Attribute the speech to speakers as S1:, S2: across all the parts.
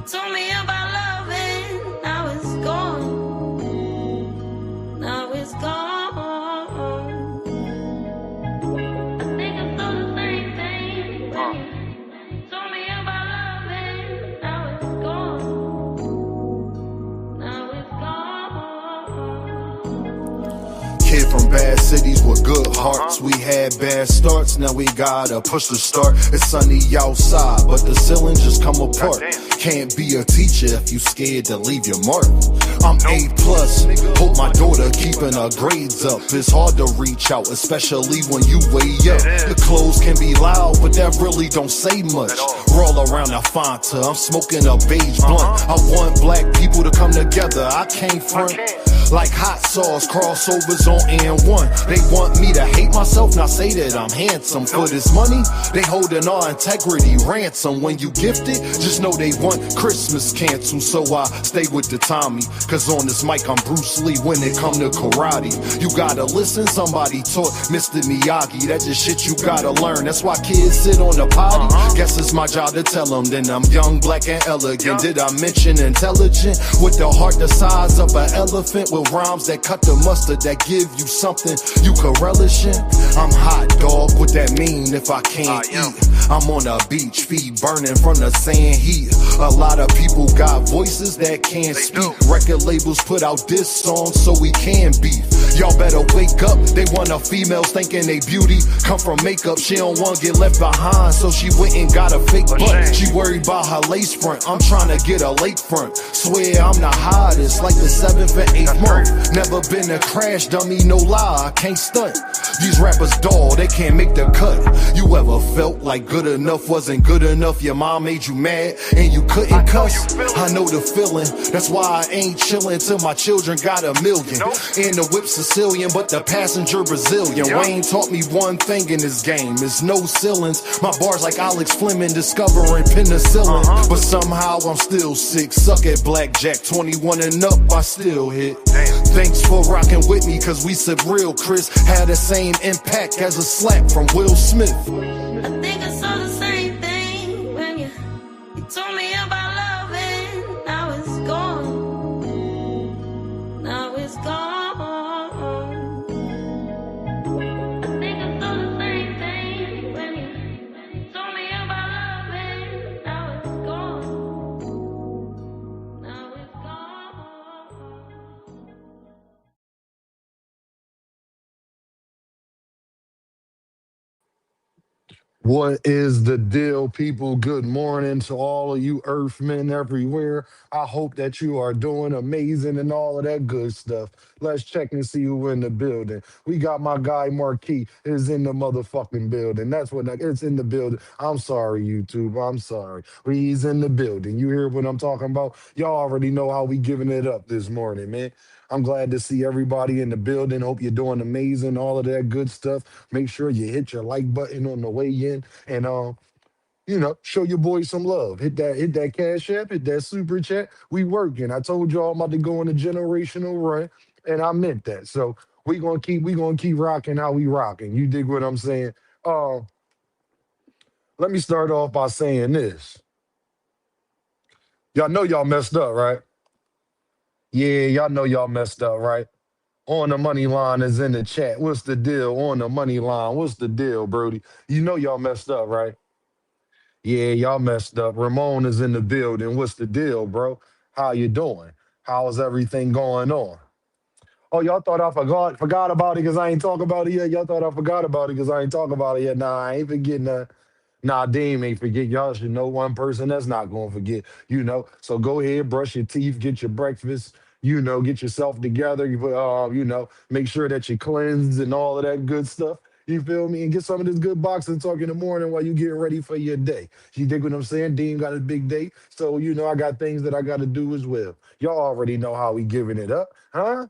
S1: Told me about loving, now it's gone. Now it's gone. I think I saw the same thing. Told me about loving, now it's gone. Now it's gone.
S2: Kid from bad cities with good hearts. We had bad starts, now we gotta push the start. It's sunny outside, but the ceiling just come apart. Can't be a teacher if you scared to leave your mark. I'm A+, hope my daughter keeping her grades up. It's hard to reach out, especially when you way up. The clothes can be loud, but that really don't say much. Roll around a Fanta, I'm smoking a beige blunt. I want black people to come together, I can't front. Like hot sauce, crossovers on N1. They want me to hate myself, not say that I'm handsome. For this money, they holding our integrity ransom. When you gift it, just know they want Christmas canceled. So I stay with the Tommy, cause on this mic I'm Bruce Lee when it come to karate. You gotta listen, somebody taught Mr. Miyagi. That's just shit you gotta learn. That's why kids sit on the potty. Guess it's my job to tell them. Then I'm young, black, and elegant. Did I mention intelligent? With the heart the size of an elephant. With rhymes that cut the mustard, that give you something you could relish in. I'm hot, dog, what that mean if I can't eat? I'm on a beach, feet burning from the sand heat. A lot of people got voices that can't speak. Record labels put out diss songs so we can beef. Y'all better wake up, they want a females thinking they beauty come from makeup. She don't want to get left behind, so she went and got a fake butt. She worried about her lace front, I'm trying to get a lake front. Swear I'm the hottest, like the 7th and 8th month. Never been a crash dummy, no lie, I can't stunt. These rappers dull, they can't make the cut. You ever felt like good enough wasn't good enough? Your mom made you mad and you couldn't cuss? I know the feeling, that's why I ain't chillin' till my children got $1 million. And the whip Sicilian, but the passenger Brazilian. Wayne taught me one thing in this game, it's no ceilings. My bars like Alex Fleming discovering penicillin. But somehow I'm still sick, suck at blackjack. 21 and up, I still hit. Thanks for rocking with me, cause we said real Chris had the same impact as a slap from Will Smith.
S1: I think I saw the same thing when you told me about loving. Now it's gone. Now it's gone. I think I saw the same thing when you told me about loving. Now it's gone. Now it's gone.
S3: What is the deal, people? Good morning to all of you Earthmen everywhere. I hope that you are doing amazing and all of that good stuff. Let's check and see who in the building. We got my guy Marquis is in the motherfucking building. That's what it's in the building. I'm sorry, YouTube. I'm sorry. He's in the building. You hear what I'm talking about? Y'all already know how we giving it up this morning, man. I'm glad to see everybody in the building. Hope you're doing amazing, all of that good stuff. Make sure you hit your like button on the way in and show your boys some love. Hit that cash app, hit that super chat. We working. I told y'all I'm about to go on a generational run, and I meant that. So we gonna keep rocking how we rocking. You dig what I'm saying? Uh Let me start off by saying this. Y'all know y'all messed up, right? Yeah, y'all know y'all messed up, right? On the money line is in the chat. What's the deal? On the money line. What's the deal, Brody? You know y'all messed up, right? Yeah, y'all messed up. Ramon is in the building. What's the deal, bro? How you doing? How's everything going on? Oh, y'all thought I forgot about it because I ain't talk about it yet. Y'all thought I forgot about it because I ain't talk about it yet. Nah, I ain't forgetting that. Nah, Dame ain't forget. Y'all should know one person that's not gonna forget. So go ahead, brush your teeth, get your breakfast, get yourself together, make sure that you cleanse and all of that good stuff. You feel me? And get some of this good boxing talk in the morning while you getting ready for your day. You dig what I'm saying? Dean got a big day. So I got things that I gotta do as well. Y'all already know how we giving it up, huh?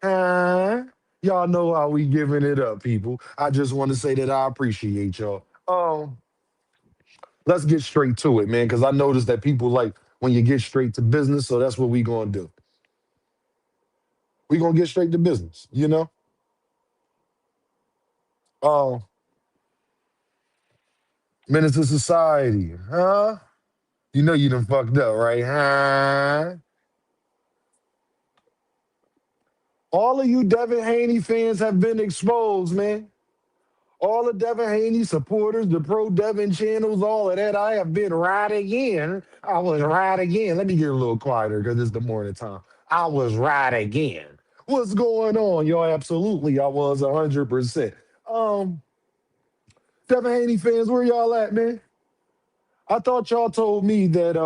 S3: Huh? Y'all know how we giving it up, people. I just want to say that I appreciate y'all. Let's get straight to it, man, because I noticed that people like when you get straight to business, so that's what we gonna do. We gonna get straight to business. Uh, Menace to society, huh? You know you done fucked up, right? Huh? All of you Devin Haney fans have been exposed, man. All the Devin Haney supporters, the pro Devin channels, all of that. I have been right again. I was right again. Let me get a little quieter because it's the morning time. I was right again. What's going on, y'all? Absolutely, I was 100%. Um, Devin Haney fans, where y'all at, man? I thought y'all told me that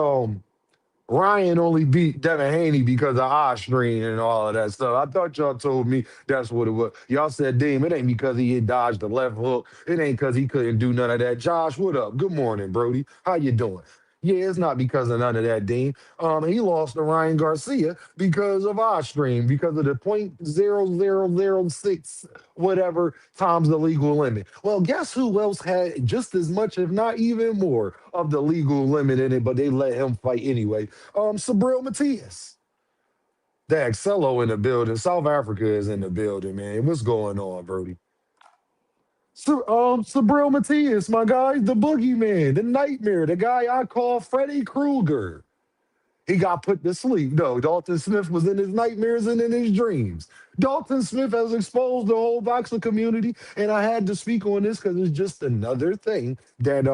S3: Ryan only beat Devin Haney because of Oshtring and all of that stuff. I thought y'all told me that's what it was. Y'all said, damn, it ain't because he had dodged the left hook. It ain't because he couldn't do none of that. Josh, what up? Good morning, Brody. How you doing? Yeah, it's not because of none of that, Dean. He lost to Ryan Garcia because of Ostream, because of the .0006 whatever times the legal limit. Well, guess who else had just as much, if not even more, of the legal limit in it, but they let him fight anyway? Sabril Matias. The Excello in the building. South Africa is in the building, man. What's going on, Brody? Sabril Matias, my guy, the boogeyman, the nightmare, the guy I call Freddy Krueger. He got put to sleep. No, Dalton Smith was in his nightmares and in his dreams. Dalton Smith has exposed the whole boxing community, and I had to speak on this because it's just another thing that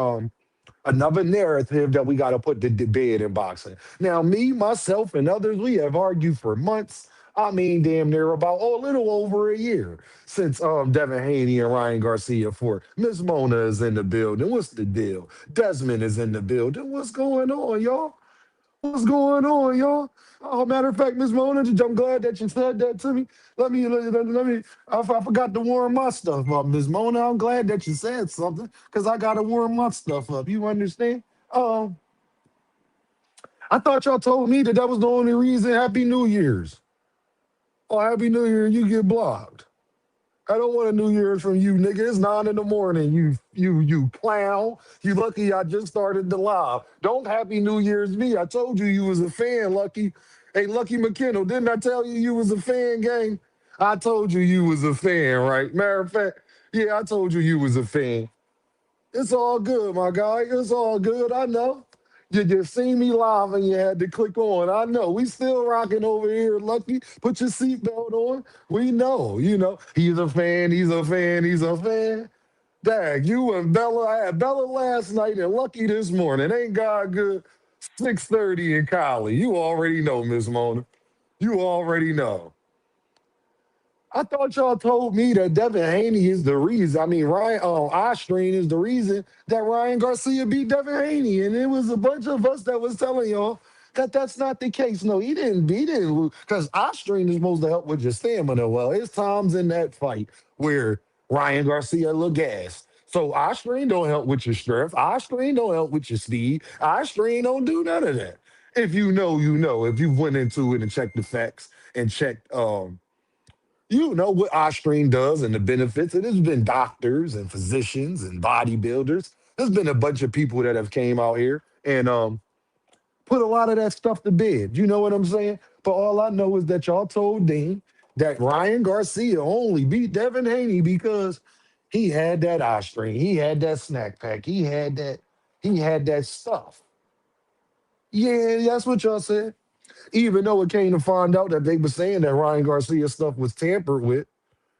S3: another narrative that we got to put to bed in boxing. Now, me, myself, and others, we have argued for months. I mean, damn near about a little over a year since Devin Haney and Ryan Garcia fought. Miss Mona is in the building. What's the deal? Desmond is in the building. What's going on, y'all? What's going on, y'all? Oh, matter of fact, Miss Mona, I'm glad that you said that to me. Let me. I forgot to warm my stuff up, Miss Mona. I'm glad that you said something because I gotta warm my stuff up. You understand? Um, I thought y'all told me that that was the only reason. Happy New Year's. Oh, Happy New Year, you get blocked. I don't want a New Year's from you, nigga. It's 9 in the morning. You clown. You lucky I just started the live. Don't Happy New Year's me. I told you you was a fan, Lucky. Hey, Lucky McKinnell, didn't I tell you you was a fan, gang? I told you you was a fan, right? Matter of fact, yeah, I told you you was a fan. It's all good, my guy. It's all good. I know. You just seen me live and you had to click on. I know. We still rocking over here, Lucky. Put your seatbelt on. We know. He's a fan. He's a fan. He's a fan. Dag, you and Bella. I had Bella last night and Lucky this morning. Ain't God good? 6:30 in Cali. You already know, Miss Mona. You already know. I thought y'all told me that Devin Haney is the reason. I mean, Ryan Ostrin is the reason that Ryan Garcia beat Devin Haney, and it was a bunch of us that was telling y'all that that's not the case. No, he didn't. He didn't lose because Ostrin is supposed to help with your stamina. Well, it's times in that fight where Ryan Garcia look gassed. So Ostrin don't help with your strength. Ostrin don't help with your speed. Ostrin don't do none of that. If you know, you know. If you went into it and checked the facts and checked you know what Oshtring does and the benefits. It has been doctors and physicians and bodybuilders. There's been a bunch of people that have came out here and put a lot of that stuff to bed. You know what I'm saying? But all I know is that y'all told Dean that Ryan Garcia only beat Devin Haney because he had that Oshtring. He had that snack pack. He had that stuff. Yeah, that's what y'all said. Even though it came to find out that they were saying that Ryan Garcia stuff was tampered with.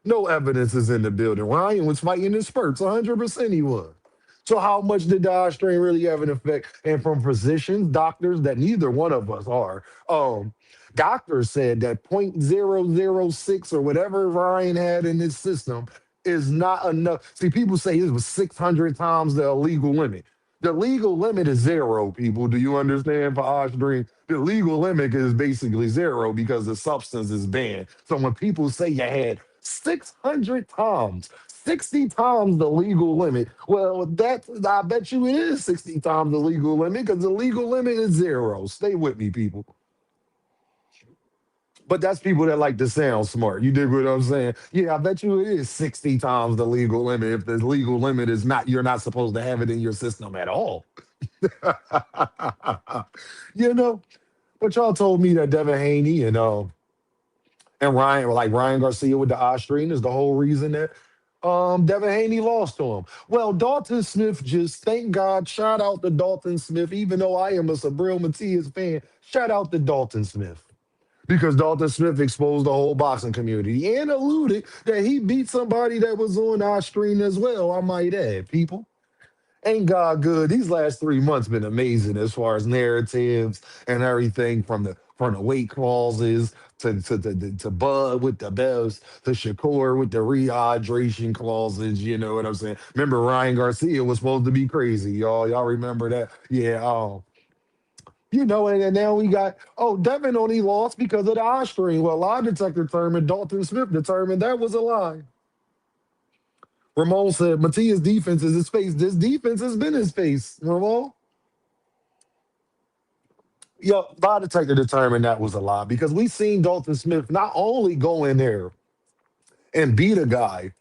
S3: No evidence is in the building. Ryan was fighting in spurts. 100% he was. So how much did the eye strain really have an effect? And from physicians, doctors, that neither one of us are. Doctors said that .006 or whatever Ryan had in his system is not enough. See, people say it was 600 times the illegal limit. The legal limit is zero, people. Do you understand for Oshdream? The legal limit is basically zero because the substance is banned. So when people say you had 600 times, 60 times the legal limit, well, that I bet you it is 60 times the legal limit because the legal limit is zero. Stay with me, people. But that's people that like to sound smart. You dig what I'm saying? Yeah, I bet you it is 60 times the legal limit. If the legal limit is not, you're not supposed to have it in your system at all. you know, but y'all told me that Devin Haney and Ryan, like Ryan Garcia with the Austrian, is the whole reason that Devin Haney lost to him. Well, Dalton Smith just thank God. Shout out to Dalton Smith, even though I am a Sabril Matias fan. Shout out to Dalton Smith. Because Dalton Smith exposed the whole boxing community and alluded that he beat somebody that was on our screen as well, I might add, people. Ain't God good? These last 3 months been amazing as far as narratives and everything from the weight clauses to Bud with the bells to Shakur with the rehydration clauses. You know what I'm saying? Remember Ryan Garcia was supposed to be crazy, y'all. Y'all remember that? Yeah. And now we got Devin only lost because of the eye strain. Well, lie detector determined Dalton Smith determined that was a lie. Ramon said Matias' defense is his face. This defense has been his face, Ramon. Yo, lie detector determined that was a lie because we seen Dalton Smith not only go in there and beat a guy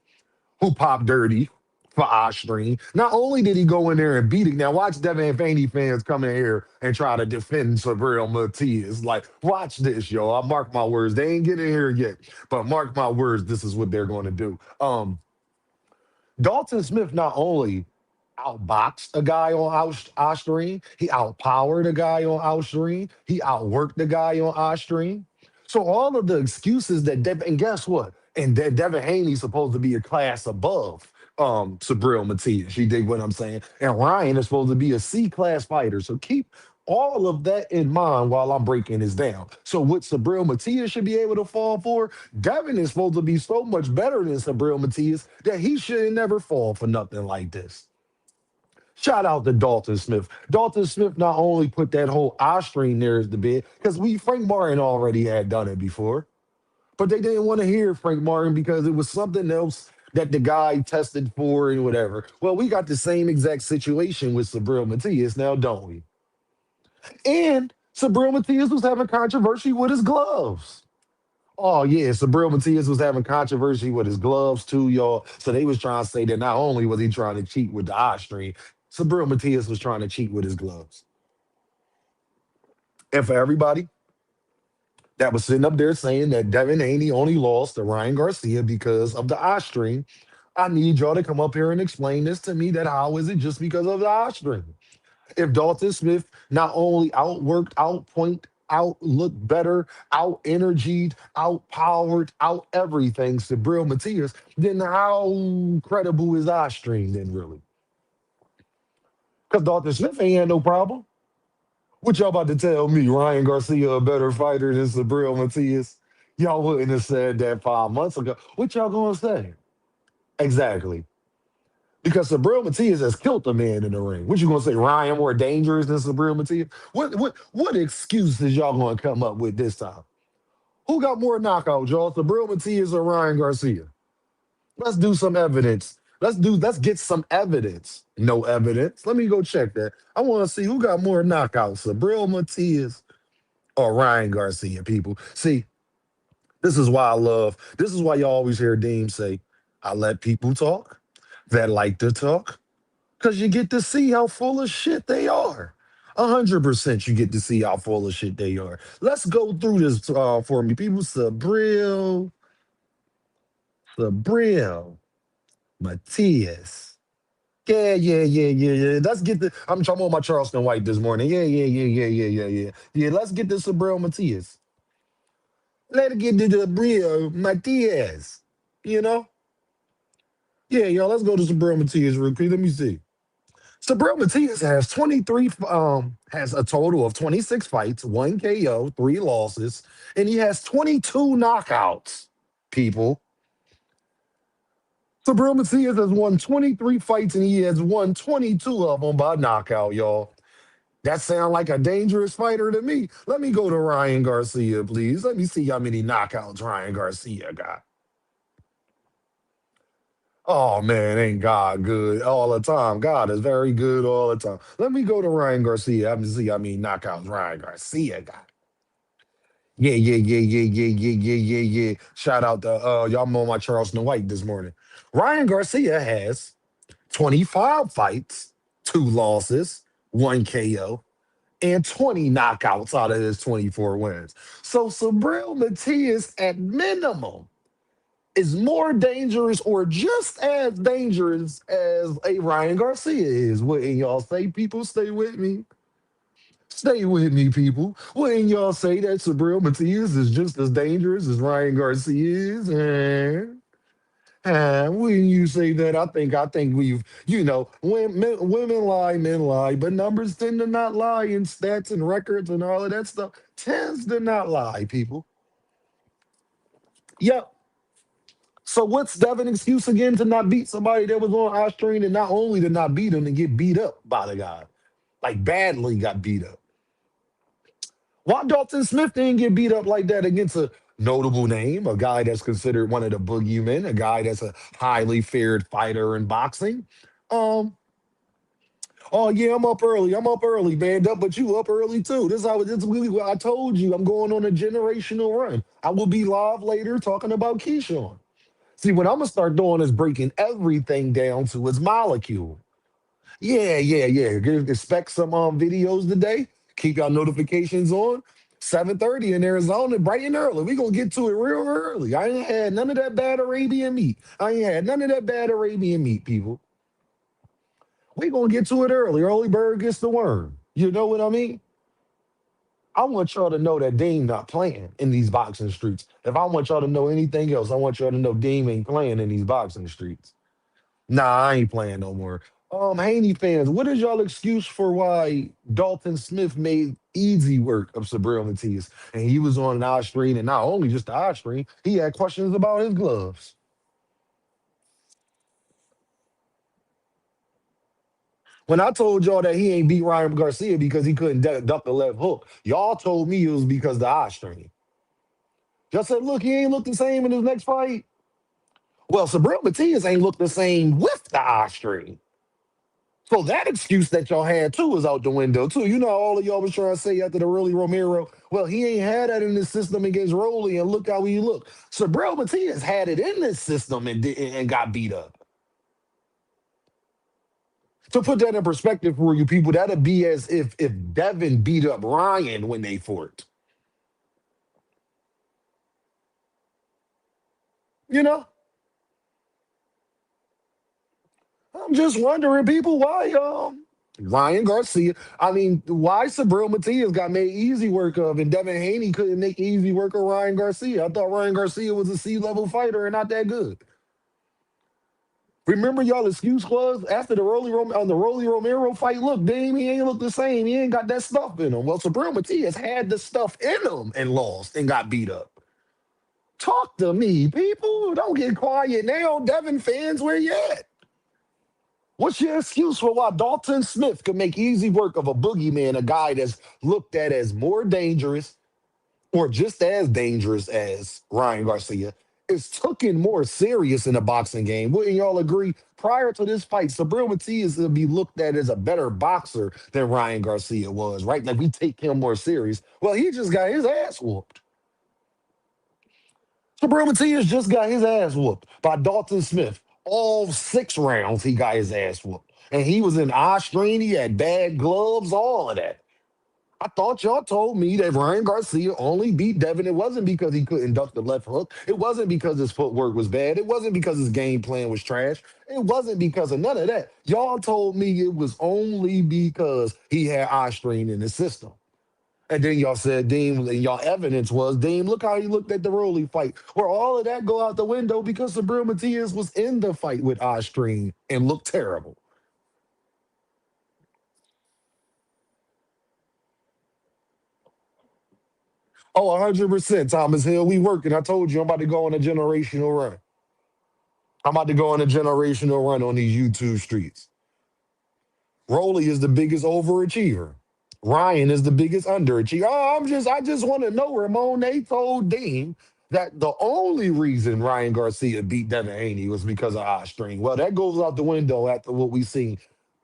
S3: who popped dirty for Ostring. Not only did he go in there and beat it, now watch Devin and Faney fans come in here and try to defend Sabril Matias. Like, watch this, yo. I mark my words. They ain't getting here yet, but mark my words, this is what they're going to do. Dalton Smith not only outboxed a guy on Ostring, he outpowered a guy on Ostring, he outworked the guy on Ostring. So all of the excuses that Devin, and guess what? And Devin Haney's supposed to be a class above Sabril Matias. You dig what I'm saying? And Ryan is supposed to be a C class fighter. So keep all of that in mind while I'm breaking this down. So what Sabril Matias should be able to fall for, Devin is supposed to be so much better than Sabril Matias that he should never fall for nothing like this. Shout out to Dalton Smith. Dalton Smith not only put that whole eye string there as the bed, because Frank Martin already had done it before, but they didn't want to hear Frank Martin because it was something else that the guy tested for and whatever. Well, we got the same exact situation with Sabril Matias now, don't we? And Sabril Matias was having controversy with his gloves. Oh yeah, Sabril Matias was having controversy with his gloves too, y'all. So they was trying to say that not only was he trying to cheat with the eye string, Sabril Matias was trying to cheat with his gloves. And for everybody that was sitting up there saying that Devin Haney only lost to Ryan Garcia because of the eye string, I need y'all to come up here and explain this to me. That how is it just because of the eye string? If Dalton Smith not only outworked, outpoint, out looked better, out energied, out powered, out everything, Sabril Matias, then how credible is our string then really? Because Dalton Smith ain't had no problem. What y'all about to tell me? Ryan Garcia a better fighter than Sabril Matias? Y'all wouldn't have said that 5 months ago. What y'all gonna say? Exactly. Because Sabril Matias has killed a man in the ring. What you gonna say? Ryan more dangerous than Sabril Matias? What excuses y'all gonna come up with this time? Who got more knockouts, y'all? Sabril Matias or Ryan Garcia? Let's do some evidence. Let's get some evidence. No evidence. Let me go check that. I want to see who got more knockouts, Sabril Matias or Ryan Garcia, people. See, this is why you always hear Dean say, I let people talk that like to talk. Because you get to see how full of shit they are. 100% you get to see how full of shit they are. Let's go through this for me. People, Sabril, Matias. Yeah. Let's get the. I'm talking about my Charleston White this morning. Yeah. Yeah, let's get the Sabril Matias. Let's get to the Sabril Matias. You know? Yeah, y'all, let's go to Sabril Matias real quick. Let me see. Sabril Matias has 23, has a total of 26 fights, one KO, three losses, and he has 22 knockouts, people. Sabril Matias has won 23 fights and he has won 22 of them by knockout, y'all. That sound like a dangerous fighter to me. Let me go to Ryan Garcia, please. Let me see how many knockouts Ryan Garcia got. Oh man, ain't God good all the time? God is very good all the time. Let me go to Ryan Garcia. Let me see how many knockouts Ryan Garcia got. Yeah. Shout out to y'all know my Charleston White this morning. Ryan Garcia has 25 fights, two losses, one KO, and 20 knockouts out of his 24 wins. So Sabril Matias at minimum is more dangerous or just as dangerous as a Ryan Garcia is. Wouldn't y'all say, people? Stay with me. Stay with me, people. Wouldn't y'all say that Sabril Matias is just as dangerous as Ryan Garcia is? Wouldn't you say that? I think we've, women lie, men lie, but numbers tend to not lie, and stats and records and all of that stuff tends to not lie, people. Yep. So what's Devin's excuse again to not beat somebody that was on our screen, and not only to not beat him, to get beat up by the guy, like badly got beat up? Why Dalton Smith didn't get beat up like that against a notable name, a guy that's considered one of the boogeymen, a guy that's a highly feared fighter in boxing? Um, oh yeah, I'm up early. I'm up early, man. Up, but you up early too. This is really what I told you. I'm going on a generational run. I will be live later talking about Keyshawn. See, what I'm gonna start doing is breaking everything down to its molecule. Yeah, yeah, yeah. Expect some videos today. Keep y'all notifications on. 7:30 in Arizona, bright and early. We gonna get to it real early. I ain't had none of that bad Arabian meat. I ain't had none of that bad Arabian meat, people. We gonna get to it early. Early bird gets the worm. You know what I mean? I want y'all to know that Dean not playing in these boxing streets. If I want y'all to know anything else, I want y'all to know Dean ain't playing in these boxing streets. Nah, I ain't playing no more. Haney fans, what is y'all excuse for why Dalton Smith made easy work of Sabril Matias? And he was on an eye screen, and not only just the eye screen, he had questions about his gloves. When I told y'all that he ain't beat Ryan Garcia because he couldn't duck the left hook, y'all told me it was because the eye strain. Y'all said, look, he ain't look the same in his next fight. Well, Sabril Matias ain't look the same with the eye strain. So that excuse that y'all had too is out the window too. You know, all of y'all was trying to say after the Rolly Romero, well, he ain't had that in his system against Rolly, and look how he looked. Sabril Matias had it in this system and got beat up. To put that in perspective for you people, that'd be as if Devin beat up Ryan when they fought. You know, I'm just wondering, people, why Ryan Garcia. I mean, why Sabril Matias got made easy work of, and Devin Haney couldn't make easy work of Ryan Garcia. I thought Ryan Garcia was a C-level fighter and not that good. Remember y'all excuse was after the Rolly Romero fight. Look, Dame, he ain't look the same. He ain't got that stuff in him. Well, Sabril Matias had the stuff in him and lost and got beat up. Talk to me, people. Don't get quiet now. Devin fans, where you at? What's your excuse for why Dalton Smith could make easy work of a boogeyman, a guy that's looked at as more dangerous or just as dangerous as Ryan Garcia, is taken more serious in the boxing game? Wouldn't y'all agree? Prior to this fight, Sabril Matias would be looked at as a better boxer than Ryan Garcia was, right? Like we take him more serious. Well, he just got his ass whooped. Sabril Matias just got his ass whooped by Dalton Smith. All 6 rounds, he got his ass whooped. And he was in eye strain. He had bad gloves, all of that. I thought y'all told me that Ryan Garcia only beat Devin. It wasn't because he couldn't duck the left hook. It wasn't because his footwork was bad. It wasn't because his game plan was trash. It wasn't because of none of that. Y'all told me it was only because he had eye strain in his system. And then y'all said, Dean, and y'all evidence was, Dean, look how he looked at the Rolly fight. Where all of that go out the window because Sabril Matias was in the fight with Ostrin and looked terrible. Oh, 100%, Thomas Hill. We working. I told you I'm about to go on a generational run. I'm about to go on a generational run on these YouTube streets. Rolly is the biggest overachiever. Ryan is the biggest underachiever. I just want to know, Ramon. They told Dean that the only reason Ryan Garcia beat Devin Haney was because of eye string. Well, that goes out the window after what we seen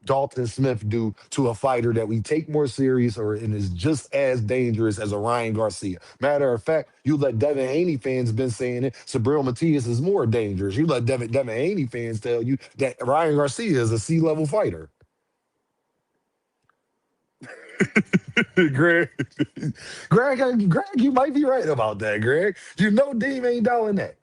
S3: Dalton Smith do to a fighter that we take more serious or and is just as dangerous as a Ryan Garcia. Matter of fact, you let Devin Haney fans been saying it. Sabril Matias is more dangerous. You let Devin Haney fans tell you that Ryan Garcia is a C-level fighter. Greg, Greg, you might be right about that, Greg. You know Dean ain't doing that.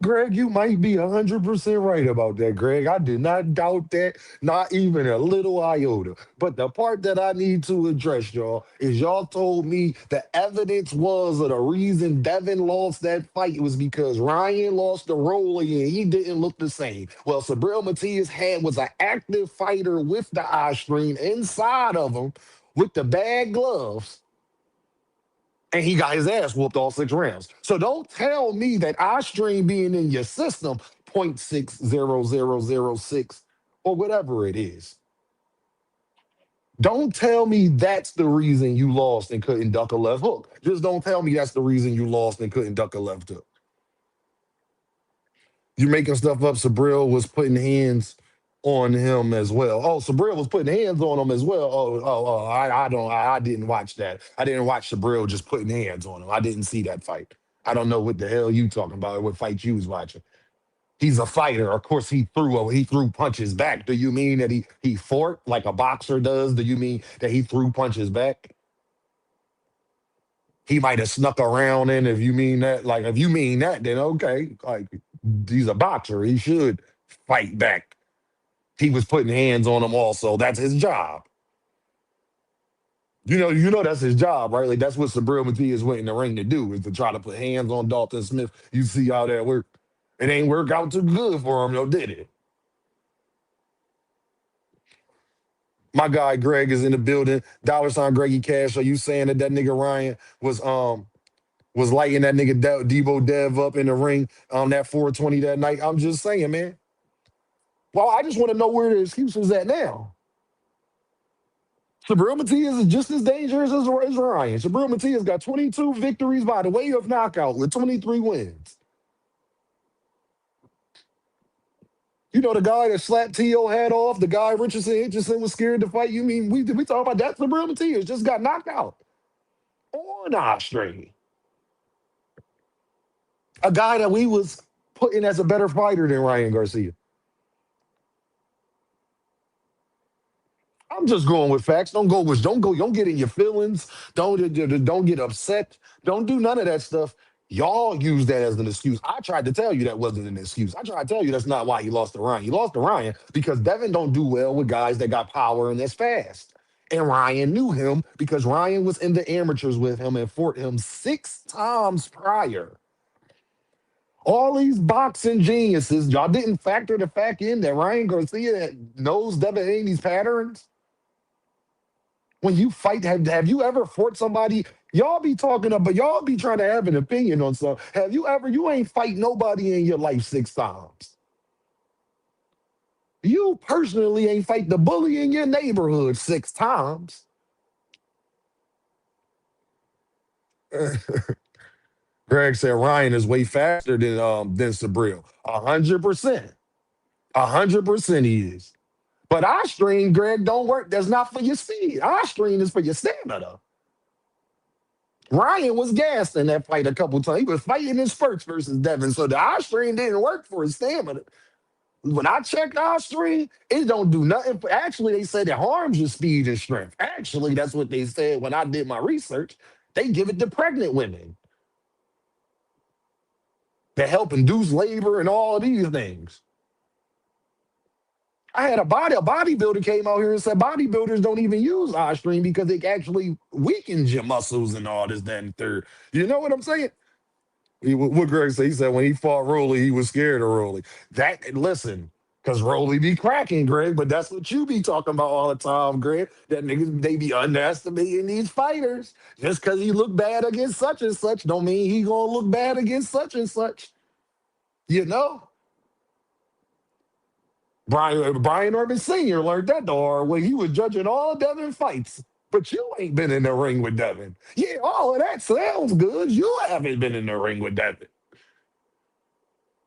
S3: Greg, you might be 100% right about that, Greg. I did not doubt that, not even a little iota. But the part that I need to address, y'all, is y'all told me the evidence was of the reason Devin lost that fight was because Ryan lost the rolling and he didn't look the same. Well, Sabril Matias had was an active fighter with the eye stream inside of him with the bad gloves and he got his ass whooped all 6 rounds. So don't tell me that iStream being in your system 0.60006 or whatever it is. Don't tell me that's the reason you lost and couldn't duck a left hook. Just don't tell me that's the reason you lost and couldn't duck a left hook. You're making stuff up. Sabril was putting hands on him as well. Oh, Sabril was putting hands on him as well. I didn't watch that. I didn't watch Sabril just putting hands on him. I didn't see that fight. I don't know what the hell you talking about. What fight you was watching? He's a fighter. Of course, he threw punches back. Do you mean that he fought like a boxer does? Do you mean that he threw punches back? He might have snuck around in. If you mean that, like if you mean that, then okay. Like he's a boxer. He should fight back. He was putting hands on him also. That's his job. You know that's his job, right? Like that's what Sabril Matias went in the ring to do, is to try to put hands on Dalton Smith. You see how that worked. It ain't work out too good for him, though, did it? My guy Greg is in the building. Dollar sign Greggy Cash. Are you saying that that nigga Ryan was lighting that nigga Debo Dev up in the ring on that 420 that night? I'm just saying, man. Well, I just want to know where the excuse is at now. Sabril Matias is just as dangerous as Ryan. Sabril Matias got 22 victories by the way of knockout with 23 wins. You know the guy that slapped T.O. head off, the guy Richardson was scared to fight. You mean we talking about that? Sabril Matias just got knocked out on Australia. A guy that we was putting as a better fighter than Ryan Garcia. I'm just going with facts. Don't get in your feelings. Don't get upset. Don't do none of that stuff. Y'all use that as an excuse. I tried to tell you that wasn't an excuse. I tried to tell you that's not why he lost to Ryan. He lost to Ryan because Devin don't do well with guys that got power and that's fast. And Ryan knew him because Ryan was in the amateurs with him and fought him 6 times prior. All these boxing geniuses, y'all didn't factor the fact in that Ryan Garcia knows Devin Haney's patterns. When you fight, have you ever fought somebody? Y'all be talking about, y'all be trying to have an opinion on something. You ain't fight nobody in your life 6 times. You personally ain't fight the bully in your neighborhood 6 times. Greg said Ryan is way faster than Sabril. 100%. 100% he is. But our string, Greg, don't work. That's not for your speed. Our string is for your stamina. Ryan was gassed in that fight a couple times. He was fighting in spurts versus Devin. So the eye stream didn't work for his stamina. When I checked eye stream, it don't do nothing. Actually, they said it harms your speed and strength. Actually, that's what they said when I did my research. They give it to pregnant women to help induce labor and all of these things. I had a bodybuilder came out here and said bodybuilders don't even use eye stream because it actually weakens your muscles and all this, that, and third. You know what I'm saying? What Greg said, he said when he fought Rolly, he was scared of Rolly. Listen, because Rolly be cracking, Greg, but that's what you be talking about all the time, Greg. That niggas, they be underestimating these fighters. Just because he look bad against such and such don't mean he gonna look bad against such and such. You know? Brian Urban Sr. learned that the hard way. He was judging all Devin fights. But you ain't been in the ring with Devin. Yeah, all of that sounds good. You haven't been in the ring with Devin.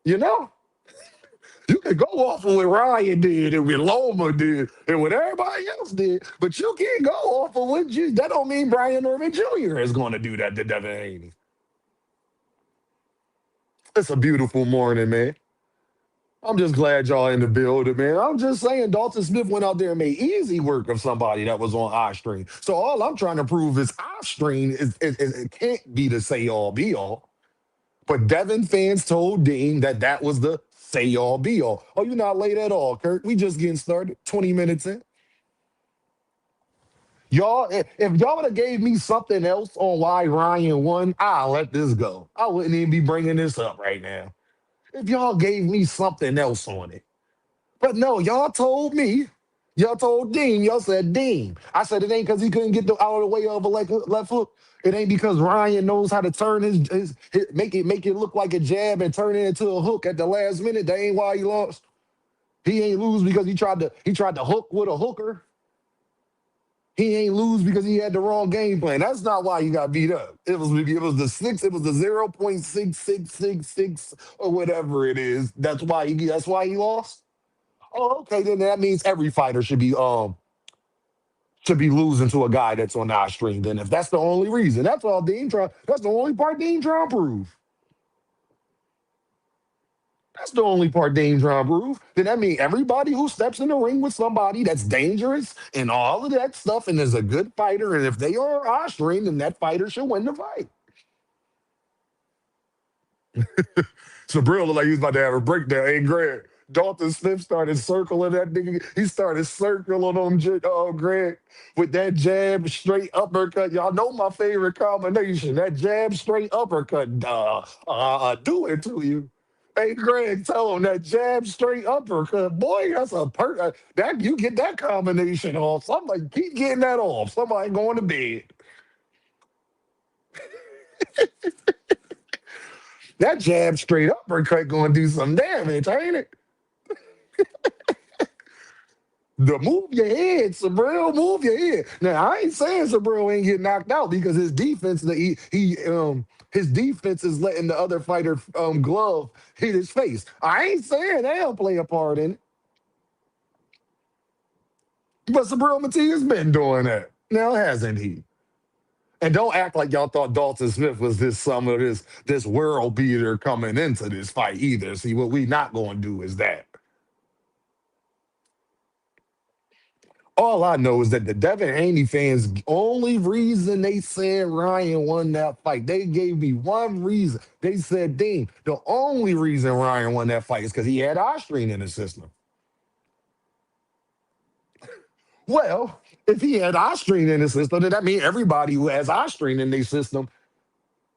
S3: You know? You can go off of what Ryan did and what Loma did and what everybody else did, but you can't go off of what you. That don't mean Brian Irvin Jr. is going to do that to Devin Haney. It's a beautiful morning, man. I'm just glad y'all in the building, man. I'm just saying Dalton Smith went out there and made easy work of somebody that was on iStream. So all I'm trying to prove is iStream it can't be the say all be all. But Devin fans told Dean that that was the say all be all. Oh, you're not late at all, Kurt. We just getting started. 20 minutes in. Y'all, if y'all would have gave me something else on why Ryan won, I'll let this go. I wouldn't even be bringing this up right now. If y'all gave me something else on it. But no, y'all told Dean, y'all said Dean. I said it ain't because he couldn't get the out of the way of a left hook. It ain't because Ryan knows how to turn his make it look like a jab and turn it into a hook at the last minute. That ain't why he lost. He ain't lose because he tried to hook with a hooker. He ain't lose because he had the wrong game plan. That's not why he got beat up. It was the 0.6666 or whatever it is. That's why he lost. Oh, okay, then that means every fighter should be losing to a guy that's on our stream. Then if that's the only reason, that's the only part Dean trying to prove. That's the only part Dame trying to prove. Then that means everybody who steps in the ring with somebody that's dangerous and all of that stuff and is a good fighter, and if they are Austrian, then that fighter should win the fight. So Brill looked like he was about to have a breakdown. Hey, Greg, Dalton Smith started circling that nigga. He started circling on Greg with that jab, straight uppercut. Y'all know my favorite combination. That jab, straight uppercut. Do it to you. Hey, Greg, tell him that jab, straight uppercut. Boy, that's that you get that combination off. Somebody keep getting that off. Somebody going to bed. That jab, straight uppercut going to do some damage, ain't it? Move your head, Sabril. Move your head. Now I ain't saying Sabril ain't getting knocked out because his defense, his defense is letting the other fighter glove hit his face. I ain't saying they'll play a part in it, but Sabril Matias been doing that. Now hasn't he? And don't act like y'all thought Dalton Smith was this world beater coming into this fight either. See, what we not gonna do is that. All I know is that the Devin Haney fans, only reason they said Ryan won that fight, they gave me one reason. They said, Dean, the only reason Ryan won that fight is because he had Austrian in the system. Well, if he had Austrian in the system, then that means everybody who has Austrian in their system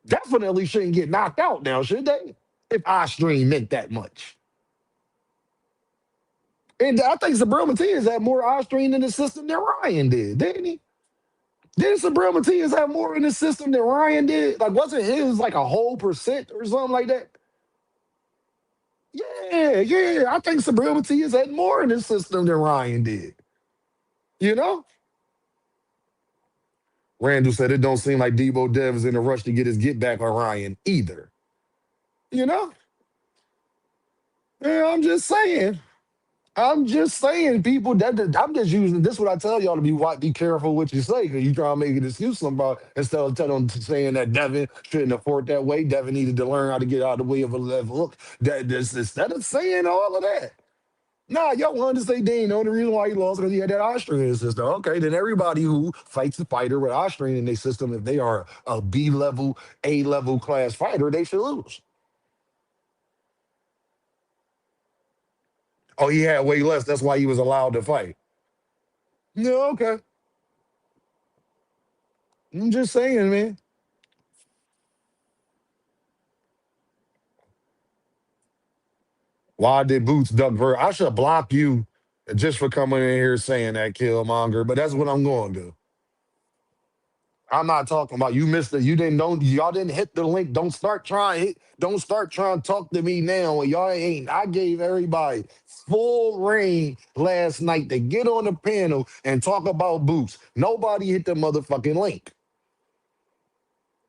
S3: definitely shouldn't get knocked out now, should they? If Austrian meant that much. And I think Sabril Matias had more Austrian in the system than Ryan did, didn't he? Didn't Sabril Matias have more in the system than Ryan did? Like, wasn't his like a whole percent or something like that? Yeah, yeah. I think Sabril Matias had more in his system than Ryan did. You know? Randall said it don't seem like Debo Dev is in a rush to get his get back on Ryan either. You know? Yeah, I'm just saying. I'm just saying, people. I'm just using this. What I tell y'all to be careful what you say because you try to make an excuse about instead of saying that Devin shouldn't afford that way. Devin needed to learn how to get out of the way of a left hook. Instead of saying all of that, nah, y'all wanted to say Dane. The only reason why he lost because he had that Austrian system. Okay, then everybody who fights the fighter with Austrian in their system, if they are a B level, A level class fighter, they should lose. Oh, he had way less. That's why he was allowed to fight. No, okay. I'm just saying, man. Why did Boots duck I should block you just for coming in here saying that, Killmonger, but that's what I'm going to do. I'm not talking about you missed it. You didn't don't y'all didn't hit the link. Don't start trying to talk to me now. Y'all ain't. I gave everybody full reign last night to get on the panel and talk about Boots. Nobody hit the motherfucking link.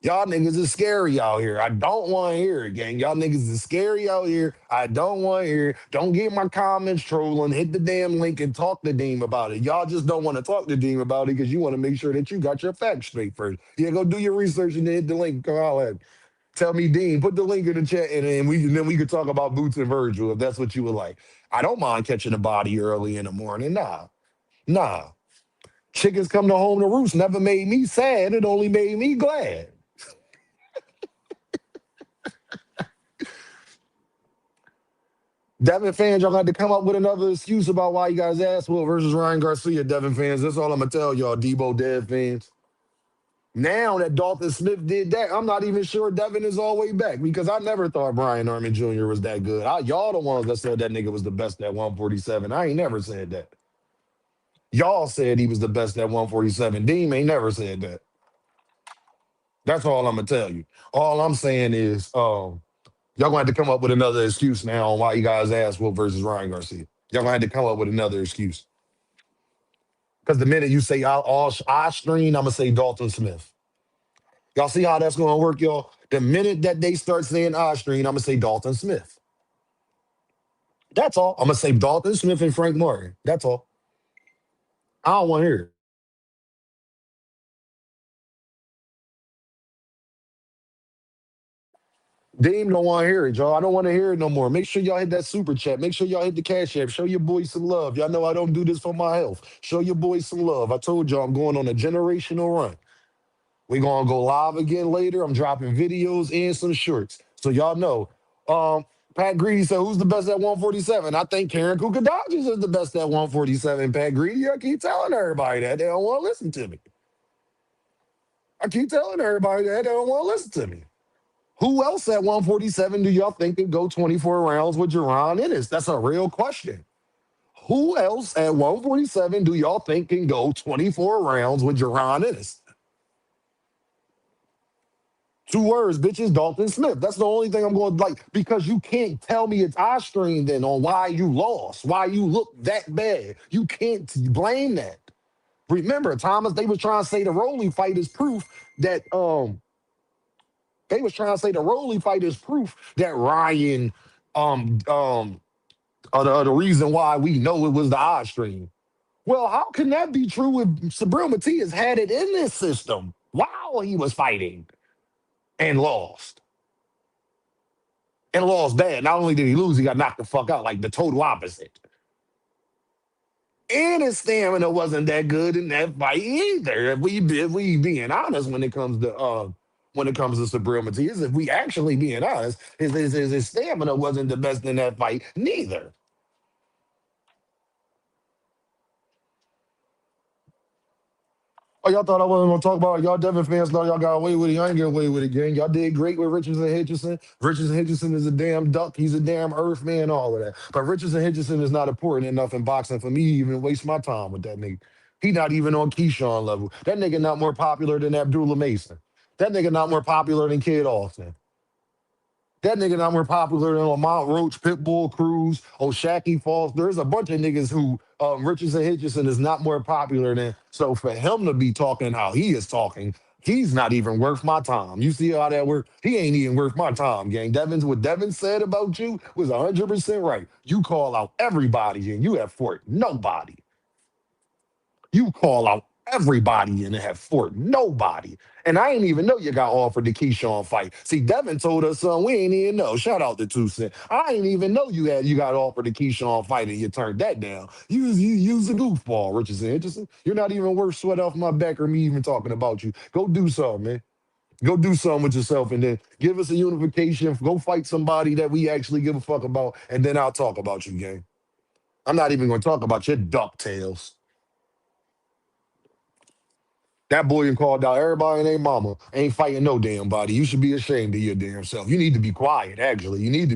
S3: Y'all niggas is scary out here. I don't want to hear it, gang. Y'all niggas is scary out here. I don't want to hear it. Don't get my comments trolling. Hit the damn link and talk to Deem about it. Y'all just don't want to talk to Deem about it because you want to make sure that you got your facts straight first. Yeah, go do your research and then hit the link. Go all that. Tell me, Dean, put the link in the chat and then we could talk about Boots and Virgil if that's what you would like. I don't mind catching a body early in the morning. Nah. Nah. Chickens come to home to roost never made me sad. It only made me glad. Devin fans, y'all got to come up with another excuse about why you guys ass Will versus Ryan Garcia, Devin fans. That's all I'm gonna tell y'all, Debo Dev fans. Now that Dalton Smith did that, I'm not even sure Devin is all the way back because I never thought Brian Armin Jr. was that good. Y'all the ones that said that nigga was the best at 147. I ain't never said that. Y'all said he was the best at 147. Deem ain't never said that. That's all I'm gonna tell you. All I'm saying is, y'all gonna have to come up with another excuse now on why you guys asked Will versus Ryan Garcia. Y'all gonna have to come up with another excuse. Because the minute you say I stream, I'm gonna say Dalton Smith. Y'all see how that's gonna work, y'all? The minute that they start saying I stream, I'm gonna say Dalton Smith. That's all. I'm gonna say Dalton Smith and Frank Martin. That's all. I don't want to hear it. Dame don't want to hear it, y'all. I don't want to hear it no more. Make sure y'all hit that super chat. Make sure y'all hit the cash app. Show your boys some love. Y'all know I don't do this for my health. Show your boys some love. I told y'all I'm going on a generational run. We gonna go live again later. I'm dropping videos and some shorts. So y'all know. Pat Greedy said, who's the best at 147? I think Karen Kukadodges is the best at 147. Pat Greedy, I keep telling everybody that. They don't want to listen to me. I keep telling everybody that. They don't want to listen to me. Who else at 147 do y'all think could go 24 rounds with Jerron Ennis? That's a real question. Who else at 147 do y'all think can go 24 rounds with Jerron Ennis? Two words, bitches, Dalton Smith. That's the only thing I'm going to like because you can't tell me it's eye strain then on why you lost, why you look that bad. You can't blame that. Remember, Thomas, they was trying to say the Rolly fight is proof that they was trying to say the Rolly fight is proof that Ryan the reason why we know it was the eye strain. Well, how can that be true if Sabril Matias had it in this system while he was fighting and lost? And lost bad. Not only did he lose, he got knocked the fuck out, like the total opposite. And his stamina wasn't that good in that fight either. If we being honest when it comes to Sabril Matias, if we actually being honest, his stamina wasn't the best in that fight neither. Oh, y'all thought I wasn't gonna talk about it. Y'all Devin fans thought y'all got away with it. Y'all ain't get away with it, gang. Y'all did great with Richardson Hitchison. Richardson Hitchison is a damn duck. He's a damn earth man, all of that. But Richardson Hitchison is not important enough in boxing for me to even waste my time with that nigga. He not even on Keyshawn level. That nigga not more popular than Abdullah Mason. That nigga not more popular than Kid Austin. That nigga not more popular than Lamont Roach, Pitbull Cruz, O'Shaquie Falls. There's a bunch of niggas who Richardson Hitchison is not more popular than. So for him to be talking how he is talking, he's not even worth my time. You see how that works? He ain't even worth my time, gang. What Devin said about you was 100% right. You call out everybody and you have fought nobody. You call out everybody and have fought nobody. And I ain't even know you got offered the Keyshawn fight. See, Devin told us something we ain't even know. Shout out to Two Cent. I ain't even know you got offered the Keyshawn fight and you turned that down. You use a goofball, Richardson Richardson. You're not even worth sweat off my back or me even talking about you. Go do something, man. Go do something with yourself and then give us a unification. Go fight somebody that we actually give a fuck about, and then I'll talk about you, gang. I'm not even gonna talk about your ducktails. That boy called out everybody and their mama ain't fighting no damn body. You should be ashamed of your damn self. You need to be quiet, actually. You need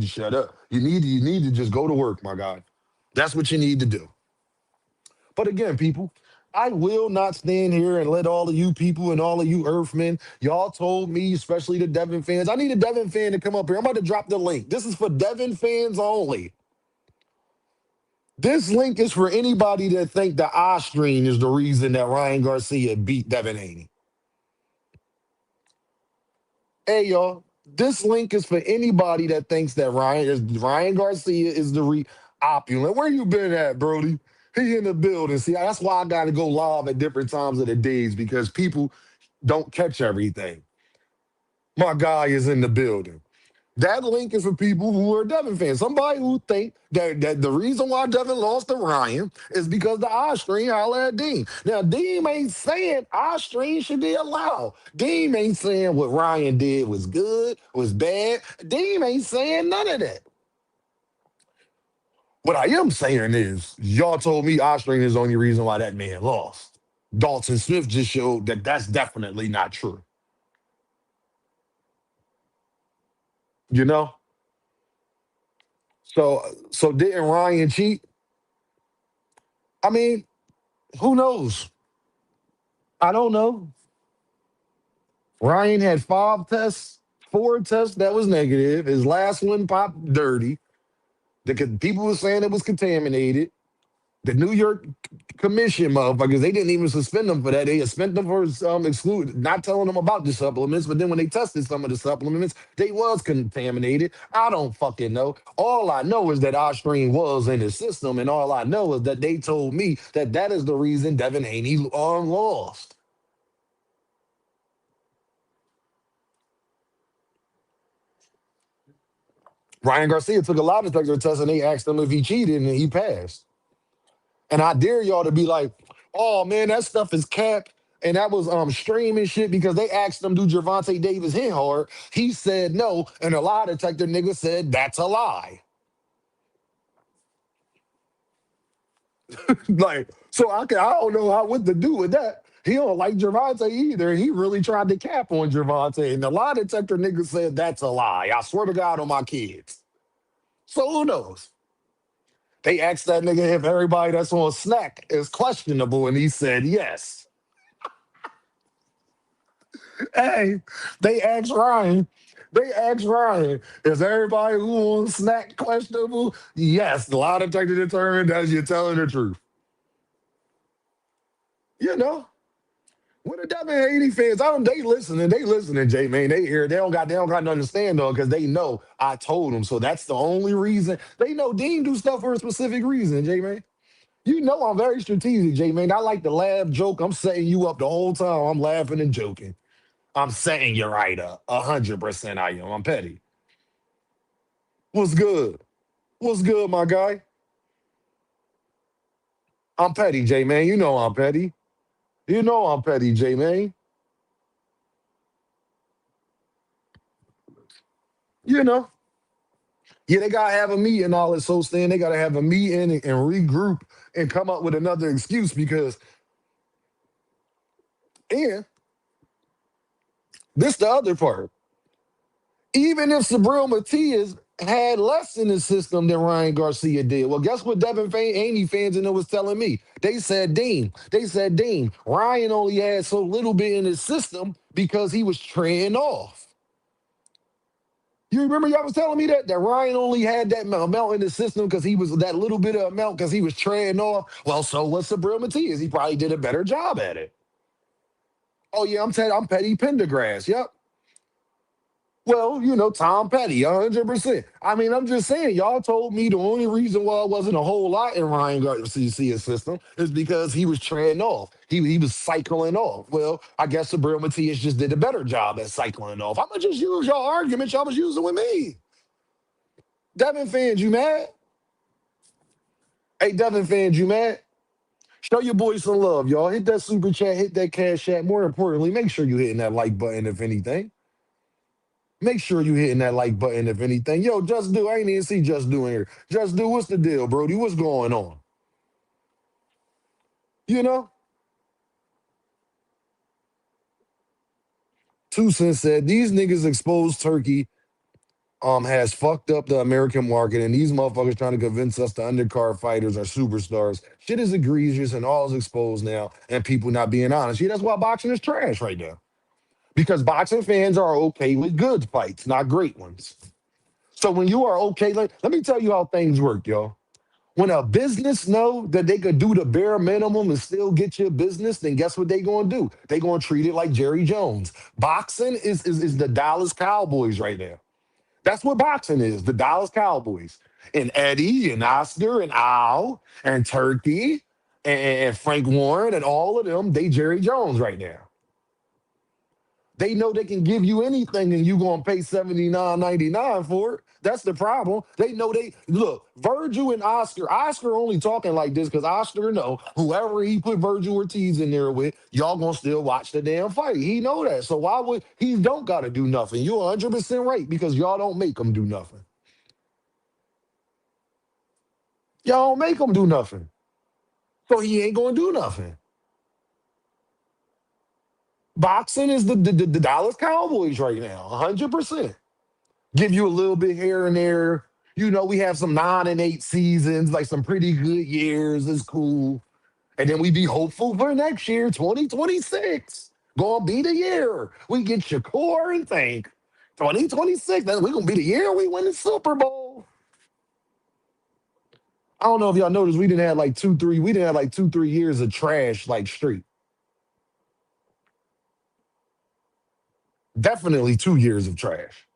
S3: to shut up. You need to just go to work, my God. That's what you need to do. But again, people, I will not stand here and let all of you people and all of you Earthmen, y'all told me, especially the Devin fans. I need a Devin fan to come up here. I'm about to drop the link. This is for Devin fans only. This link is for anybody that think the eye strain is the reason that Ryan Garcia beat Devin Haney. Hey y'all, this link is for anybody that thinks that Ryan Garcia is the opulent. Where you been at, Brody? He in the building. See, that's why I gotta go live at different times of the days because people don't catch everything. My guy is in the building. That link is for people who are Devin fans. Somebody who think that the reason why Devin lost to Ryan is because the eye strain holla at Dean. Now, Dean ain't saying eye strain should be allowed. Dean ain't saying what Ryan did was good, was bad. Dean ain't saying none of that. What I am saying is, y'all told me Austrian is the only reason why that man lost. Dalton Smith just showed that that's definitely not true. You know. So didn't Ryan cheat? I mean, who knows? I don't know. Ryan had five tests, four tests that was negative. His last one popped dirty. People were saying it was contaminated. The New York Commission motherfuckers, they didn't even suspend them for that. They suspended them for exclude, not telling them about the supplements. But then when they tested some of the supplements, they was contaminated. I don't fucking know. All I know is that Osprey was in his system, and all I know is that they told me that that is the reason Devin Haney lost. Ryan Garcia took a lie detector test, and they asked him if he cheated, and he passed. And I dare y'all to be like, oh man, that stuff is capped. And that was streaming shit because they asked him, do Gervonta Davis hit hard? He said no. And a lie detector nigga said that's a lie. Like, so I don't know what to do with that. He don't like Gervonta either. He really tried to cap on Gervonta. And the lie detector nigga said that's a lie. I swear to God on my kids. So who knows? They asked that nigga if everybody that's on snack is questionable, and he said yes. Hey, they asked Ryan. They asked Ryan, is everybody who on snack questionable? Yes, the lie detector determined that you're telling the truth. You know, when the Devin Haney fans, I don't they listening, J man. They hear they don't got nothing to stand on because they know I told them. So that's the only reason. They know Dean do stuff for a specific reason, J man. You know I'm very strategic, J man. I like to laugh, joke. I'm setting you up the whole time. I'm laughing and joking. I'm setting you right up. 100% I am. I'm petty. What's good? What's good, my guy? I'm petty, J man. You know I'm petty. You know I'm petty, J man. You know. Yeah, they gotta have a meeting, all this so stand. They gotta have a meeting and regroup and come up with another excuse because and this the other part. Even if Sabril Matias had less in the system than Ryan Garcia did. Well, guess what Devin Haney fans in there was telling me? Dean, Ryan only had so little bit in his system because he was trailing off. You remember y'all was telling me that Ryan only had that amount in the system because he was that little bit of amount because he was trailing off. Well, so was Sabril Matias. He probably did a better job at it. Oh yeah, I'm Petty Pendergrass. Yep. Well, Tom Petty, 100%. I mean, I'm just saying, y'all told me the only reason why it wasn't a whole lot in Ryan Garcia's system is because he was trailing off. He was cycling off. Well, I guess Sabril Matias just did a better job at cycling off. I'm going to just use your argument y'all was using with me. Devin fans, you mad? Hey, Devin fans, you mad? Show your boys some love, y'all. Hit that super chat, hit that cash chat. More importantly, make sure you're hitting that like button, if anything. Make sure you hitting that like button if anything. Yo, Just Do. I ain't even see Just Do in here. Just Do, what's the deal, Brody? What's going on? You know? Two Cents said these niggas exposed Turkey has fucked up the American market, and these motherfuckers trying to convince us the undercard fighters are superstars. Shit is egregious and all is exposed now, and people not being honest. Yeah, that's why boxing is trash right now. Because boxing fans are okay with good fights, not great ones. So when you are okay, let me tell you how things work, y'all. When a business know that they could do the bare minimum and still get your business, then guess what they gonna do? They gonna treat it like Jerry Jones. Boxing is the Dallas Cowboys right now. That's what boxing is, the Dallas Cowboys. And Eddie and Oscar and Al and Turkey and Frank Warren and all of them, they Jerry Jones right now. They know they can give you anything and you gonna pay $79.99 for it. That's the problem. They know they look, Virgil and Oscar. Oscar only talking like this because Oscar know whoever he put Virgil Ortiz in there with, y'all gonna still watch the damn fight. He know that. So why would he don't gotta do nothing? You're 100% right because y'all don't make him do nothing. Y'all don't make him do nothing. So he ain't gonna do nothing. Boxing is the Dallas Cowboys right now, 100%. Give you a little bit here and there. You know, we have some 9-8 seasons, like some pretty good years. It's cool. And then we be hopeful for next year, 2026. Gonna be the year. We get Shakur and think 2026, then we gonna be the year we win the Super Bowl. I don't know if y'all noticed, we didn't have like 2, 3 years of trash like straight. Definitely 2 years of trash.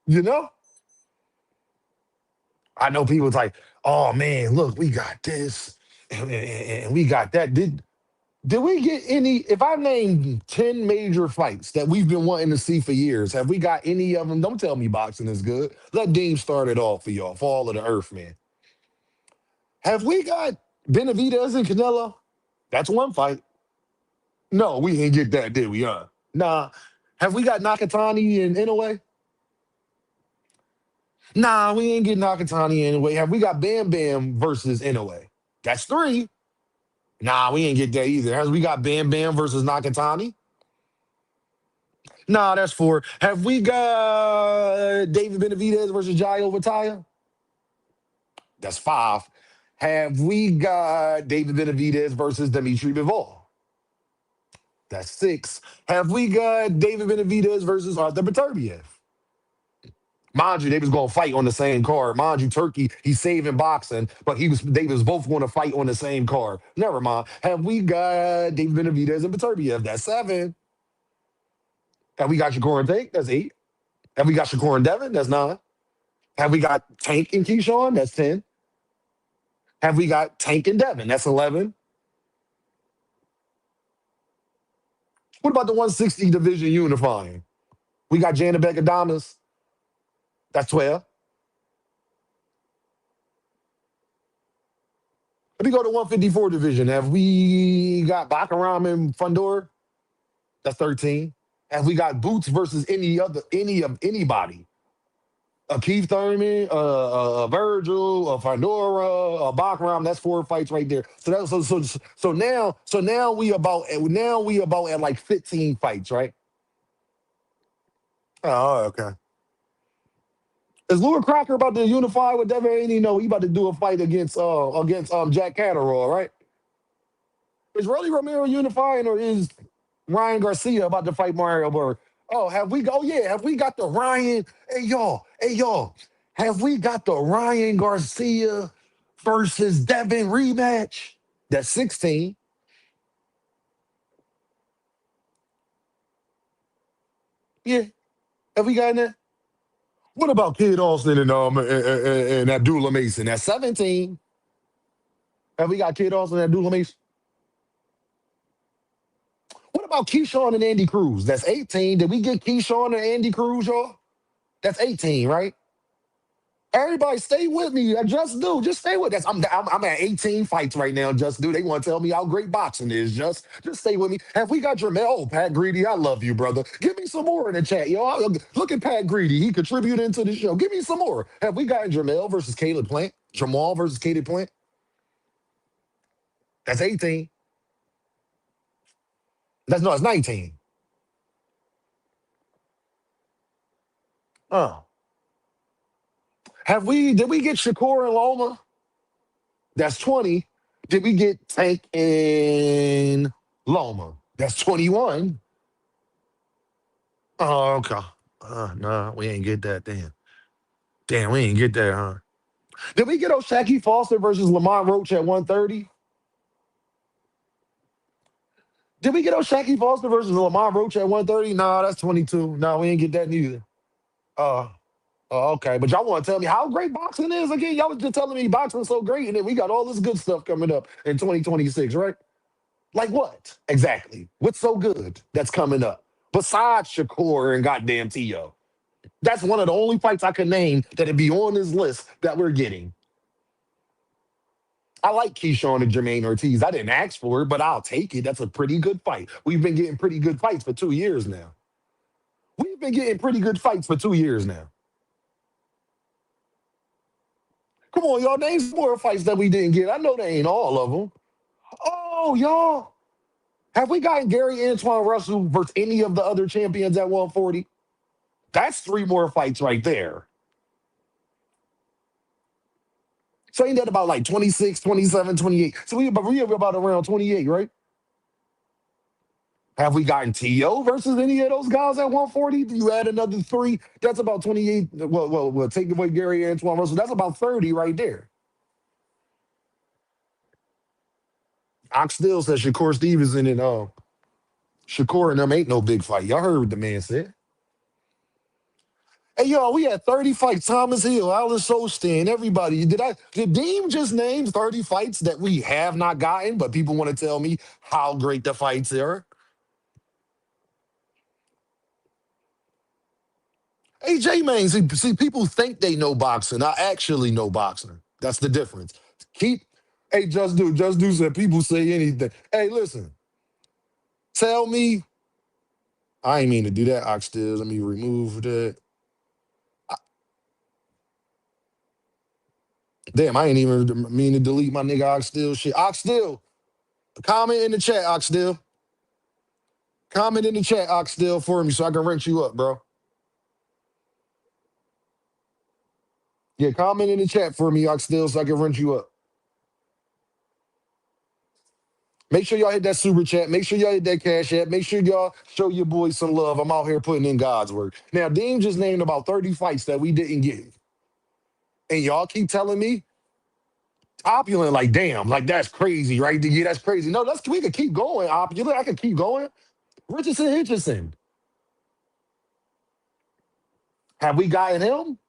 S3: You know? I know people's like, oh man, look, we got this and we got that. Did we get any? If I named 10 major fights that we've been wanting to see for years, have we got any of them? Don't tell me boxing is good. Let Dean start it off for y'all, for all of the Earth, man. Have we got Benavidez and Canelo? That's one fight. No, we didn't get that, did we? Nah. Have we got Nakatani and Inoue? Nah, we ain't get Nakatani Inoue. Have we got Bam Bam versus Inoue? That's three. Nah, we ain't get that either. Has we got Bam Bam versus Nakatani? Nah, that's four. Have we got David Benavidez versus Jai Overtaya? That's five. Have we got David Benavidez versus Dimitri Bivol? That's six. Have we got David Benavidez versus Arthur Beterbiev? Mind you, they was gonna fight on the same card. Mind you, Turkey, he's saving boxing, but they was both gonna fight on the same card. Never mind. Have we got David Benavidez and Beterbiev? That's seven. Have we got Shakur and Tank? That's eight. Have we got Shakur and Devin? That's nine. Have we got Tank and Keyshawn? That's 10. Have we got Tank and Devin? That's 11. What about the 160 division unifying? We got Janabek Adamas. That's 12. Let me go to 154 division. Have we got Bakaram and Fundor? That's 13. Have we got Boots versus anybody? A Keith Thurman, a Virgil, a Fandora, a Bachram. That's four fights right there. So now we about at like 15 fights, right? Oh, okay. Is Lua Crocker about to unify with Devin Haney? No, he about to do a fight against Jack Catterall, right? Is Rolly Romero unifying or is Ryan Garcia about to fight Mario Burr? Oh, have we got the Ryan? Hey y'all, have we got the Ryan Garcia versus Devin rematch? That's 16. Yeah, have we got that? What about Kid Austin and Abdullah Mason? That's 17. Have we got Kid Austin and Abdullah Mason? What about Keyshawn and Andy Cruz? That's 18. Did we get Keyshawn and Andy Cruz, y'all? That's 18, right? Everybody stay with me. Just do. Just stay with us. I'm at 18 fights right now. Just do. They want to tell me how great boxing is. Just stay with me. Have we got Jermell? Oh, Pat Greedy, I love you, brother. Give me some more in the chat, yo. Look at Pat Greedy. He contributed to the show. Give me some more. Have we got Jermell versus Caleb Plant? Jamal versus Caleb Plant? That's 18. That's no, it's 19. Oh. Did we get Shakur and Loma? That's 20. Did we get Tank and Loma? That's 21. Oh, okay. No, we ain't get that. Damn, we ain't get that, huh? Did we get O'Shaquie Foster versus Lamont Roach at 130? Did we get O'Shaquie Foster versus Lamont Roach at 130? Nah, that's 22. No, we ain't get that neither. Uh, okay. But y'all want to tell me how great boxing is again? Y'all was just telling me boxing's so great, and then we got all this good stuff coming up in 2026, right? Like what? Exactly. What's so good that's coming up? Besides Shakur and goddamn T.O. That's one of the only fights I can name that'd be on this list that we're getting. I like Keyshawn and Jermaine Ortiz. I didn't ask for it, but I'll take it. That's a pretty good fight. We've been getting pretty good fights for 2 years now. We've been getting pretty good fights for 2 years now. Come on, y'all. Name some more fights that we didn't get. I know they ain't all of them. Oh, y'all. Have we gotten Gary Antoine Russell versus any of the other champions at 140? That's 3 more fights right there. So ain't that about like 26, 27, 28? So we about around 28, right? Have we gotten T.O. versus any of those guys at 140? Do you add another 3? That's about 28. Well, take away Gary Antoine Russell. That's about 30 right there. Ox still says Shakur Stevenson and Shakur and them ain't no big fight. Y'all heard what the man said. Hey, y'all, we had 30 fights. Thomas Hill, Alice Osteen, everybody. Did Deem just name 30 fights that we have not gotten, but people want to tell me how great the fights are? Hey, J-Man, see, people think they know boxing. I actually know boxing. That's the difference. Keep, hey, just do said people say anything. Hey, listen, tell me, I ain't mean to do that, Oxtail. Let me remove that. Damn, I ain't even mean to delete my nigga Oxtail shit. Oxtail, comment in the chat, Oxtail. Comment in the chat, Oxtail, for me so I can rank you up, bro. Yeah, comment in the chat for me, Oxtail, so I can rank you up. Make sure y'all hit that super chat. Make sure y'all hit that cash app. Make sure y'all show your boys some love. I'm out here putting in God's work. Now, Dean just named about 30 fights that we didn't get. And y'all keep telling me opulent, like, damn, like that's crazy, right? Yeah, that's crazy. No, we can keep going, opulent. I can keep going. Richardson Hitchison. Have we gotten him?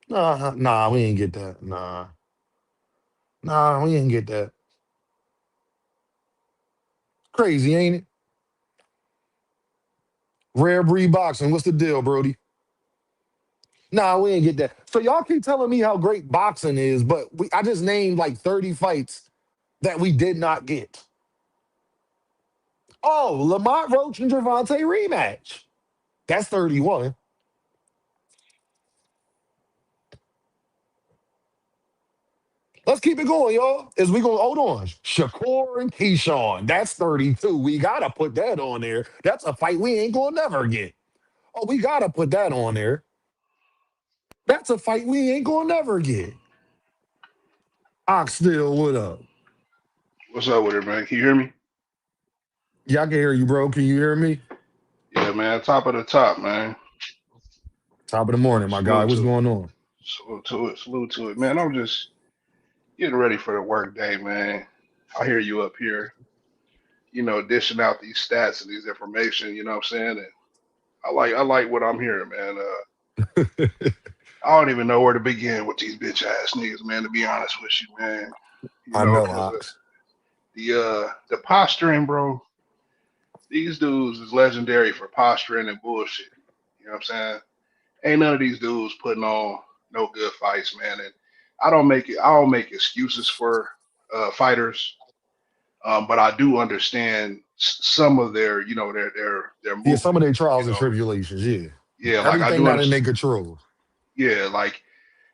S3: Nah, we ain't get that. Nah, we ain't get that. Crazy, ain't it? Rare breed boxing. What's the deal, Brody? Nah, we ain't get that. So y'all keep telling me how great boxing is, but I just named like 30 fights that we did not get. Oh, Lamont Roach and Gervonta rematch. That's 31. Let's keep it going, y'all. As we go, hold on. Shakur and Keyshawn. That's 32. We gotta put that on there. That's a fight we ain't gonna never get. Oh, we gotta put that on there. That's a fight we ain't gonna never get. Ox still, what up?
S4: What's up with it, man? Can you hear me?
S3: Yeah, I can hear you, bro. Can you hear me?
S4: Yeah, man. Top of the top, man.
S3: Top of the morning, my guy.
S4: Salute
S3: What's
S4: to it.
S3: going on?
S4: Salute to it. Salute to it, man. I'm just getting ready for the work day, man. I hear you up here, dishing out these stats and these information. You know what I'm saying? And I like what I'm hearing, man. I don't even know where to begin with these bitch ass niggas, man. To be honest with you, man.
S3: I know,
S4: Because
S3: Ox.
S4: the posturing, bro. These dudes is legendary for posturing and bullshit. You know what I'm saying? Ain't none of these dudes putting on no good fights, man. And I don't make excuses for fighters, but I do understand some of their, their
S3: Yeah, some of
S4: movement.
S3: their trials
S4: You
S3: and
S4: know,
S3: tribulations, yeah.
S4: yeah, like I
S3: Everything
S4: do
S3: not in
S4: understand.
S3: their control.
S4: Yeah, like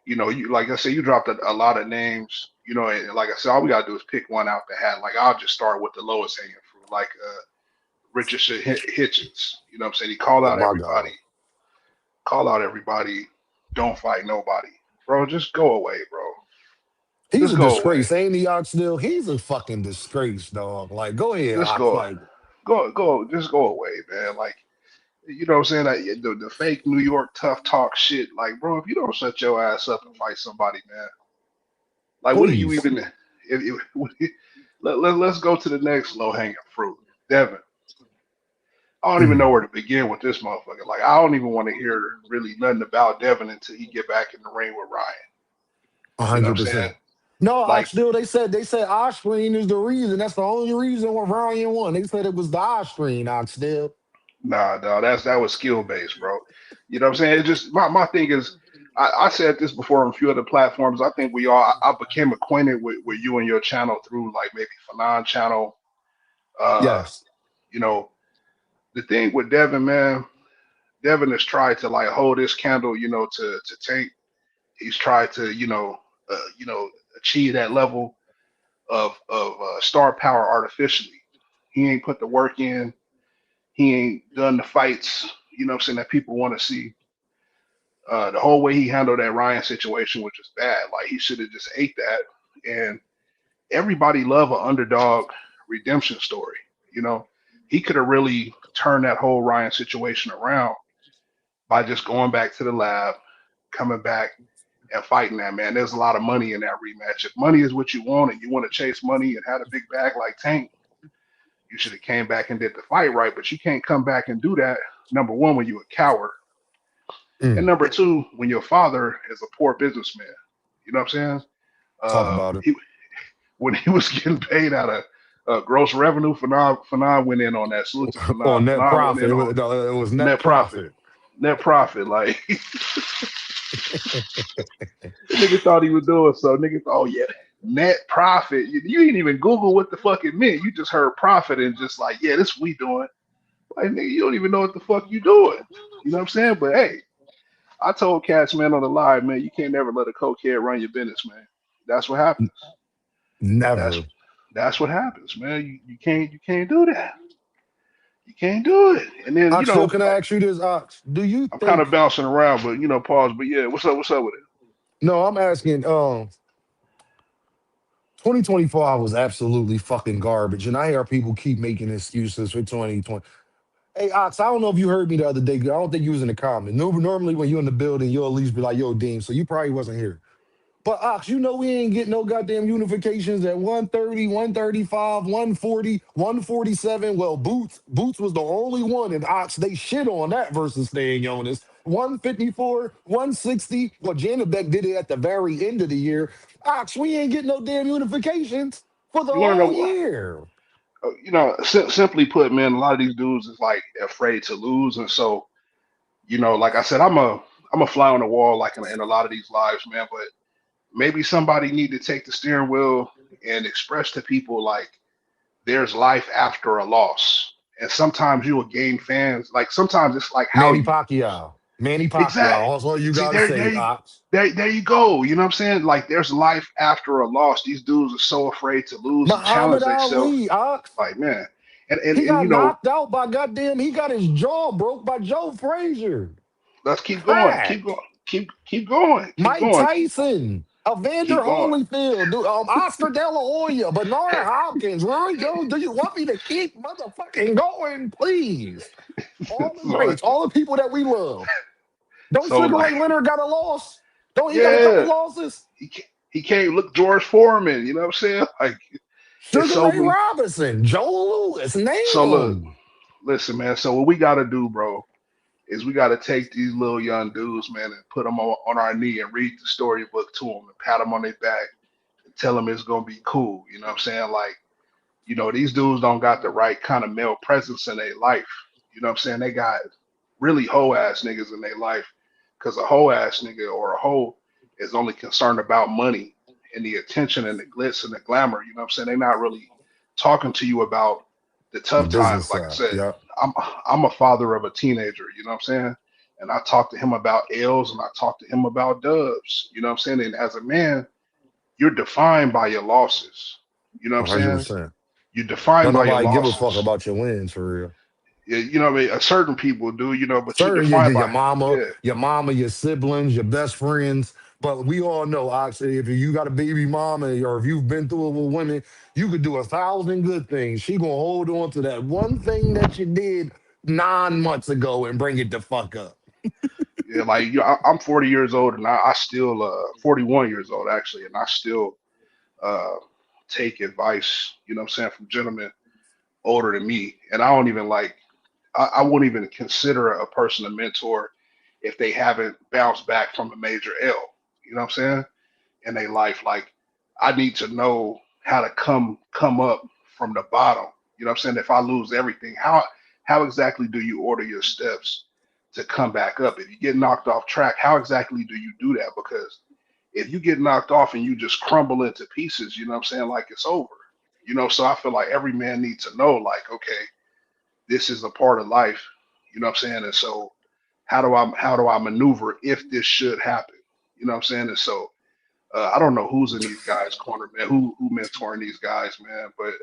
S4: you like I said, you dropped a lot of names. And like I said, all we gotta do is pick one out the hat. Like I'll just start with the lowest hanging fruit, like Richardson Hitchens. You know what I'm saying? He called
S3: Oh,
S4: out
S3: my
S4: everybody.
S3: God.
S4: Call out everybody. Don't fight nobody, bro. Just go away, bro.
S3: He's
S4: Just
S3: a
S4: go away.
S3: disgrace, ain't he, Ox still? He's a fucking disgrace, dog. Like, go ahead,
S4: Just
S3: Ox.
S4: go,
S3: Like,
S4: just go away, man. Like, you know what I'm saying? Like, the fake New York tough talk shit. Like, bro, if you don't shut your ass up and fight somebody, man, like, what are you
S3: please.
S4: even? Let's go to the next low hanging fruit, Devin. I don't even know
S3: Mm,
S4: where to begin with this motherfucker. Like, I don't even want to hear really nothing about Devin until he get back in the ring with Ryan. You know what I'm saying?
S3: 100%. No,
S4: Like,
S3: Ox still, they said Oshleen is the reason. That's the only reason why Ryan won. They said it was the Oshleen, Ox still.
S4: nah, dog, that was skill based, bro. You know what I'm saying? It just my thing is, I said this before on a few other platforms. I think I became acquainted with you and your channel through like maybe Fanon channel. Uh,
S3: Yes.
S4: you know, the thing with Devin, man, Devin has tried to like hold his candle, to Tank. He's tried to, achieve that level of star power artificially. He ain't put the work in. He ain't done the fights, that people want to see. The whole way he handled that Ryan situation was just bad. Like he should have just ate that. And everybody love an underdog redemption story. You know, he could have really turned that whole Ryan situation around by just going back to the lab, coming back and fighting that man. There's a lot of money in that rematch. If money is what you want and you want to chase money and had a big bag like Tank, you should have came back and did the fight right. But you can't come back and do that. Number one, when you're a coward, and
S3: Mm,
S4: number two, when your father is a poor businessman. You know what I'm saying?
S3: talk about it.
S4: He when he was getting paid out of gross revenue, Fanon went in on that. Salute to Fanon.
S3: On net
S4: Fanon went
S3: profit,
S4: in on
S3: it was net
S4: net profit.
S3: profit.
S4: Net profit. Like nigga thought he was doing so. Nigga thought, oh yeah, net profit. You didn't even Google what the fuck it meant. You just heard profit and just like, yeah, this we doing. Like nigga, you don't even know what the fuck you doing. You know what I'm saying? But hey, I told Cats man on the live, man, you can't never let a cokehead run your business, man. That's what happens. That's
S3: Never.
S4: that's what happens, man. You can't do that. You can't do it. And then
S3: So can I
S4: like
S3: ask you this, Ox? Do you
S4: I'm kind
S3: think?
S4: of bouncing around, but pause. But yeah, what's up? What's up with it?
S3: No, I'm asking. 2024 was absolutely fucking garbage, and I hear people keep making excuses for 2020. Hey, Ox, I don't know if you heard me the other day. I don't think you was in the comment. Normally, when you're in the building, you'll at least be like, "Yo, Dean." So you probably wasn't here. But Ox, we ain't getting no goddamn unifications at 130, 135, 140, 147. Well, Boots was the only one, and Ox, they shit on that versus staying on this. 154, 160. Well, Janabek did it at the very end of the year. Ox, we ain't getting no damn unifications for the
S4: You want to
S3: whole
S4: know?
S3: year.
S4: Simply put, man, a lot of these dudes is like afraid to lose, and so like I said, I'm a fly on the wall, like in a lot of these lives, man. But maybe somebody need to take the steering wheel and express to people like there's life after a loss. And sometimes you will gain fans. Like sometimes it's like how
S3: Manny
S4: you
S3: Pacquiao. Manny
S4: exact.
S3: Pacquiao. That's all you
S4: See
S3: gotta
S4: there,
S3: say, Ox.
S4: there you go. You know what I'm saying? Like there's life after a loss. These dudes are so afraid to lose and
S3: Muhammad
S4: challenge themselves.
S3: Ali, Ox.
S4: Like man, and and
S3: He
S4: and
S3: got knocked out by goddamn, he got his jaw broke by Joe Frazier.
S4: let's keep going, keep going,
S3: Cracked.
S4: keep going, keep
S3: Mike
S4: going,
S3: Tyson. Evander
S4: keep going.
S3: Holyfield, dude, Oscar De La Hoya, Bernard Hopkins, Roy Jones. Do you want me to keep motherfucking going, please? All the
S4: so
S3: greats, all the people that we love. Don't
S4: so
S3: Sugar
S4: like
S3: Ray Leonard got a loss? Don't he got a couple
S4: yeah,
S3: losses?
S4: he can't look George Foreman. You know what I'm saying? Like it's
S3: Sugar
S4: so
S3: Ray
S4: many.
S3: Robinson, Joe Lewis, name
S4: So look,
S3: them.
S4: listen, man. So what we gotta do, bro, is we gotta take these little young dudes, man, and put them on our knee and read the storybook to them and pat them on their back and tell them it's gonna be cool. You know what I'm saying? Like, these dudes don't got the right kind of male presence in their life. You know what I'm saying? They got really hoe ass niggas in their life because a hoe ass nigga or a hoe is only concerned about money and the attention and the glitz and the glamour. You know what I'm saying? They're not really talking to you about the
S3: The
S4: tough times.
S3: business
S4: Like I
S3: side,
S4: said,
S3: yeah.
S4: I'm I'm a father of a teenager. You know what I'm saying? And I talk to him about L's and I talk to him about dubs. You know what I'm saying? And as a man, you're defined by your losses. You know what I'm saying?
S3: 100%.
S4: You're defined
S3: Don't
S4: by your
S3: nobody give a fuck
S4: losses.
S3: about your wins for real.
S4: Yeah, you know what I mean? Certain people do, but you're
S3: Certain
S4: defined by yeah.
S3: your mama, your siblings, your best friends. But we all know, actually, if you got a baby mama or if you've been through it with women, you could do 1,000 good things. She gonna hold on to that one thing that you did 9 months ago and bring it the fuck up.
S4: Yeah, like I'm 40 years old and I still 41 years old actually, and I still uh take advice, you know what I'm saying, from gentlemen older than me. And I don't even like I wouldn't even consider a person a mentor if they haven't bounced back from a major L. You know what I'm saying? In their life. Like I need to know how to come up from the bottom. You know what I'm saying? If I lose everything, how exactly do you order your steps to come back up? If you get knocked off track, how exactly do you do that? Because if you get knocked off and you just crumble into pieces, you know what I'm saying, like it's over. So I feel like every man needs to know, like, okay, this is a part of life, you know what I'm saying? And so how do I maneuver if this should happen? You know what I'm saying? And so I don't know who's in these guys' corner, man. Who mentoring these guys, man? But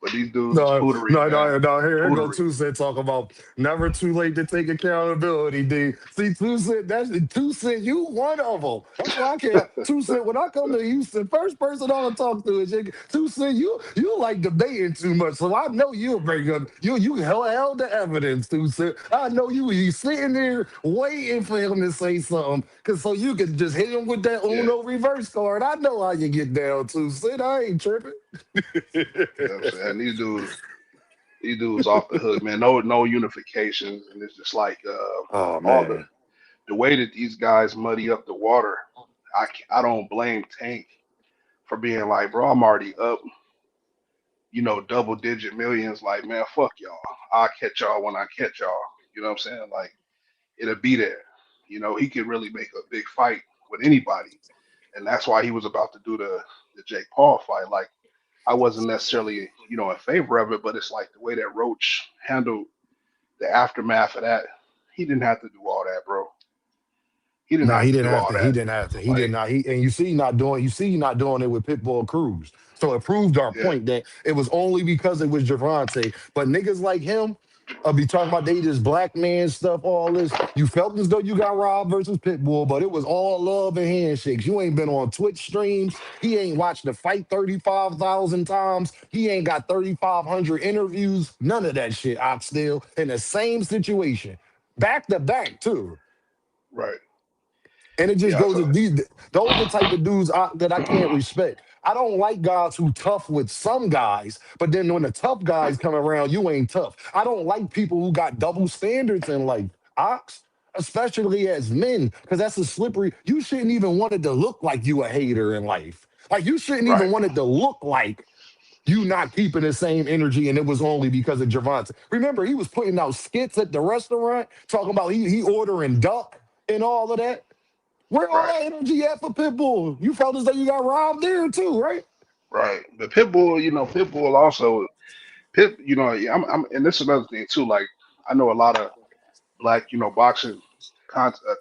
S4: but these dudes is
S3: No,
S4: pootery,
S3: no,
S4: man.
S3: no, no. Here go
S4: Pootery.
S3: Tucson talk about never too late to take accountability. D. See, Tucson, that's Tucson. You one of them. That's why I can't. Tucson, when I come to Houston, first person I want to talk to is you. Tucson. You like debating too much, so I know you'll bring up you held the evidence, Tucson. I know you sitting there waiting for him to say something, cause so you can just hit him with that
S4: Yeah.
S3: Uno reverse card. I know how you get down, Tucson. I ain't tripping.
S4: You know what I'm saying? These dudes off the hook, man. No unifications, and it's just like
S3: Oh
S4: all
S3: man.
S4: the way that these guys muddy up the water. I don't blame Tank for being like, bro, I'm already up, double digit millions. Like, man, fuck y'all. I'll catch y'all when I catch y'all. You know what I'm saying? Like, it'll be there. He could really make a big fight with anybody, and that's why he was about to do the Jake Paul fight. Like, I wasn't necessarily, in favor of it, but it's like the way that Roach handled the aftermath of that. He didn't have to do all that, bro. He didn't
S3: No,
S4: have
S3: he
S4: to
S3: didn't
S4: do
S3: have
S4: all
S3: to. He
S4: that.
S3: didn't have to. He did
S4: Like,
S3: not. He and you see, he not doing. You see, he not doing it with Pitbull Cruz. So it proved our
S4: yeah,
S3: point that it was only because it was Javante. But niggas like him, be talking about they just black man stuff, all this. You felt as though you got robbed versus Pitbull, but it was all love and handshakes. You ain't been on Twitch streams. He ain't watched the fight 35,000 times. He ain't got 3,500 interviews. None of that shit. I'm still in the same situation, back to back too.
S4: right.
S3: And it just
S4: Yeah,
S3: goes
S4: so
S3: to these. Those are the type of dudes that I can't respect. I don't like guys who tough with some guys, but then when the tough guys come around, you ain't tough. I don't like people who got double standards in life, ox, especially as men, because that's a slippery. You shouldn't even want it to look like you a hater in life. Like you shouldn't even
S4: right,
S3: want it to look like you not keeping the same energy, and it was only because of Javante. Remember, he was putting out skits at the restaurant talking about he ordering duck and all of that. Where all
S4: right,
S3: that energy at for Pitbull? You felt as though you got robbed there too, right?
S4: right. But Pitbull, Pitbull also yeah, and this is another thing too. Like, I know a lot of black, boxing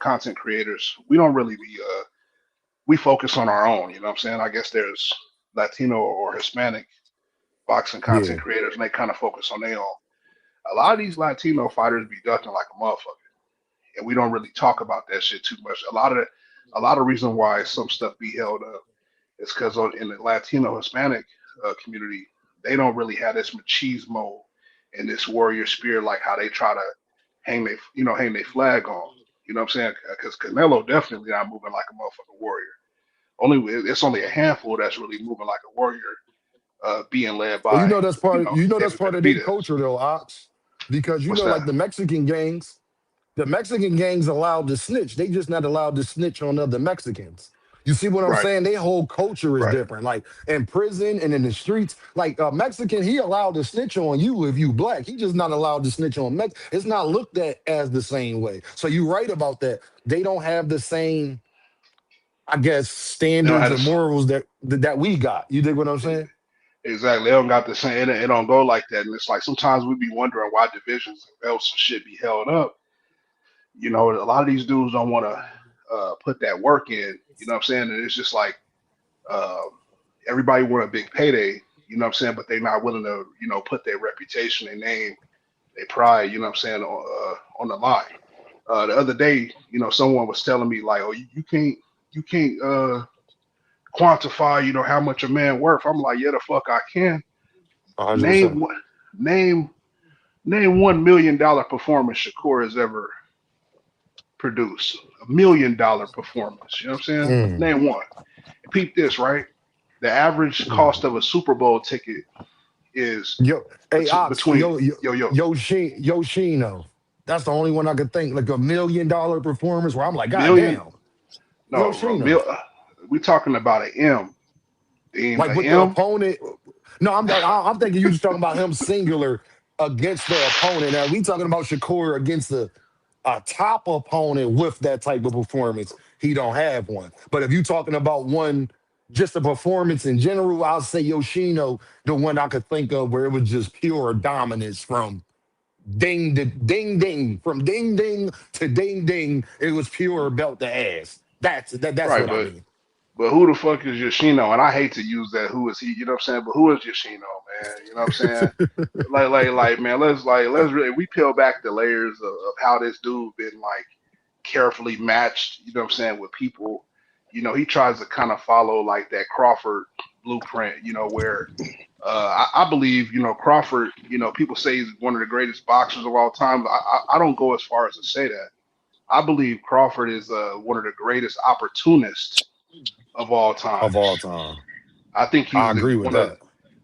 S4: content creators. We don't really be we focus on our own. You know what I'm saying? I guess there's Latino or Hispanic boxing content
S3: Yeah.
S4: creators, and they kind of focus on their own. A lot of these Latino fighters be ducking like a motherfucker, and we don't really talk about that shit too much. A lot of reason why some stuff be held up is because in the Latino Hispanic community, they don't really have this machismo and this warrior spirit like how they try to hang their flag on. You know what I'm saying? Because Canelo definitely not moving like a motherfucking warrior. It's only a handful that's really moving like a warrior, being led
S3: Well,
S4: by
S3: you know that's
S4: David
S3: part of their
S4: Benavidez.
S3: culture though, Ox. Because
S4: What's that?
S3: like the Mexican gangs allowed to snitch. They just not allowed to snitch on other Mexicans. You see what I'm
S4: Right,
S3: saying? Their whole culture is
S4: right,
S3: different. Like in prison and in the streets, like a Mexican, he allowed to snitch on you if you black. He just not allowed to snitch on Mex. It's not looked at as the same way. So you're right about that. They don't have the same, I guess,
S4: they don't
S3: standards
S4: have
S3: and
S4: this
S3: morals that we got. You dig what I'm saying?
S4: exactly. They don't got the same. It don't go like that. And it's like sometimes we be wondering why divisions and belts and shit be held up. A lot of these dudes don't want to put that work in. You know what I'm saying? And it's just like uh, everybody want a big payday. You know what I'm saying? But they're not willing to put their reputation, their name, their pride. You know what I'm saying on the line. The other day, someone was telling me like, oh, you can't quantify, how much a man worth. I'm like, yeah, the fuck I can.
S3: 100%.
S4: Name one, name name $1 million performance Shakur has ever produced. $1 million performance. You know what I'm saying?
S3: Mm,
S4: Name one. Peep this, right? The average cost
S3: mm.
S4: of a Super Bowl ticket is
S3: Yo, hey Ox,
S4: between
S3: Yoshino. That's the only one I could think like $1 million performance where I'm like, God
S4: million.
S3: damn,
S4: No,
S3: Yoshino.
S4: we talking about an M.
S3: Like
S4: An
S3: with the
S4: M.
S3: opponent. No, I'm thinking you just talking about him singular against the opponent. Now we talking about Shakur against a top opponent with that type of performance. He don't have one. But if you talking about one, just a performance in general, I'll say Yoshino, the one I could think of where it was just pure dominance from ding to ding ding, from ding ding to ding ding. It was pure belt to ass. That's
S4: Right,
S3: what I mean.
S4: but who the fuck is Yoshino? And I hate to use that. Who is he? You know what I'm saying? But who is Yoshino, man? You know what I'm saying? Like, man. Let's really we peel back the layers of how this dude been like carefully matched. You know what I'm saying with people. You know, he tries to kind of follow like that Crawford blueprint. You know, where I believe you know Crawford. You know, people say he's one of the greatest boxers of all time. But I don't go as far as to say that. I believe Crawford is one of the greatest opportunists of all
S3: Of all
S4: times.
S3: time.
S4: I think
S3: I agree with that.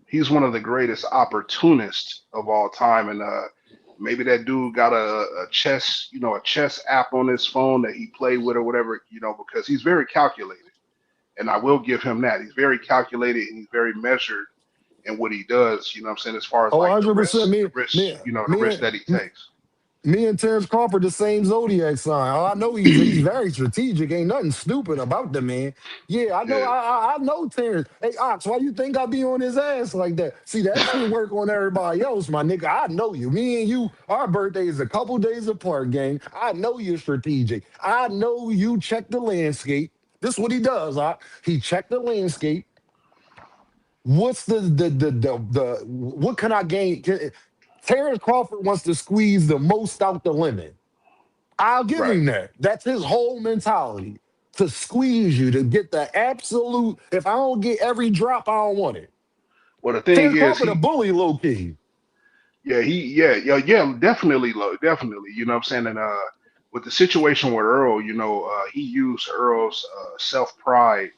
S4: he's one of the greatest opportunists of all time, and maybe that dude got a chess a chess app on his phone that he played with or whatever because he's very calculated, and I will give him that. He's very calculated and he's very measured in what he does. You know what I'm saying as far as
S3: Oh,
S4: like
S3: 100%.
S4: the risk that he takes.
S3: Me and Terrence Crawford, the same zodiac sign. I know he's very strategic. Ain't nothing stupid about the man. Yeah, I know.
S4: Yeah,
S3: I know Terrence. Hey, Ox, why you think I be on his ass like that? See, that shit work on everybody else, my nigga. I know you. Me and you, our birthday is a couple days apart, gang. I know you're strategic. I know you check the landscape. This is what he does. He checked the landscape. What's the what can I gain? Terrence Crawford wants to squeeze the most out the lemon. I'll give
S4: right.
S3: him that. That's his whole mentality to squeeze you to get the absolute. If I don't get every drop, I don't want it.
S4: Well, the thing
S3: Terrence
S4: is,
S3: Crawford a bully, low key.
S4: yeah, definitely, definitely. You know what I'm saying? And with the situation with Earl, he used Earl's self pride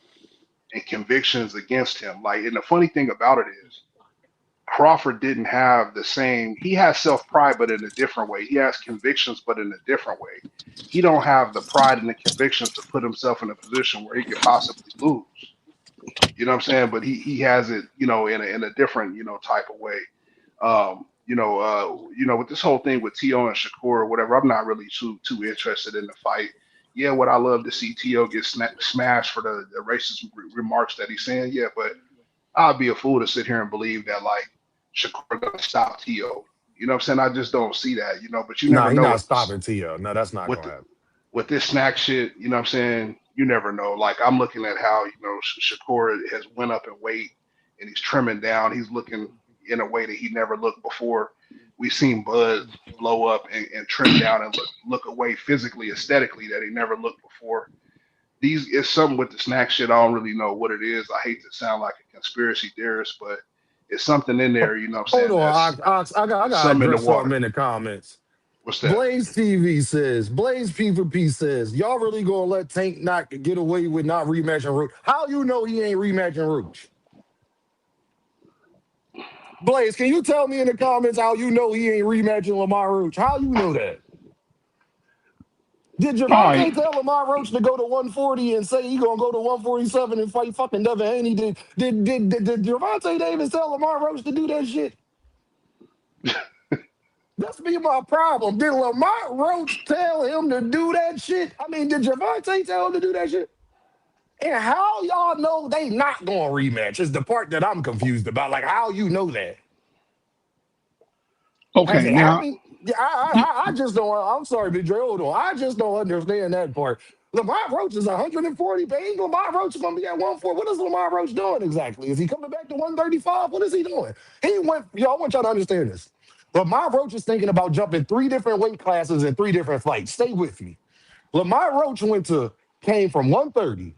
S4: and convictions against him. Like, and the funny thing about it is, Crawford didn't have the same. He has self pride, but in a different way. He has convictions, but in a different way. He don't have the pride and the convictions to put himself in a position where he could possibly lose. You know what I'm saying? But he has it, in a different, type of way. With this whole thing with T.O. and Shakur or whatever, I'm not really too interested in the fight. Yeah, would I love to see T.O. get smashed for the racist remarks that he's saying? Yeah, but I'd be a fool to sit here and believe that like Shakur gonna stop T.O. You know what I'm saying? I just don't see that. But you
S3: Nah,
S4: never
S3: he
S4: know
S3: not
S4: with this
S3: stopping Tio. No, that's not
S4: with
S3: gonna happen.
S4: with this snack shit. You know what I'm saying? You never know. Like I'm looking at how Shakur has went up in weight and he's trimming down. He's looking in a way that he never looked before. We've seen Bud blow up and trim down and look away physically, aesthetically that he never looked before. These it's something with the snack shit. I don't really know what it is. I hate to sound like a conspiracy theorist, but it's something in there. You know what I'm
S3: Hold
S4: saying?
S3: on,
S4: That's
S3: I
S4: it's
S3: gotta
S4: something in the
S3: address something
S4: water.
S3: in the comments.
S4: What's that?
S3: Blaze TV says, Blaze P4P says, y'all really gonna let Tank not get away with not rematching Roach? How you know he ain't rematching Roach? Blaze, can you tell me in the comments how you know he ain't rematching Lamar Roach? How you know that? Did
S5: All right.
S3: Javante tell Lamar Roach to go to 140 and say he gonna go to 147 and fight fucking Devin Haney? Did Javante Davis tell Lamar Roach to do that shit? That's be my problem. Did Lamar Roach tell him to do that shit? I mean, did Javante tell him to do that shit? And how y'all know they not gonna rematch is the part that I'm confused about. Like, how you know that? Has
S5: Okay.
S3: it
S5: Now,
S3: happened? Yeah,
S5: you,
S3: I just don't. I'm sorry, Big Dre. Hold on. I just don't understand that part. Lamar Roach is 140, but ain't Lamar Roach gonna be at 140? What is Lamar Roach doing exactly? Is he coming back to 135? What is he doing? He went. Y'all, I want y'all to understand this. Lamar Roach is thinking about jumping three different weight classes in three different fights. Stay with me. Lamar Roach came from 130.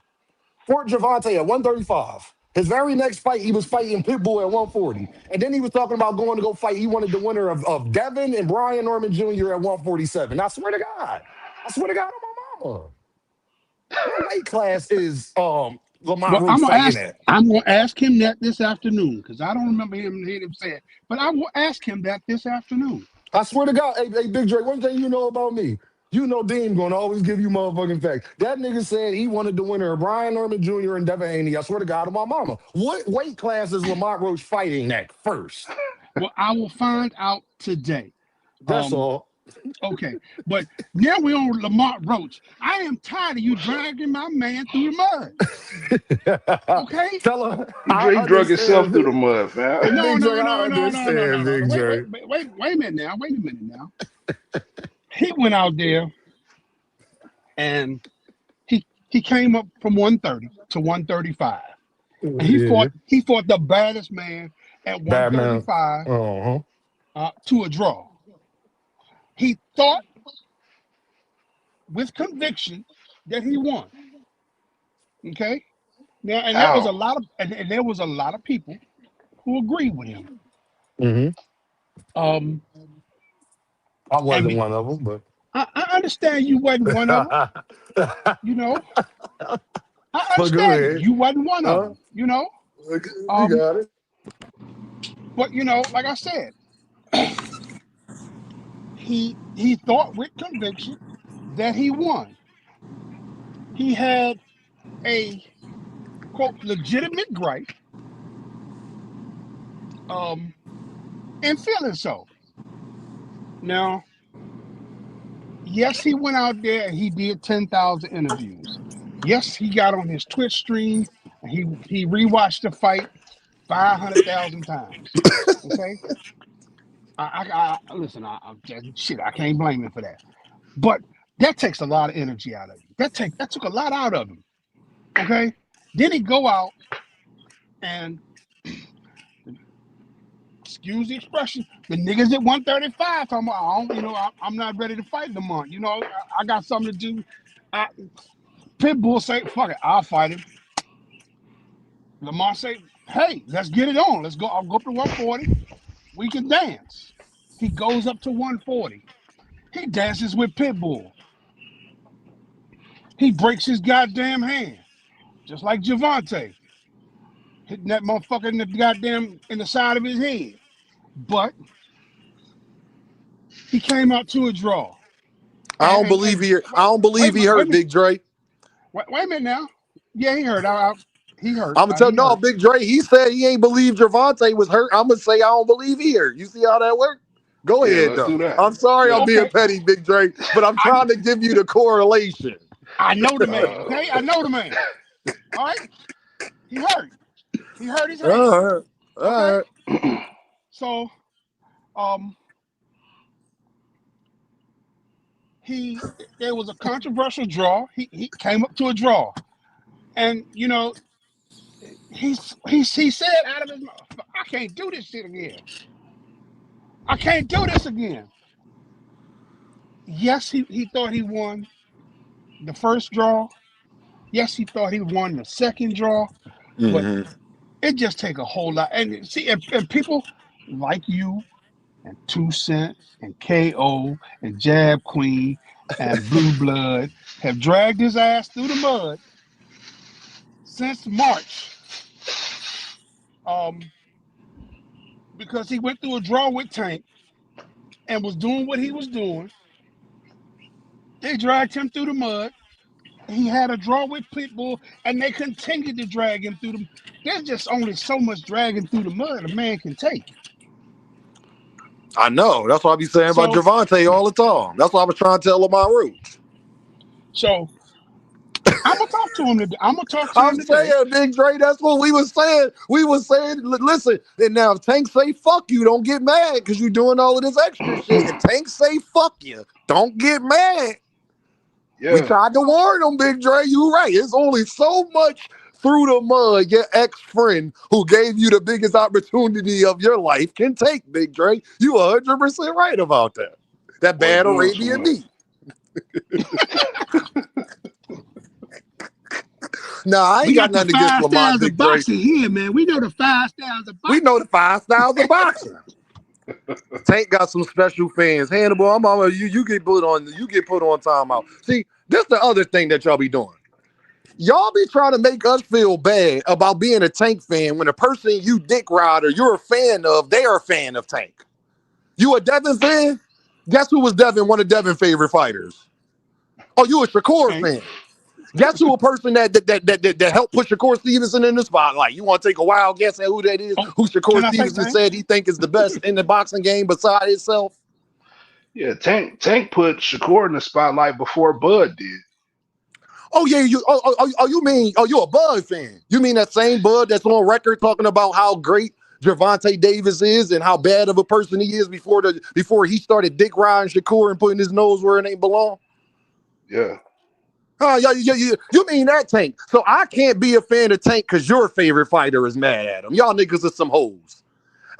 S3: Fort Javante at 135. His very next fight, he was fighting Pitbull at 140. And then he was talking about going to go fight. He wanted the winner of Devin and Brian Norman Jr. at 147. I swear to God. I swear to God on my mama. What weight class is Lamar
S5: well,
S3: Roach fighting at?
S5: I'm gonna ask him that this afternoon because I don't remember hearing him say it. But I will ask him that this afternoon.
S3: I swear to God, hey, Big Dre, one thing you know about me, you know Dean gonna always give you motherfucking facts. That nigga said he wanted the winner of Brian Norman Jr. and Devin Haney. I swear to God on my mama. What weight class is Lamar Roach fighting at first?
S5: Well, I will find out today.
S3: That's
S5: Um,
S3: all.
S5: okay, but now we're on Lamar Roach. I am tired of you dragging my man through the mud. Okay?
S3: Fella, I
S4: He drug himself through the
S3: understand.
S4: mud, man.
S5: No,
S3: Big Dre,
S5: no,
S3: I
S5: no, no, no, no, no,
S3: understand,
S5: no.
S3: Big
S5: Wait,
S3: Dre.
S5: wait, wait, wait a minute now. Wait a minute now. He went out there and he came up from 130 to 135. And
S3: Yeah.
S5: he fought the baddest man at
S3: Batman.
S5: 135
S3: Uh-huh.
S5: to a draw. He thought with conviction that he won. Okay. Now, and there was
S4: How?
S5: a lot of and there was a lot of people who agreed with him.
S3: Mm-hmm.
S5: Um,
S3: I
S5: and
S3: wasn't one of them, but
S5: I understand you wasn't one of them. You know, I
S3: but go
S5: understand
S3: ahead.
S5: you wasn't one of
S3: Huh?
S5: them. You know,
S3: You
S5: um,
S3: got it.
S5: but like I said, he thought with conviction that he won. He had a quote legitimate gripe, um, and feeling so. Now, yes, he went out there and he did 10,000 interviews. Yes, he got on his Twitch stream and he rewatched the fight 500,000 times. Okay, I listen. I'm just shit. I can't blame him for that. But that takes a lot of energy out of you. That took a lot out of him. Okay, then he go out and excuse the expression, the niggas at 135 talking about, I'm not ready to fight no more. I got something to do. I, Pitbull say, fuck it, I'll fight him. Lamar say, hey, let's get it on. Let's go. I'll go up to 140. We can dance. He goes up to 140. He dances with Pitbull. He breaks his goddamn hand, just like Javante, hitting that motherfucker in the goddamn in the side of his head. But he came out to a draw.
S6: I don't
S5: And
S6: believe he. I don't believe he hurt, Big Dre.
S5: wait a minute now. Yeah, he hurt. He hurt.
S6: I'm gonna tell
S5: He
S6: no,
S5: hurt.
S6: Big Dre. He said he ain't believe Javante was hurt. I'm gonna say I don't believe he hurt. You see how that worked? Go
S4: Yeah,
S6: ahead
S4: let's
S6: though.
S4: do that.
S6: I'm sorry I'm
S4: Yeah.
S6: being
S5: Okay.
S6: petty, Big Dre, but I'm
S5: I
S6: trying to give you the correlation.
S5: I know the man.
S4: Uh,
S5: Okay, I know the man. All right. He hurt. He hurt his hand.
S6: All right,
S5: Okay.
S6: all right.
S5: So, um, there was a controversial draw. He came up to a draw, and he said out of his mouth, I can't do this shit again. I can't do this again. Yes, he thought he won the first draw. Yes, he thought he won the second draw, but
S6: Mm-hmm.
S5: it just take a whole lot. And see, and people like you and 2 Cent and KO and Jab Queen and Blue Blood have dragged his ass through the mud since March. Because he went through a draw with Tank and was doing what he was doing. They dragged him through the mud. He had a draw with Pitbull, and they continued to drag him through the. There's just only so much dragging through the mud a man can take.
S6: I know. That's what I be saying about
S5: So,
S6: Javante all the time. That's what I was trying to tell Lamar Roots.
S5: so I'm gonna talk to him today. I'm gonna talk to
S6: I'm
S5: him today.
S6: saying, Big Dre, that's what we was saying. We was saying, listen, and now if Tank say fuck you, don't get mad because you doing all of this extra shit. If Tank say fuck you, don't get mad.
S4: yeah.
S6: We tried to warn him, Big Dre. You right. It's only so much through the mud your ex-friend who gave you the biggest opportunity of your life can take, Big Dre. You 100% right about that. That
S4: Boy,
S6: bad
S4: doing too
S6: Arabian
S4: much.
S6: meat. Nah, I
S5: We
S6: ain't got
S5: got the
S6: nothing against
S5: 5
S6: Lamar,
S5: styles of
S6: Big Dre.
S5: boxing here, man. We know the 5 styles of
S6: We
S5: boxing.
S6: know the 5 styles of boxing. Tank got some special fans. Hannibal, I'm on you get put on timeout. See, this the other thing that y'all be doing. Y'all be trying to make us feel bad about being a Tank fan when the person you dick ride or you're a fan of, they are a fan of Tank. You a Devin fan? Guess who was Devin, one of Devin's favorite fighters? Oh, you a Shakur
S5: Tank.
S6: fan. Guess who a person that helped put Shakur Stevenson in the spotlight? You want to take a wild guess at who that is?
S5: Oh,
S6: Who Shakur
S5: can I say
S6: Stevenson
S5: Tank?
S6: said he think is the best in the boxing game beside himself?
S4: Yeah, Tank put Shakur in the spotlight before Bud did.
S6: Oh yeah, you mean you a Bud fan? You mean that same Bud that's on record talking about how great Gervonta Davis is and how bad of a person he is before he started dick riding Shakur and putting his nose where it ain't belong?
S4: Yeah.
S6: You mean that Tank? So I can't be a fan of Tank because your favorite fighter is mad at him. Y'all niggas are some hoes.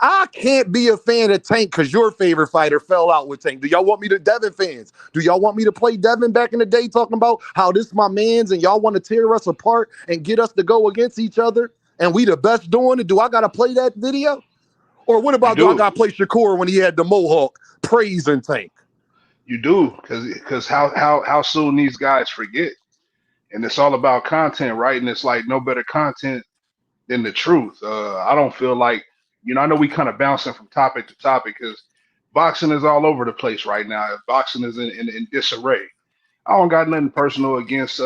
S6: I can't be a fan of Tank because your favorite fighter fell out with Tank. Do y'all want me to Devin fans? Do y'all want me to play Devin back in the day talking about how this my man's and y'all want to tear us apart and get us to go against each other and we the best doing it? Do I got to play that video? Or what
S4: You
S6: about do I got
S4: do.
S6: to play Shakur when he had the Mohawk praising Tank?
S4: You do, because how soon these guys forget, and it's all about content, right? And it's like no better content than the truth. I don't feel like, I know we kind of bouncing from topic to topic because boxing is all over the place right now. Boxing is in disarray. I don't got nothing personal against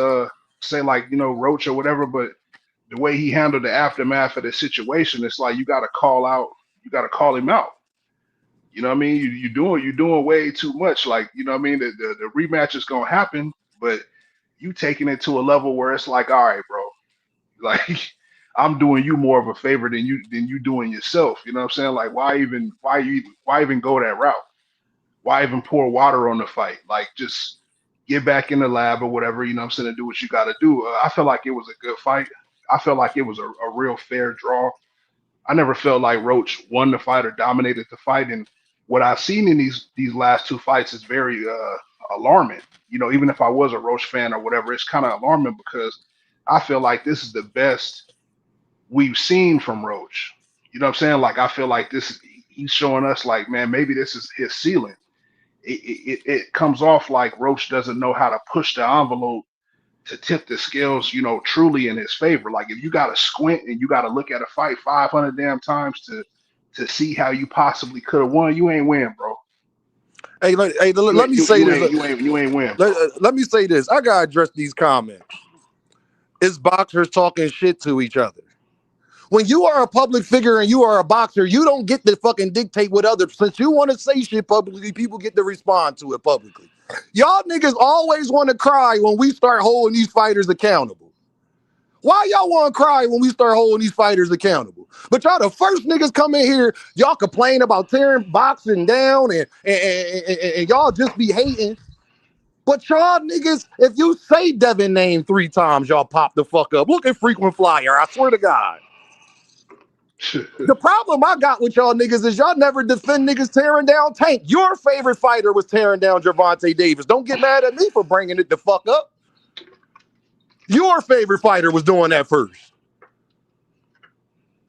S4: say like Roach or whatever, but the way he handled the aftermath of the situation, it's like you got to call him out. You know what I mean? You doing way too much. Like, you know what I mean? The rematch is gonna happen, but you taking it to a level where it's like, all right, bro, like I'm doing you more of a favor than you doing yourself. You know what I'm saying? Like, why even go that route? Why even pour water on the fight? Like, just get back in the lab or whatever. You know what I'm saying? And do what you got to do. I feel like it was a good fight. I felt like it was a real fair draw. I never felt like Roach won the fight or dominated the fight. And what I've seen in these last two fights is very alarming. Even if I was a Roach fan or whatever, it's kind of alarming because I feel like this is the best we've seen from Roach. You know what I'm saying? Like I feel like he's showing us like, man, maybe this is his ceiling. It comes off like Roach doesn't know how to push the envelope to tip the scales, truly in his favor. Like if you got to squint and you got to look at a fight 500 damn times to see how you possibly could have won, you ain't win, bro.
S6: Let me say this.
S4: You ain't win, bro.
S6: Let me say this. I gotta address these comments. It's boxers talking shit to each other. When you are a public figure and you are a boxer, you don't get to fucking dictate what others. Since you want to say shit publicly, people get to respond to it publicly. Y'all niggas always want to cry when we start holding these fighters accountable. Why y'all want to cry when we start holding these fighters accountable? But y'all the first niggas come in here, y'all complain about tearing boxing down and y'all just be hating. But y'all niggas, if you say Devin name 3 times, y'all pop the fuck up. Look at Frequent Flyer, I swear to God. The problem I got with y'all niggas is y'all never defend niggas tearing down Tank. Your favorite fighter was tearing down Gervonta Davis. Don't get mad at me for bringing it the fuck up. Your favorite fighter was doing that first.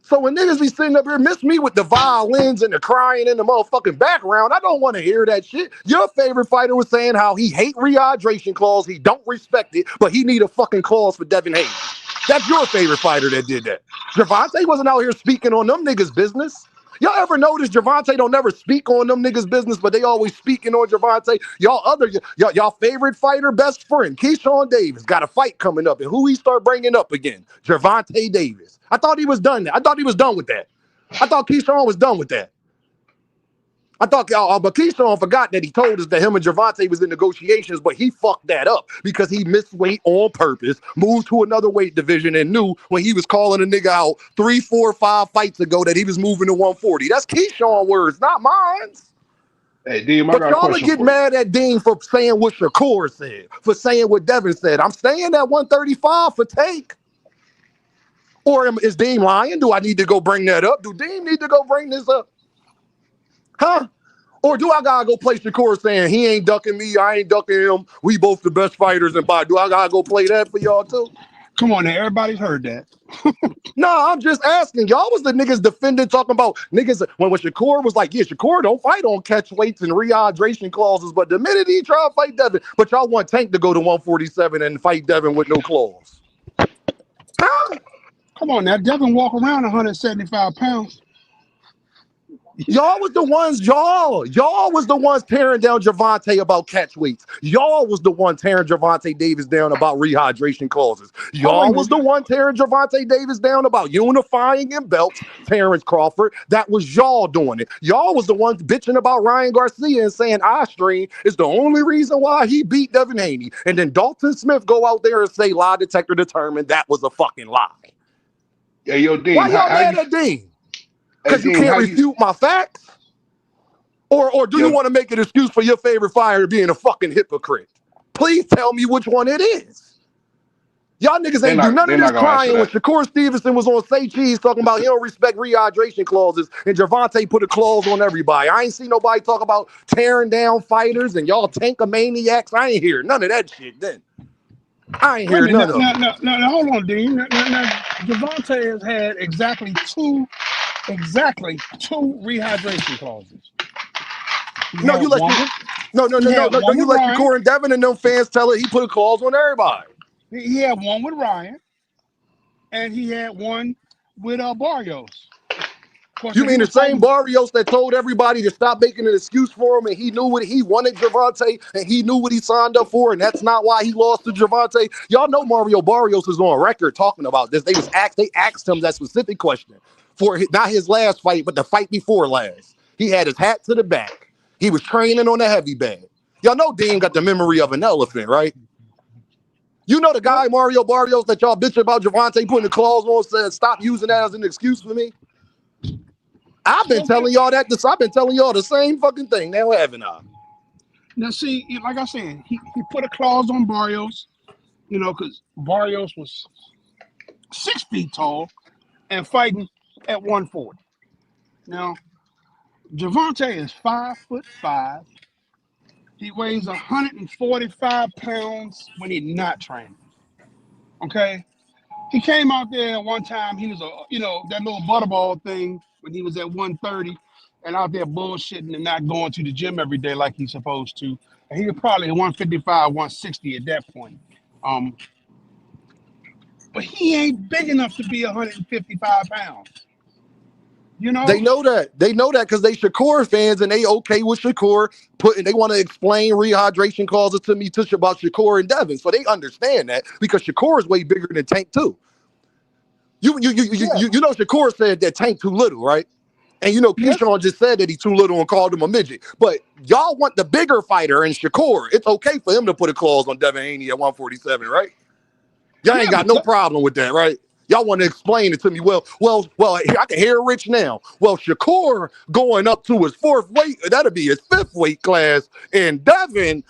S6: So when niggas be sitting up here, miss me with the violins and the crying in the motherfucking background, I don't want to hear that shit. Your favorite fighter was saying how he hate rehydration clause, he don't respect it, but he need a fucking clause for Devin Haney. That's your favorite fighter that did that. Gervonta wasn't out here speaking on them niggas' business. Y'all ever notice Gervonta don't never speak on them niggas' business, but they always speaking on Gervonta? Y'all favorite fighter, best friend, Keyshawn Davis, got a fight coming up. And who he start bringing up again? Gervonta Davis. I thought he was done. I thought he was done with that. I thought Keyshawn was done with that. But Keyshawn forgot that he told us that him and Gervonta was in negotiations, but he fucked that up because he missed weight on purpose, moved to another weight division, and knew when he was calling a nigga out 3, 4, 5 fights ago that he was moving to 140. That's Keyshawn words, not mine.
S4: Hey, Dean, I
S6: But
S4: got a
S6: y'all
S4: question
S6: get
S4: for you.
S6: mad at Dean for saying what Shakur said, for saying what Devin said. I'm staying at 135 for Tank. Or is Dean lying? Do I need to go bring that up? Do Dean need to go bring this up? Huh? Or do I gotta go play Shakur saying he ain't ducking me, I ain't ducking him, we both the best fighters in boxing? Do I gotta go play that for y'all too?
S5: Come on now, everybody's heard that.
S6: No, I'm just asking. Y'all was the niggas defending, talking about niggas when Shakur was like, yeah, Shakur don't fight on catch weights and rehydration clauses, but the minute he tried to fight Devin, but y'all want Tank to go to 147 and fight Devin with no clause. Huh?
S5: Come on now, Devin walk around 175 pounds.
S6: Y'all was the ones tearing down Gervonta about catch weights. Y'all was the one tearing Gervonta Davis down about rehydration clauses. Y'all was the one tearing Gervonta Davis down about unifying in belts, Terrence Crawford. That was y'all doing it. Y'all was the ones bitching about Ryan Garcia and saying iStream is the only reason why he beat Devin Haney. And then Dalton Smith go out there and say lie detector determined that was a fucking lie.
S4: Yeah, yo, Dean.
S6: Why y'all mad at Dean? Because you can't refute my facts? Or do you want to make an excuse for your favorite fighter being a fucking hypocrite? Please tell me which one it is. Y'all niggas ain't do none of this
S4: gonna answer
S6: crying when
S4: that.
S6: Shakur Stevenson was on Say Cheese talking about he don't respect rehydration clauses and Gervonta put a clause on everybody. I ain't see nobody talk about tearing down fighters and y'all tank-a-maniacs. I ain't hear none of that shit then. I ain't
S5: Wait a
S6: hear
S5: minute.
S6: none of it.
S5: Now, hold on, Dean. Now, Devontae has had exactly two rehydration clauses. He
S6: No,
S5: had
S6: you let
S5: one
S6: you.
S5: with
S6: No, no,
S5: he
S6: no, no,
S5: had
S6: no, no.
S5: one
S6: You
S5: with
S6: let
S5: Ryan.
S6: Shakur and Devin and them fans tell it. He put a clause on everybody.
S5: He had one with Ryan, and he had one with Barrios. Of course,
S6: You
S5: he
S6: mean the
S5: was
S6: same
S5: fighting.
S6: Barrios that told everybody to stop making an excuse for him, and he knew what he wanted Gervonta, and he knew what he signed up for, and that's not why he lost to Gervonta? Y'all know Mario Barrios is on record talking about this. They asked him that specific question for not his last fight, but the fight before last. He had his hat to the back. He was training on the heavy bag. Y'all know Dean got the memory of an elephant, right? You know the guy Mario Barrios that y'all bitch about Gervonta putting the clause on said stop using that as an excuse for me. I've been
S5: Okay.
S6: telling y'all that. I've been telling y'all the same fucking thing. Now haven't I?
S5: Now, see, like I said, he put a clause on Barrios, because Barrios was 6 feet tall and fighting at 140. Now, Gervonta is 5'5". He weighs 145 pounds when he's not training. Okay, he came out there one time. He was that little butterball thing when he was at 130 and out there bullshitting and not going to the gym every day like he's supposed to. And he was probably 155, 160 at that point. Um, but he ain't big enough to be 155 pounds. You know,
S6: They know that. They know that because they Shakur fans and they okay with Shakur putting. They want to explain rehydration clauses to me about Shakur and Devin, so they understand that because Shakur is way bigger than Tank too.
S5: yeah,
S6: You know Shakur said that Tank too little, right? And you know
S5: yes,
S6: Keyshawn just said that he's too little and called him a midget. But y'all want the bigger fighter in Shakur. It's okay for him to put a clause on Devin Haney at 147, right? Y'all ain't
S5: yeah,
S6: got no problem with that, right? Y'all want to explain it to me. Well, I can hear Rich now. Well, Shakur going up to his fourth weight, that'll be his fifth weight class. And Devin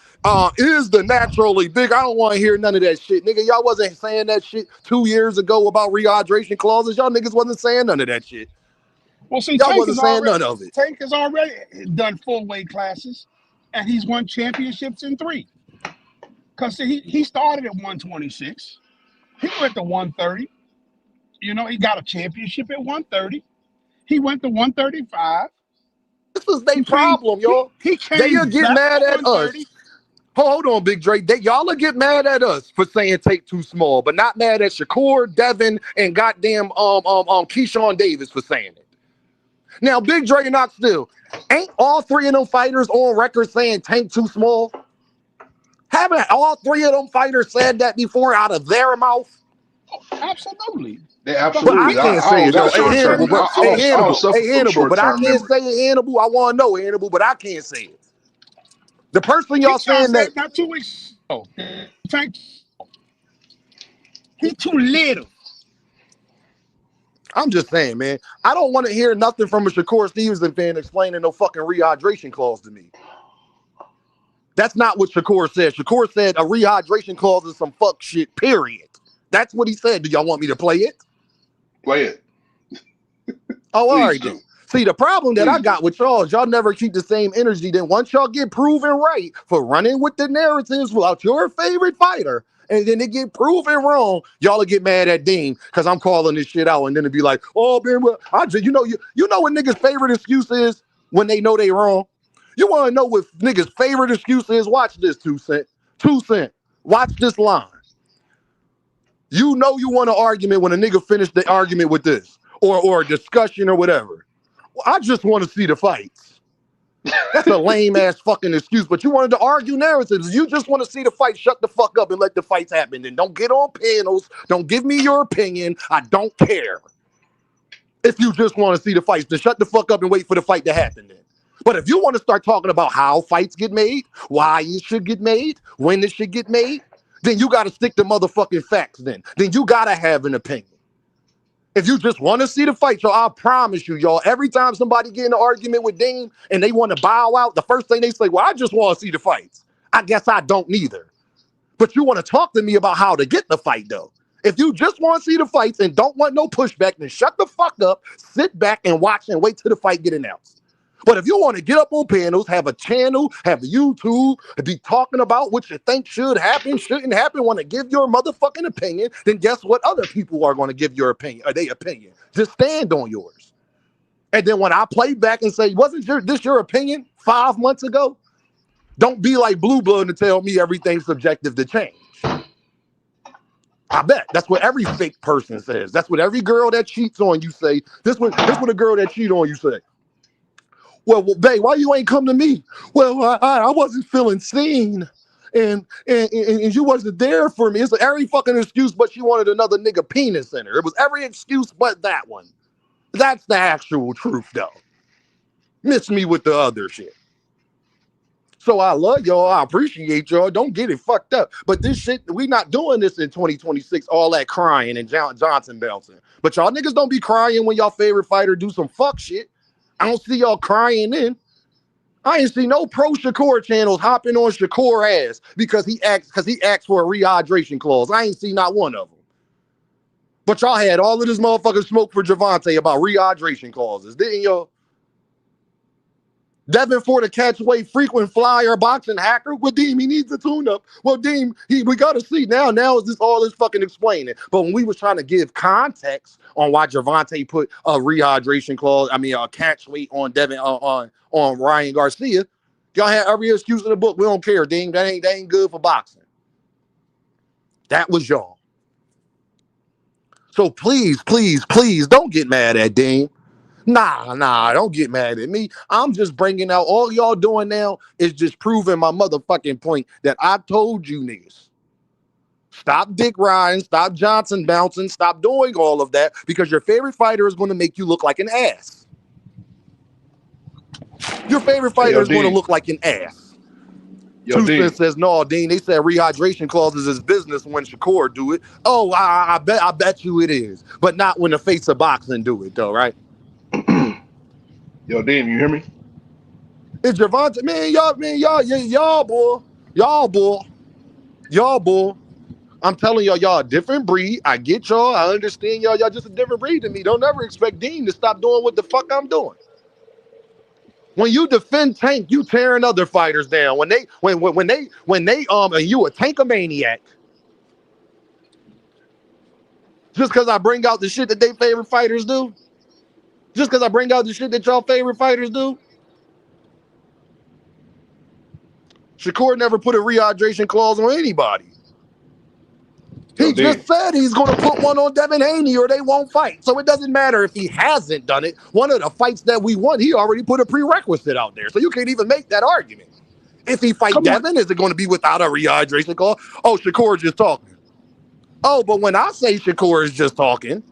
S6: is the naturally big. I don't want to hear none of that shit. Nigga, y'all wasn't saying that shit 2 years ago about rehydration clauses. Y'all niggas wasn't saying none of that shit.
S5: Well, see,
S6: Y'all wasn't saying none of it.
S5: Tank has already done full weight classes, and he's won championships in 3. Cause see, he started at 126. He went to 130. He got a championship at 130. He went to 135.
S6: This is their
S5: He came.
S6: problem,
S5: He
S6: y'all.
S5: he
S6: They'll
S5: came
S6: get
S5: back
S6: mad
S5: to
S6: at us.
S5: 130.
S6: Hold on, Big Drake. Y'all will get mad at us for saying take too small, but not mad at Shakur, Devin, and goddamn Keyshawn Davis for saying it. Now, Big Drake and Knoxville, ain't all 3 of them fighters on record saying tank too small? Haven't all 3 of them fighters said that before out of their mouth?
S5: Absolutely.
S4: They
S5: But
S6: But I
S4: absolutely.
S6: can't
S4: I
S6: say
S4: don't
S6: it
S4: got
S6: though. Hey
S4: short
S5: Keyshawn
S6: Hannibal,
S4: term.
S5: said
S6: bro.
S5: not too.
S4: I don't suffer
S6: Hey
S4: from
S6: Hannibal.
S4: short
S6: But I
S4: term
S6: can't
S4: memory.
S6: say it, Hannibal. I want to know Hannibal, but I can't say it. The person y'all
S5: Keyshawn
S6: saying that
S5: said not 2 weeks ago. Tank, he too little.
S6: I'm just saying, man. I don't want to hear nothing from a Shakur Stevenson fan explaining no fucking rehydration clause to me. That's not what Shakur said. Shakur said a rehydration clause is some fuck shit, period. That's what he said. Do y'all want me to play it?
S4: Play it,
S6: Oh, all
S4: please
S6: right
S4: do.
S6: then. See, the problem that I
S4: Please do.
S6: got with y'all is y'all never keep the same energy. Then once y'all get proven right for running with the narratives about your favorite fighter, and then they get proven wrong, y'all will get mad at Dean because I'm calling this shit out, and then it'll be like, oh man, well, you know what niggas' favorite excuse is when they know they wrong. You want to know what niggas' favorite excuse is? Watch this, 2 Cent. 2 Cent. Watch this line. You know you want an argument when a nigga finished the argument with this or a discussion or whatever. Well, I just want to see the fights. That's a lame ass fucking excuse, but you wanted to argue narratives. You just want to see the fight. Shut the fuck up and let the fights happen. Then don't get on panels. Don't give me your opinion. I don't care. If you just want to see the fights, then shut the fuck up and wait for the fight to happen then. But if you want to start talking about how fights get made, why it should get made, when it should get made, then you got to stick to motherfucking facts then. Then you got to have an opinion. If you just want to see the fight, so I promise you, y'all, every time somebody get in an argument with Dean and they want to bow out, the first thing they say, well, I just want to see the fights. I guess I don't neither. But you want to talk to me about how to get the fight, though. If you just want to see the fights and don't want no pushback, then shut the fuck up, sit back and watch and wait till the fight get announced. But if you want to get up on panels, have a channel, have a YouTube, and be talking about what you think should happen, shouldn't happen, want to give your motherfucking opinion, then guess what? Other people are going to give your opinion, or their opinion. Just stand on yours. And then when I play back and say, wasn't this your opinion 5 months ago? Don't be like Blue Blood and tell me everything's subjective to change. I bet that's what every fake person says. That's what every girl that cheats on you say. This what a girl that cheat on you say. Well, babe, why you ain't come to me? Well, I wasn't feeling seen, and you wasn't there for me. It's every fucking excuse, but she wanted another nigga penis in her. It was every excuse but that one. That's the actual truth, though. Miss me with the other shit. So I love y'all. I appreciate y'all. Don't get it fucked up. But this shit, we not doing this in 2026, all that crying and Johnson bouncing. But y'all niggas don't be crying when y'all favorite fighter do some fuck shit. I don't see y'all crying in. I ain't see no pro Shakur channels hopping on Shakur ass because he asked for a rehydration clause. I ain't see not one of them. But y'all had all of this motherfucking smoke for Javante about rehydration clauses, didn't y'all? Devin for the catchweight frequent flyer boxing hacker. Well, Deem, he needs a tune-up. Well, Deem, we got to see now. Now is this all this fucking explaining? But when we was trying to give context on why Javante put a rehydration clause, a catchweight on Devin on Ryan Garcia, y'all had every excuse in the book. We don't care, Deem. That ain't good for boxing. That was y'all. So please, please, please don't get mad at Deem. Nah, don't get mad at me. I'm just bringing out, all y'all doing now is just proving my motherfucking point that I told you niggas. Stop dick riding, stop Johnson bouncing, stop doing all of that because your favorite fighter is going to make you look like an ass. Your favorite fighter is going to look like an ass. Two Cents says, no, Dean, they said rehydration clauses is business when Shakur do it. Oh, I bet you it is. But not when the face of boxing do it, though, right?
S4: Yo, Dean, you hear me?
S6: It's Javante, y'all, boy. I'm telling y'all a different breed. I get y'all. I understand y'all. Y'all just a different breed to me. Don't ever expect Dean to stop doing what the fuck I'm doing. When you defend Tank, you tearing other fighters down. When they and you a tankomaniac. Just because I bring out the shit that they favorite fighters do. Just because I bring out the shit that y'all favorite fighters do. Shakur never put a rehydration clause on anybody. He just said he's going to put one on Devin Haney or they won't fight. So it doesn't matter if he hasn't done it. One of the fights that we won, he already put a prerequisite out there. So you can't even make that argument. If he fight Devin, is it going to be without a rehydration clause? Oh, Shakur is just talking. Oh, but when I say Shakur is just talking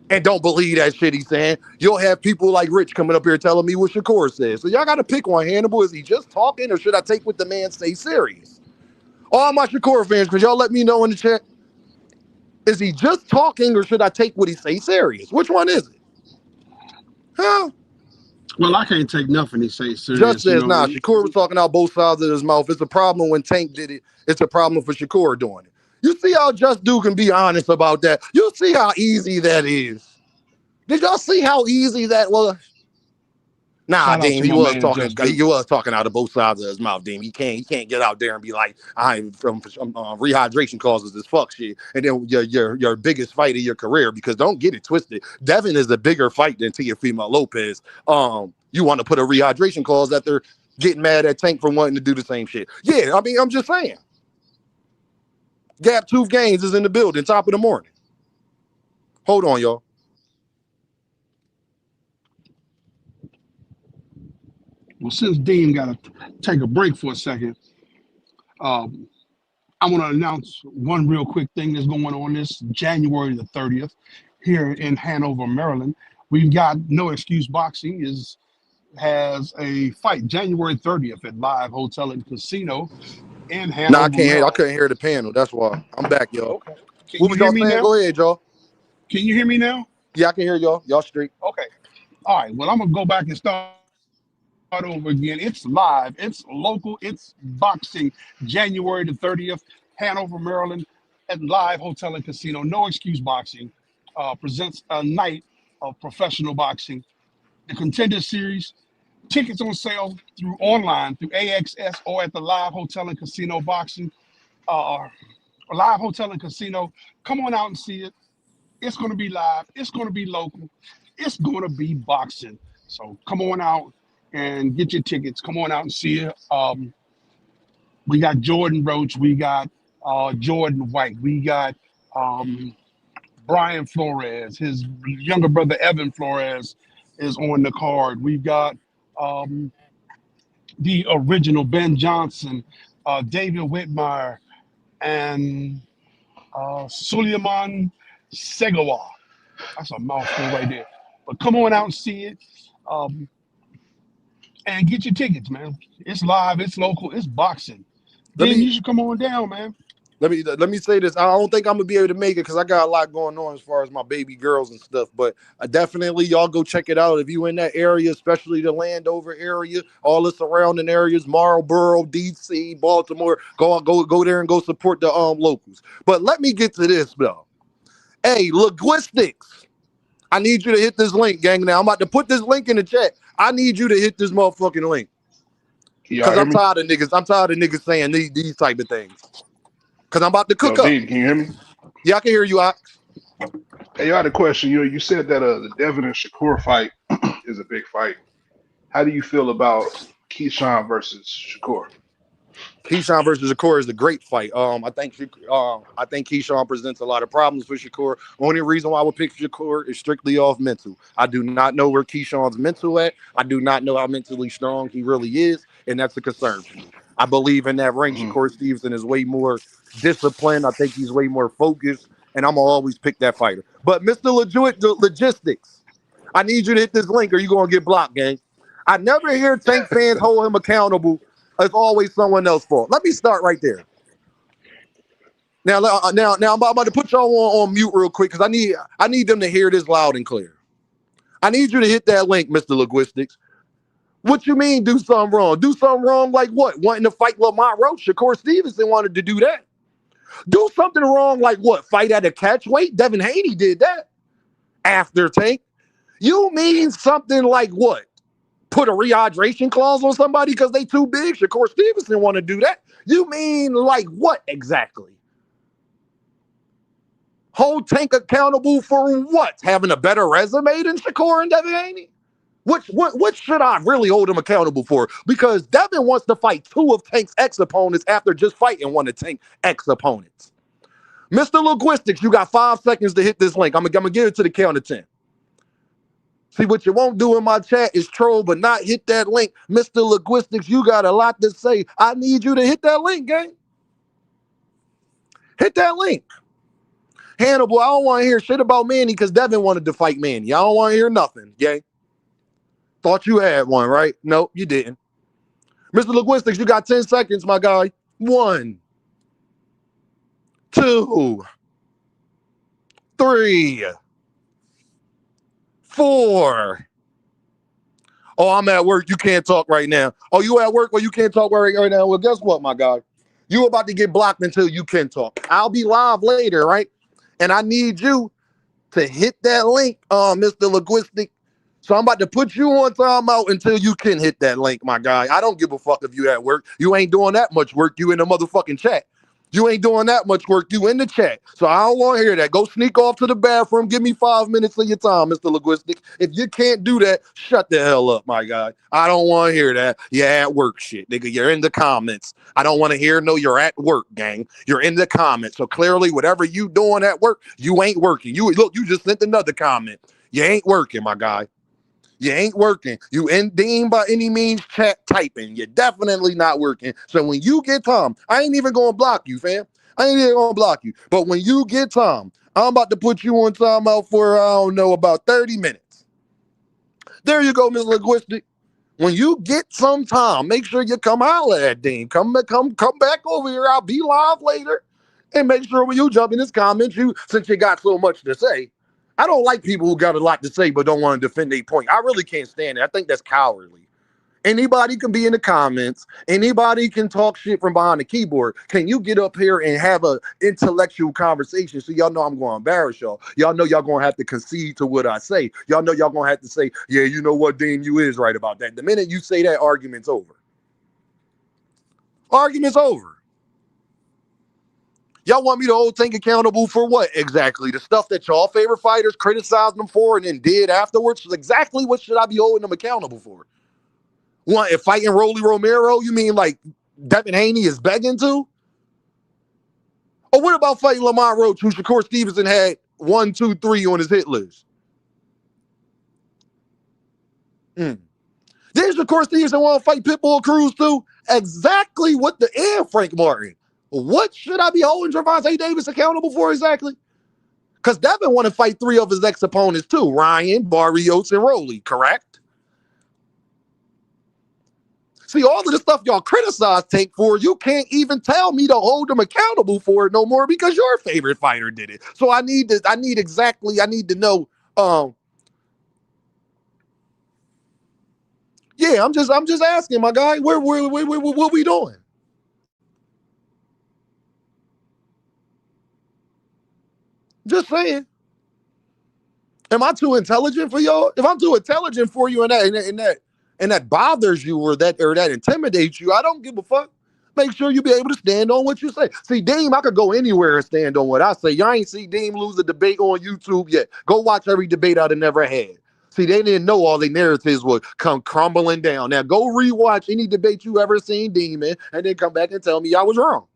S6: and don't believe that shit he's saying, you'll have people like Rich coming up here telling me what Shakur says. So y'all got to pick one, Hannibal. Is he just talking or should I take what the man say serious? All my Shakur fans, could y'all let me know in the chat? Is he just talking or should I take what he say serious? Which one is it? Huh?
S5: Well, I can't take nothing he say serious.
S6: Just says, Shakur was talking out both sides of his mouth. It's a problem when Tank did it. It's a problem for Shakur doing it. You see how Just Dude can be honest about that? You see how easy that is. Did y'all see how easy that was? Nah, Dean, he was talking out of both sides of his mouth, Dean. He can't get out there and be like, I'm from rehydration clauses is fuck shit. And then your biggest fight of your career, because don't get it twisted. Devin is a bigger fight than Teofimo Lopez. You want to put a rehydration clause that they're getting mad at Tank for wanting to do the same shit. Yeah, I mean, I'm just saying. Gap Tooth Gaines is in the building, top of the morning. Hold on, y'all.
S5: Well, since Dean got to take a break for a second, I want to announce one real quick thing that's going on this January the 30th here in Hanover, Maryland. We've got No Excuse Boxing has a fight January 30th at Live Hotel and Casino in Hanover.
S6: No, I couldn't hear the panel. That's why. I'm back, y'all.
S5: Okay.
S6: What was y'all saying? Now? Go ahead, y'all.
S5: Can you hear me now?
S6: Yeah, I can hear y'all. Y'all straight.
S5: Okay. All right. Well, I'm going to go back and start over again. It's live. It's local. It's boxing. January the 30th, Hanover, Maryland. at Live Hotel and Casino. No Excuse Boxing presents a night of professional boxing. The Contender Series. Tickets on sale through online through AXS or at the Live Hotel and Casino Boxing. Uh, Live Hotel and Casino. Come on out and see it. It's going to be live. It's going to be local. It's going to be boxing. So come on out and get your tickets. Come on out and see it. We got Jordan Roach. We got Jordan White. We got um, Brian Flores. His younger brother Evan Flores is on the card. We've got um, the original Ben Johnson, David Whitmire, and Suleiman Segawa. That's a mouthful right there. But come on out and see it, um, and get your tickets, man. It's live, it's local, it's boxing.
S6: Let
S5: Then
S6: me
S5: you should come on down, man.
S6: let me say this. I don't think I'm gonna be able to make it because I got a lot going on as far as my baby girls and stuff. But definitely, y'all go check it out if you in that area, especially the Landover area, all the surrounding areas, Marlboro, DC, Baltimore. Go there and go support the locals. But let me get to this though. Hey, linguistics. I need you to hit this link, gang. Now I'm about to put this link in the chat. I need you to hit this motherfucking link
S4: Can y'all
S6: because
S4: hear
S6: I'm
S4: me?
S6: tired of niggas. I'm tired of niggas saying these type of things. Because I'm about to
S4: Yo,
S6: cook up.
S4: D, can you hear me?
S6: Yeah, I can hear you, Ox.
S4: Hey, I had a question. You said that the Devin and Shakur fight is a big fight. How do you feel about Keyshawn versus Shakur?
S6: Keyshawn versus Shakur is a great fight. I think Keyshawn presents a lot of problems for Shakur. Only reason why I would pick Shakur is strictly off mental. I do not know where Keyshawn's mental at. I do not know how mentally strong he really is, and that's a concern for me. I believe in that ring.
S4: Hmm.
S6: Shakur Stevenson is way more disciplined. I think he's way more focused, and I'm gonna always pick that fighter. But Mr. Logistics, I need you to hit this link, or you're gonna get blocked, gang. I never hear Tank fans hold him accountable. It's always someone else's fault. Let me start right there. Now, I'm about to put y'all on mute real quick because I need them to hear this loud and clear. I need you to hit that link, Mr. Linguistics. What you mean do something wrong? Do something wrong like what? Wanting to fight Lamont Roach? Shakur Stevenson wanted to do that. Do something wrong like what? Fight at a catch weight? Devin Haney did that after Tank. You mean something like what? Put a rehydration clause on somebody because they too big? Shakur Stevenson want to do that. You mean like what exactly? Hold Tank accountable for what? Having a better resume than Shakur and Devin Haney? What should I really hold him accountable for? Because Devin wants to fight two of Tank's ex-opponents after just fighting one of Tank's ex-opponents. Mr. Linguistics, you got 5 seconds to hit this link. I'm gonna give it to the count of 10. See, what you won't do in my chat is troll, but not hit that link. Mr. Linguistics, you got a lot to say. I need you to hit that link, gang. Hit that link. Hannibal, I don't want to hear shit about Manny because Devin wanted to fight Manny. I don't want to hear nothing, gang. Thought you had one, right? Nope, you didn't. Mr. Linguistics, you got 10 seconds, my guy. 1, 2, 3, 4. Oh, I'm at work. You can't talk right now. Oh, you at work? Well, you can't talk right now. Well, guess what, my guy? You about to get blocked until you can talk. I'll be live later, right? And I need you to hit that link, Mr. Linguistic. So I'm about to put you on timeout until you can hit that link, my guy. I don't give a fuck if you at work. You ain't doing that much work. You in the motherfucking chat. You ain't doing that much work. You in the chat. So I don't want to hear that. Go sneak off to the bathroom. Give me 5 minutes of your time, Mr. Linguistic. If you can't do that, shut the hell up, my guy. I don't want to hear that. You're at work shit, nigga. You're in the comments. I don't want to hear no you're at work, gang. You're in the comments. So clearly, whatever you doing at work, you ain't working. You just sent another comment. You ain't working, my guy. You ain't working. You ain't by any means chat typing. You're definitely not working. So when you get time, I ain't even gonna block you, fam. I ain't even gonna block you. But when you get time, I'm about to put you on timeout for, I don't know, about 30 minutes. There you go, Ms. Linguistic. When you get some time, make sure you come out of that thing. Come back over here. I'll be live later. And make sure when you jump in this comment, since you got so much to say. I don't like people who got a lot to say but don't want to defend their point. I really can't stand it. I think that's cowardly. Anybody can be in the comments. Anybody can talk shit from behind the keyboard. Can you get up here and have a intellectual conversation? So y'all know I'm going to embarrass y'all. Y'all know y'all going to have to concede to what I say. Y'all know y'all going to have to say, yeah, you know what, Dean, you is right about that. The minute you say that, argument's over. Argument's over. Y'all want me to hold Tank accountable for what exactly? The stuff that y'all favorite fighters criticized them for and then did afterwards? Exactly what should I be holding them accountable for? What, if fighting Rolly Romero, you mean like Devin Haney is begging to? Or what about fighting Lamont Roach, who Shakur Stevenson had 1, 2, 3 on his hit list? Then Shakur Stevenson want to fight Pitbull Cruz too? Exactly what the and Frank Martin. What should I be holding Gervonta Davis accountable for exactly? Because Devin want to fight 3 of his ex-opponents too. Ryan, Barrios, and Rolly, correct? See, all of the stuff y'all criticize Tank for, you can't even tell me to hold them accountable for it no more because your favorite fighter did it. So I need to know. Yeah, I'm just asking, my guy, what we doing? Just saying. Am I too intelligent for y'all? If I'm too intelligent for you and that bothers you or that intimidates you, I don't give a fuck. Make sure you be able to stand on what you say. See, Deem, I could go anywhere and stand on what I say. Y'all ain't see Deem lose a debate on YouTube yet. Go watch every debate I'd have never had. See, they didn't know all the narratives would come crumbling down. Now go rewatch any debate you ever seen Deem in and then come back and tell me I was wrong.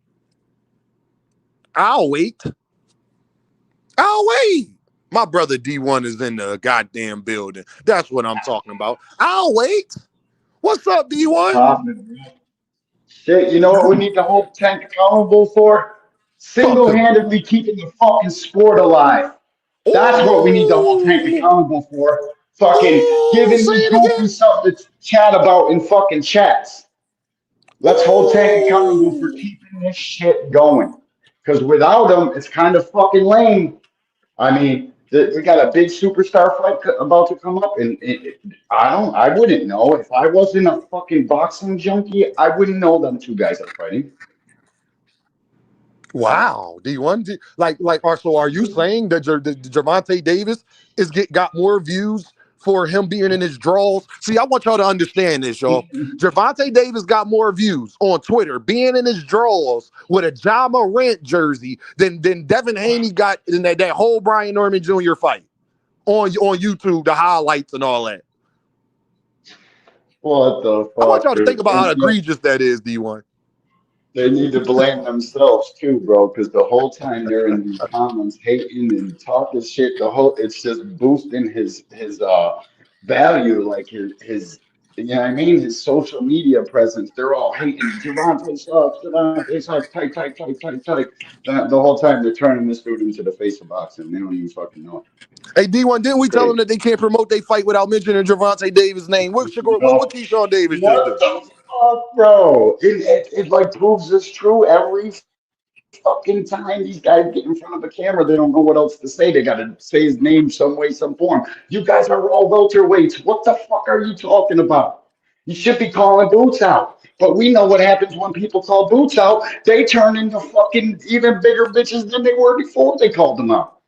S6: I'll wait. My brother D1 is in the goddamn building. That's what I'm talking about. I'll wait. What's up, D1?
S7: Shit, you know what we need to hold Tank accountable for?
S6: Talk to me.
S7: Single-handedly keeping the fucking sport alive. That's what we need to hold Tank accountable for. Fucking giving
S6: Say
S7: these
S6: it again.
S7: goofies something to chat about in fucking chats. Let's hold Tank accountable for
S6: Ooh.
S7: keeping this shit going. Because without him, it's kind of fucking lame. I mean, we got a big superstar fight about to come up, and I wouldn't know if I wasn't a fucking boxing junkie. I wouldn't know them 2 guys are fighting.
S6: Wow, D1. So are you saying that Gervonta Davis got more views for him being in his draws? See, I want y'all to understand this, y'all. Gervonta Davis got more views on Twitter being in his draws with a Ja Morant jersey than Devin Haney got in that whole Brian Norman Jr. fight on YouTube, the highlights and all that.
S7: What the
S6: I want y'all
S7: fuck,
S6: to think
S7: dude?
S6: about how
S7: And yeah,
S6: egregious that is, D1.
S7: they need to blame themselves too, bro, because the whole time they're in these comments hating and talking shit, it's just boosting his value, like his you know what I mean, his social media presence. They're all hating Javante sucks, tight. The whole time they're turning this dude into the face of boxing. They don't even fucking know it.
S6: Hey, D1, didn't we tell them
S7: Great.
S6: that they can't promote their fight without mentioning Gervonta Davis' name? What
S7: No.
S6: Keyshawn Davis just
S7: What
S6: do?
S7: the fuck, bro? It like proves this true every fucking time these guys get in front of a camera. They don't know what else to say. They got to say his name some way, some form. You guys are all welterweights. What the fuck are you talking about? You should be calling boots out. But we know what happens when people call boots out. They turn into fucking even bigger bitches than they were before they called them out.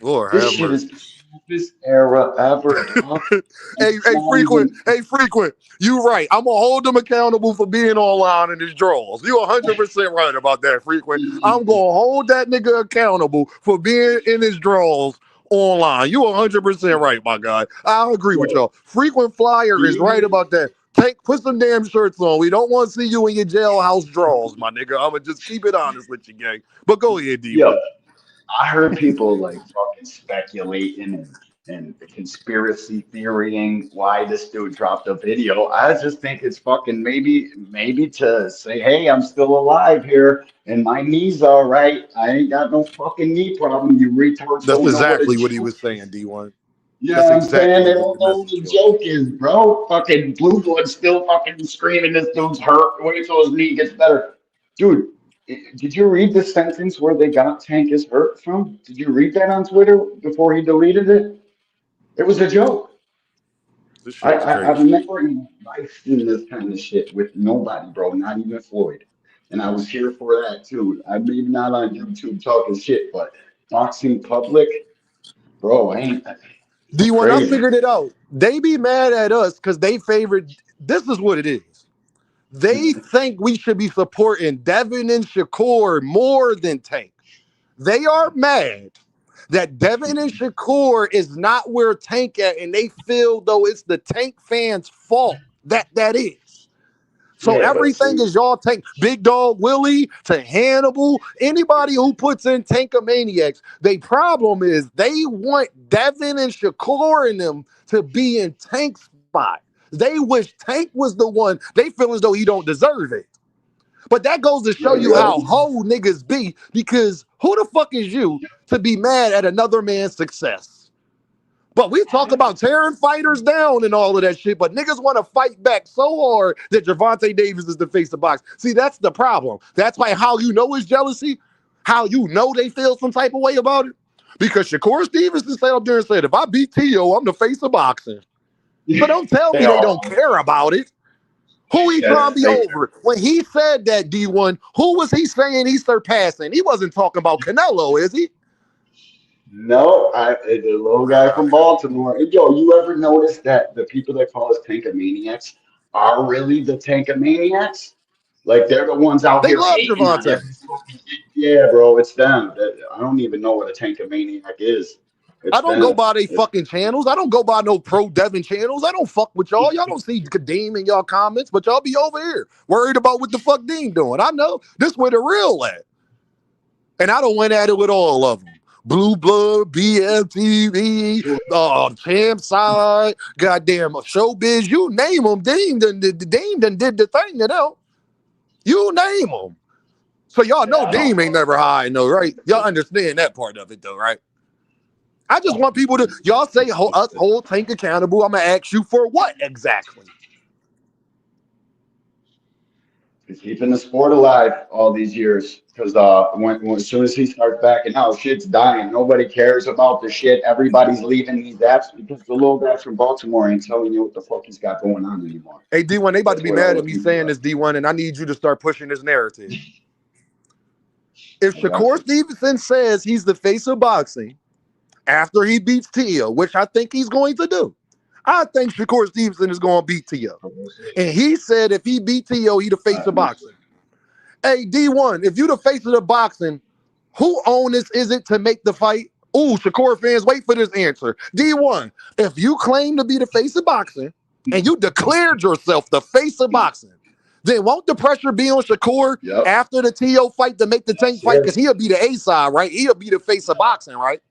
S6: Lord
S7: This
S6: have
S7: shit is
S6: mercy.
S7: the stupidest era ever, dog. And it's not even.
S6: Frequent. You right. I'm gonna hold them accountable for being online in his draws. You 100% right about that, Frequent. I'm gonna hold that nigga accountable for being in his draws online. You 100% right, my guy. I agree with
S7: Yo,
S6: y'all. Frequent Flyer
S7: do
S6: is right
S7: you?
S6: about that. Put some damn shirts on. We don't want to see you in your jailhouse draws, my nigga. I'ma just keep it honest with you, gang. But go ahead,
S7: Yo,
S6: D1.
S7: I heard people like fucking speculating and conspiracy theorying why this dude dropped a video. I just think it's fucking maybe to say, hey, I'm still alive here and my knee's all right. I ain't got no fucking knee problem. You retards
S6: That's
S7: don't know what a
S6: exactly what he
S7: joke
S6: was saying,
S7: is.
S6: D1.
S7: You know
S6: That's
S7: what I'm saying?
S6: exactly
S7: They
S6: what
S7: don't
S6: the
S7: know what
S6: message
S7: the
S6: was.
S7: joke is, bro. Fucking Blue Blood's still fucking screaming this dude's hurt. Wait till his knee gets better. Dude, did you read the sentence where they got Tank is hurt from? Did you read that on Twitter before he deleted it? It was a joke.
S6: This shit is
S7: I've
S6: crazy.
S7: never in my life seen this kind of shit with nobody, bro. Not even Floyd. And I was here for that too. I'm even not on YouTube talking shit, but boxing public, bro, ain't it's
S6: D1, I
S7: crazy.
S6: figured it out. They be mad at us because they favorite. This is what it is. They think we should be supporting Devin and Shakur more than Tank. They are mad that Devin and Shakur is not where Tank at, and they feel though it's the Tank fans' fault that is. So
S7: Yeah, but
S6: everything
S7: see,
S6: is y'all Tank, Big Dog Willie to Hannibal, anybody who puts in Tankamaniacs. They problem is they want Devin and Shakur and them to be in Tank's spot. They wish Tank was the one. They feel as though he don't deserve it. But that goes to show
S7: yeah,
S6: you
S7: you
S6: how
S7: ever
S6: hoe niggas be, because who the fuck is you to be mad at another man's success? But we talk about tearing fighters down and all of that shit, but niggas want to fight back so hard that Gervonta Davis is the face of box. See, that's the problem. That's why how you know it's jealousy, how you know they feel some type of way about it. Because Shakur Stevenson sat up there and said, if I beat T.O., I'm the face of boxing. So don't tell me
S7: they
S6: they don't
S7: all
S6: care about it. Who he trying to
S7: that's
S6: be
S7: they
S6: over? When he said that, D1, who was he saying he's surpassing? He wasn't talking about Canelo, is he?
S7: no, the little guy from Baltimore. And yo, you ever notice that the people that call us tankomaniacs are really the tankomaniacs? Like they're the ones out
S6: They
S7: here
S6: love
S7: hating on
S6: Gervonta.
S7: every fucking. Yeah, bro, it's them. I don't even know what a tankomaniac is.
S6: I
S7: It's
S6: don't go
S7: them.
S6: by they
S7: It's
S6: fucking channels. I don't go by no pro Devin channels. I don't fuck with y'all. Y'all don't see Kadeem in y'all comments, but y'all be over here worried about what the fuck Dean doing. I know this where the real at. And I don't went at it with all of them. Blue Blood, BFTV, Champ Side, goddamn Showbiz, you name them. Dean done did the thing, you know. You name them. So y'all know
S7: yeah, I don't
S6: Dean ain't never high, no, right? Y'all understand that part of it, though, right? I just want people to, y'all say us hold Tank accountable. I'm going to ask you for what exactly?
S7: He's keeping the sport alive all these years. Because when as soon as he starts backing out, shit's dying. Nobody cares about the shit. Everybody's leaving these apps because the little guy from Baltimore ain't telling you what the fuck he's got going on anymore.
S6: Hey, D1, they about to
S7: That's
S6: be
S7: what all
S6: mad
S7: the
S6: at me
S7: people
S6: saying
S7: are.
S6: this, D1, and I need you to start pushing this narrative. If
S7: I got
S6: Shakur
S7: you.
S6: Stevenson says he's the face of boxing after he beats Tio, which I think he's going to do, I think Shakur Stevenson is going to beat Tio.
S7: We'll see.
S6: And he said if he beat Tio, he the face of
S7: We'll see.
S6: boxing. Hey, D1, if you the face of the boxing, who onus is it to make the fight? Ooh, Shakur fans, wait for this answer. D1, if you claim to be the face of boxing and you declared yourself the face of boxing, then won't the pressure be on Shakur
S7: Yep.
S6: after the TO fight to make the
S7: Yes,
S6: Tank fight?
S7: sir.
S6: Because he'll be the A side, right? He'll be the face of boxing, right?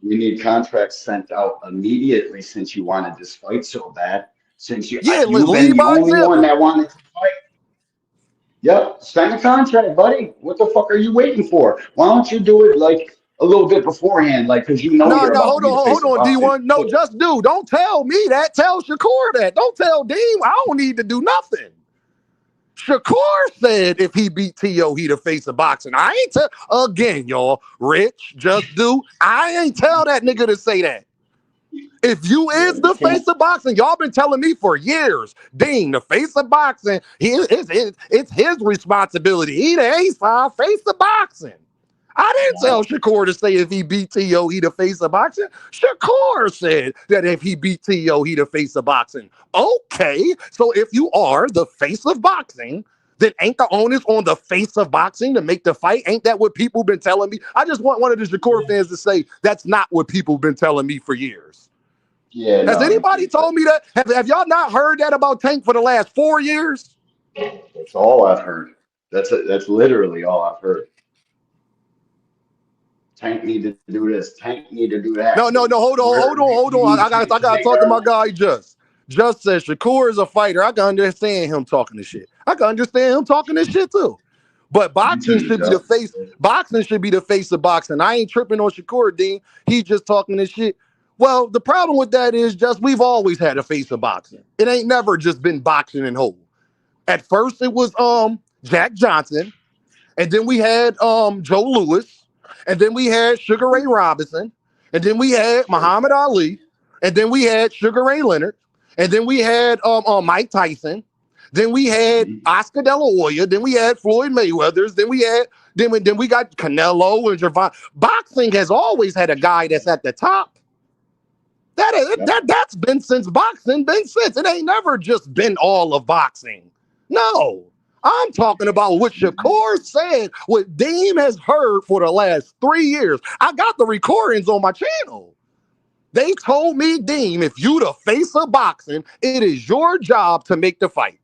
S7: We need contracts sent out immediately since you wanted this fight so bad. Since
S6: Yeah,
S7: you've been
S6: lead
S7: the
S6: by
S7: only one
S6: example.
S7: that wanted to fight. Yep, sign a contract, buddy. What the fuck are you waiting for? Why don't you do it like a little bit beforehand, like because you know
S6: No,
S7: you're
S6: no,
S7: about to be the
S6: hold
S7: face of
S6: on,
S7: boxing.
S6: D1. No,
S7: So
S6: just do. Don't tell me that. Tell Shakur that. Don't tell Dean. I don't need to do nothing. Shakur said if he beat T.O., he the face of boxing. I ain't tell, again, y'all, Rich, just do. I ain't tell that nigga to say that. If you
S7: yeah,
S6: is
S7: you
S6: the
S7: can't.
S6: face of boxing, y'all been telling me for years, Dean, the face of boxing, it's his responsibility. He the A-side face of boxing. I didn't tell Shakur to say if he beat T.O., he the face of boxing. Shakur said that if he beat T.O., he the face of boxing. Okay, so if you are the face of boxing, then ain't the onus on the face of boxing to make the fight? Ain't that what people been telling me? I just want one of the Shakur fans to say that's not what people been telling me for years.
S7: Yeah,
S6: Has
S7: no, you
S6: anybody
S7: can't.
S6: told me that? Have y'all not heard that about Tank for the last 4 years?
S7: That's all I've heard. That's literally all I've heard. Tank need to do this. Tank need to do that.
S6: No, hold on,
S7: Where
S6: hold
S7: you
S6: on.
S7: need
S6: I
S7: Tank to
S6: gotta
S7: take
S6: talk to my
S7: down.
S6: guy Just. Just says Shakur is a fighter. I can understand him talking this shit. I can understand him talking this shit too. But
S7: Me
S6: boxing
S7: too,
S6: should be the
S7: Joe.
S6: face. Boxing should be the face of boxing. I ain't tripping on Shakur, Dean. He just talking this shit. Well, the problem with that is just we've always had a face of boxing. It ain't never just been boxing and whole. At first it was Jack Johnson, and then we had Joe Louis, and then we had Sugar Ray Robinson, and then we had
S7: Straight
S6: Muhammad
S7: facts.
S6: Ali. And then we had Sugar Ray Leonard. And then we had Mike Tyson. Then we had Oscar De La Hoya. Then we had Floyd Mayweather's. Then we got Canelo and Javon. Boxing has always had a guy that's at the top. That's been since boxing. It ain't never just been all of boxing. No. I'm talking about what Shakur said, what Deem has heard for the last 3 years. I got the recordings on my channel. They told me, Deem, if you the face of boxing, it is your job to make the fight.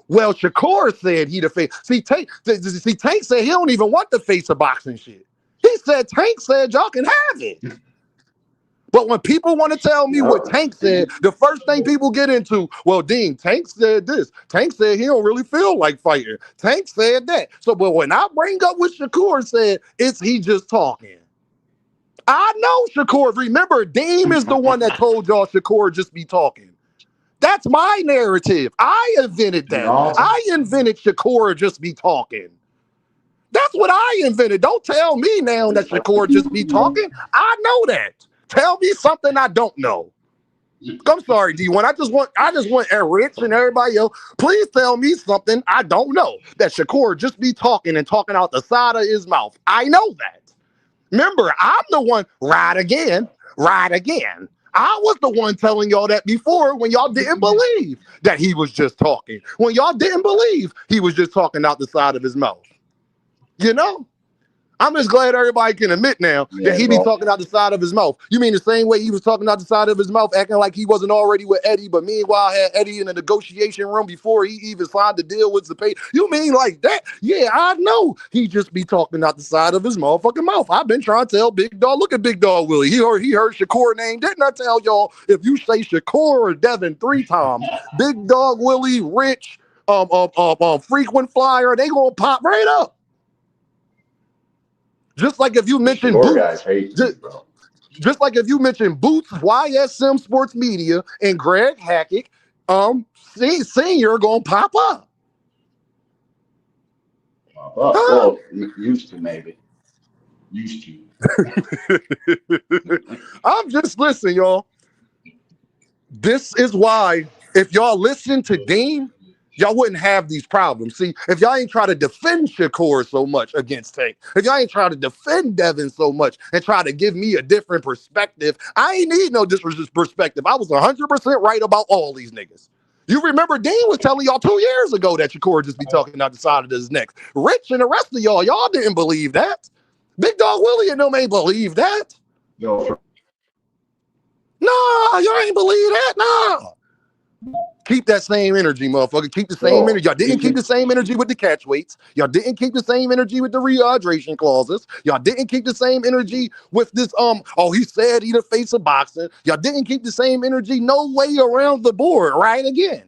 S6: Well, Shakur said he the face. See, Tank said he don't even want the face of boxing shit. He said, Tank said y'all can have it. But when people want to tell me what Tank said, the first thing people get into, well, Dean, Tank said this. Tank said he don't really feel like fighting. Tank said that. So, but when I bring up what Shakur said, it's he just talking. I know Shakur. Remember, Deem is the one that told y'all Shakur just be talking. That's my narrative. I invented that. I invented Shakur just be talking. That's what I invented. Don't tell me now that Shakur just be talking. I know that. Tell me something I don't know. I'm sorry, D1. I just want Rich and everybody else. Please tell me something I don't know. That Shakur just be talking and talking out the side of his mouth. I know that. Remember, I'm the one. Right again. I was the one telling y'all that before when y'all didn't believe that he was just talking. When y'all didn't believe he was just talking out the side of his mouth. You know? I'm just glad everybody can admit now that he be talking out the side of his mouth. You mean the same way he was talking out the side of his mouth, acting like he wasn't already with Eddie, but meanwhile had Eddie in the negotiation room before he even signed the deal with the pay? You mean like that? Yeah, I know he just be talking out the side of his motherfucking mouth. I've been trying to tell Big Dog. Look at Big Dog Willie. He heard Shakur name. Didn't I tell y'all if you say Shakur or Devin 3 times, Big Dog Willie, Rich, frequent flyer, they gonna pop right up. Just like if you mention Boots, just like if you mention Boots, YSM Sports Media, and Greg Hackett, Senior gonna pop up.
S7: Well, used to maybe. Used to.
S6: I'm just listening, y'all. This is why if y'all listen to Dean, y'all wouldn't have these problems. See, if y'all ain't try to defend Shakur so much against Tank, if y'all ain't try to defend Devin so much and try to give me a different perspective, I ain't need no different perspective. I was 100% right about all these niggas. You remember Dean was telling y'all 2 years ago that Shakur just be talking out the side of his neck. Rich and the rest of y'all didn't believe that. Big Dog Willie and them ain't believe that. No, y'all ain't believe that. Nah. Keep that same energy, motherfucker. Keep the same energy. Y'all didn't keep the same energy with the catch weights. Y'all didn't keep the same energy with the rehydration clauses. Y'all didn't keep the same energy with this, he said he the face of boxing. Y'all didn't keep the same energy no way around the board, right? Again.